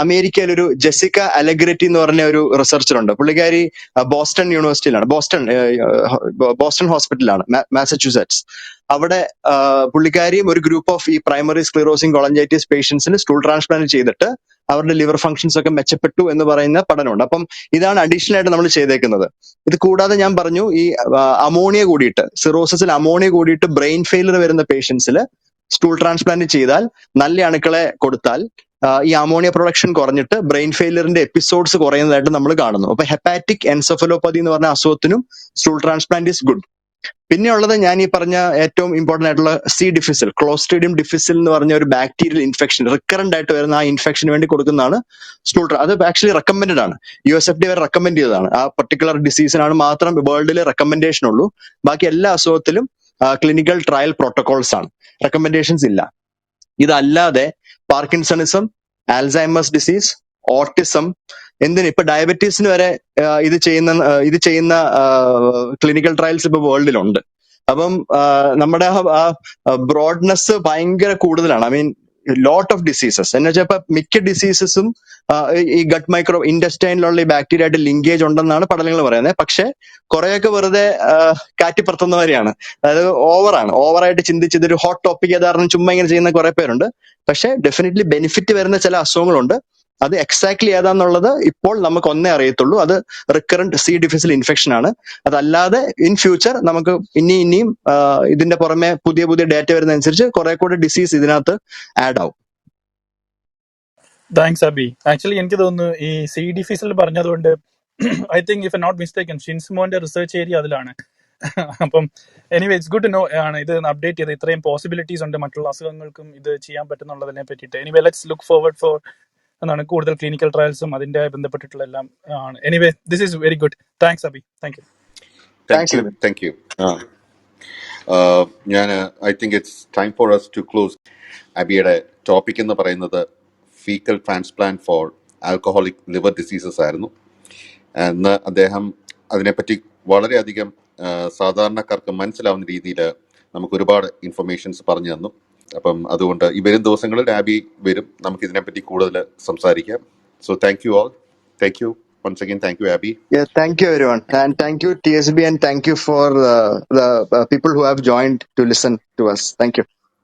അമേരിക്കയിൽ ഒരു ജെസിക്ക അലഗ്രറ്റി എന്ന് പറഞ്ഞ ഒരു റിസർച്ചർ ഉണ്ട്. പുള്ളിക്കാരി ബോസ്റ്റൺ യൂണിവേഴ്സിറ്റിയിലാണ്, ബോസ്റ്റൺ ഹോസ്പിറ്റലാണ്, മാസച്യൂസെറ്റ്സ്. അവിടെ പുള്ളിക്കാരിയും ഒരു ഗ്രൂപ്പ് ഓഫ് ഈ പ്രൈമറി സ്ക്ലിറോസിംഗ് കൊളഞ്ചൈറ്റിസ് പേഷ്യൻസിന് സ്റ്റൂൾ ട്രാൻസ്പ്ലാന്റ് ചെയ്തിട്ട് അവരുടെ ലിവർ ഫംഗ്ഷൻസ് ഒക്കെ മെച്ചപ്പെട്ടു എന്ന് പറയുന്ന പഠനമുണ്ട്. അപ്പം ഇതാണ് അഡീഷണൽ ആയിട്ട് നമ്മൾ ചെയ്തേക്കുന്നത്. ഇത് കൂടാതെ ഞാൻ പറഞ്ഞു, ഈ അമോണിയ കൂടിയിട്ട് സിറോസിസിൽ അമോണിയ കൂടിയിട്ട് ബ്രെയിൻ ഫെയിലർ വരുന്ന പേഷ്യൻസിൽ സ്റ്റൂൾ ട്രാൻസ്പ്ലാന്റ് ചെയ്താൽ നല്ല അണുക്കളെ കൊടുത്താൽ ഈ അമോണിയ പ്രൊഡക്ഷൻ കുറഞ്ഞിട്ട് ബ്രെയിൻ ഫെയിലിയറിന്റെ എപ്പിസോഡ്സ് കുറയുന്നതായിട്ട് നമ്മൾ കാണുന്നു. അപ്പൊ ഹെപ്പാറ്റിക് എൻസെഫലോപ്പതി എന്ന് പറഞ്ഞ അസുഖത്തിനും സ്റ്റൂൾ ട്രാൻസ്പ്ലാന്റ് ഈസ് ഗുഡ്. പിന്നെ ഉള്ളത് ഞാൻ ഈ പറഞ്ഞ ഏറ്റവും ഇമ്പോർട്ടന്റ് ആയിട്ടുള്ള സി ഡിഫിസിൽ, ക്ലോസ്ട്രീഡിയം ഡിഫിസിൽ എന്ന് പറഞ്ഞ ഒരു ബാക്ടീരിയൽ ഇൻഫെക്ഷൻ, റിക്കറന്റ് ആയിട്ട് വരുന്ന ആ ഇൻഫെക്ഷന് വേണ്ടി കൊടുക്കുന്നതാണ് സ്റ്റൂൾ. അത് ആക്ച്വലി റെക്കമെൻഡഡ് ആണ്, USFDA വരെ റെക്കമെൻഡ് ചെയ്തതാണ്. ആ പർട്ടിക്കുലർ ഡിസീസിനാണ് മാത്രം വേൾഡിൽ റെക്കമെൻഡേഷൻ ഉള്ളൂ. ബാക്കി എല്ലാ അസുഖത്തിലും ക്ലിനിക്കൽ ട്രയൽ പ്രോട്ടോകോൾസ് ആണ്, റെക്കമെൻഡേഷൻസ് ഇല്ല. ഇതല്ലാതെ പാർക്കിൻസണിസം, ആൽസൈമേഴ്സ് ഡിസീസ്, ഓട്ടിസം, ഇപ്പൊ ഡയബറ്റീസിന് വരെ ഇത് ചെയ്യുന്ന ക്ലിനിക്കൽ ട്രയൽസ് ഇപ്പൊ വേൾഡിലുണ്ട്. അപ്പം നമ്മുടെ ആ ബ്രോഡ്നെസ് ഭയങ്കര കൂടുതലാണ്. I mean lot of diseases എന്ന് വെച്ചാൽ ഇപ്പൊ മിക്ക ഡിസീസസും ഈ ഗട്ട് മൈക്രോ ഇൻഡസ്റ്റൈനിലുള്ള ഈ ബാക്ടീരിയ ആയിട്ട് ലിങ്കേജ് ഉണ്ടെന്നാണ് പഠനങ്ങൾ പറയുന്നത്. പക്ഷെ കുറെയൊക്കെ വെറുതെ കാറ്റിപ്പുറത്തുന്നവരെയാണ്, അതായത് ഓവറായിട്ട് ചിന്തിച്ച് ഇതൊരു ഹോട്ട് ടോപ്പിക് ഏതായിരുന്നു ചുമ്മാ ഇങ്ങനെ ചെയ്യുന്ന കുറെ പേരുണ്ട്. പക്ഷെ ഡെഫിനറ്റ്ലി ബെനിഫിറ്റ് വരുന്ന ചില അസുഖങ്ങളുണ്ട്. അത് എക്സാക്ട്ലി ഏതാന്നുള്ളത് ഇപ്പോൾ നമുക്ക് ഒന്നേ അറിയത്തുള്ളൂ, അത് റിക്കറന്റ് സി ഡിഫിസിൽ ഇൻഫെക്ഷൻ ആണ്. അതല്ലാതെ ഇൻ ഫ്യൂച്ചർ നമുക്ക് ഇനിയും ഇതിന്റെ പുറമെ പുതിയ ഡാറ്റ വരുന്നതനുസരിച്ച് കുറെ കൂടെ ഡിസീസ് ഇതിനകത്ത് ആഡ് ആവും. താങ്ക്സ് അബി. ആക്ച്വലി എനിക്ക് തോന്നുന്നു ഈ സി ഡിഫിസിൽ പറഞ്ഞതുകൊണ്ട് I think if not mistaken ഷിൻസ്മോന്റെ റിസർച്ച് ഏരിയ അതിലാണ്. അപ്പം anyway it's good to know ആണ് ഇത് അപ്ഡേറ്റ് ചെയ്ത് ഇത്രയും പോസിബിലിറ്റീസ് ഉണ്ട് മറ്റുള്ള അസുഖങ്ങൾക്കും ഇത് ചെയ്യാൻ പറ്റുന്നുള്ളതിനെ പറ്റിയിട്ട്. Anyway let's look forward for എന്നാണ് കൂടുതൽ ക്ലിനിക്കൽ ട്രയൽസും അതിന്റെ ബന്ധപ്പെട്ടിട്ടുള്ള എല്ലാം ആണ്. Anyway this is very good. Thanks Abi. Thank you. I think it's time for us to close. അബിയുടെ ടോപ്പിക് എന്ന് പറയുന്നത് faecal transplant for alcoholic liver diseases ആയിരുന്നു. എന്ന് അദ്ദേഹം അതിനെപ്പറ്റി വളരെയധികം സാധാരണക്കാർക്ക് മനസ്സിലാവുന്ന രീതിയിൽ നമുക്ക് ഒരുപാട് ഇൻഫർമേഷൻസ് പറഞ്ഞു തന്നു. അപ്പം അതുകൊണ്ട് ഈ വരും ദിവസങ്ങളിൽ ആബി വരും, നമുക്ക് ഇതിനെപ്പറ്റി കൂടുതൽ സംസാരിക്കാം. So thank you all. Thank you once again. Thank you, Abby. Yeah, thank you everyone, and thank you TSB, and thank you for the people who have joined to listen to us. Thank you.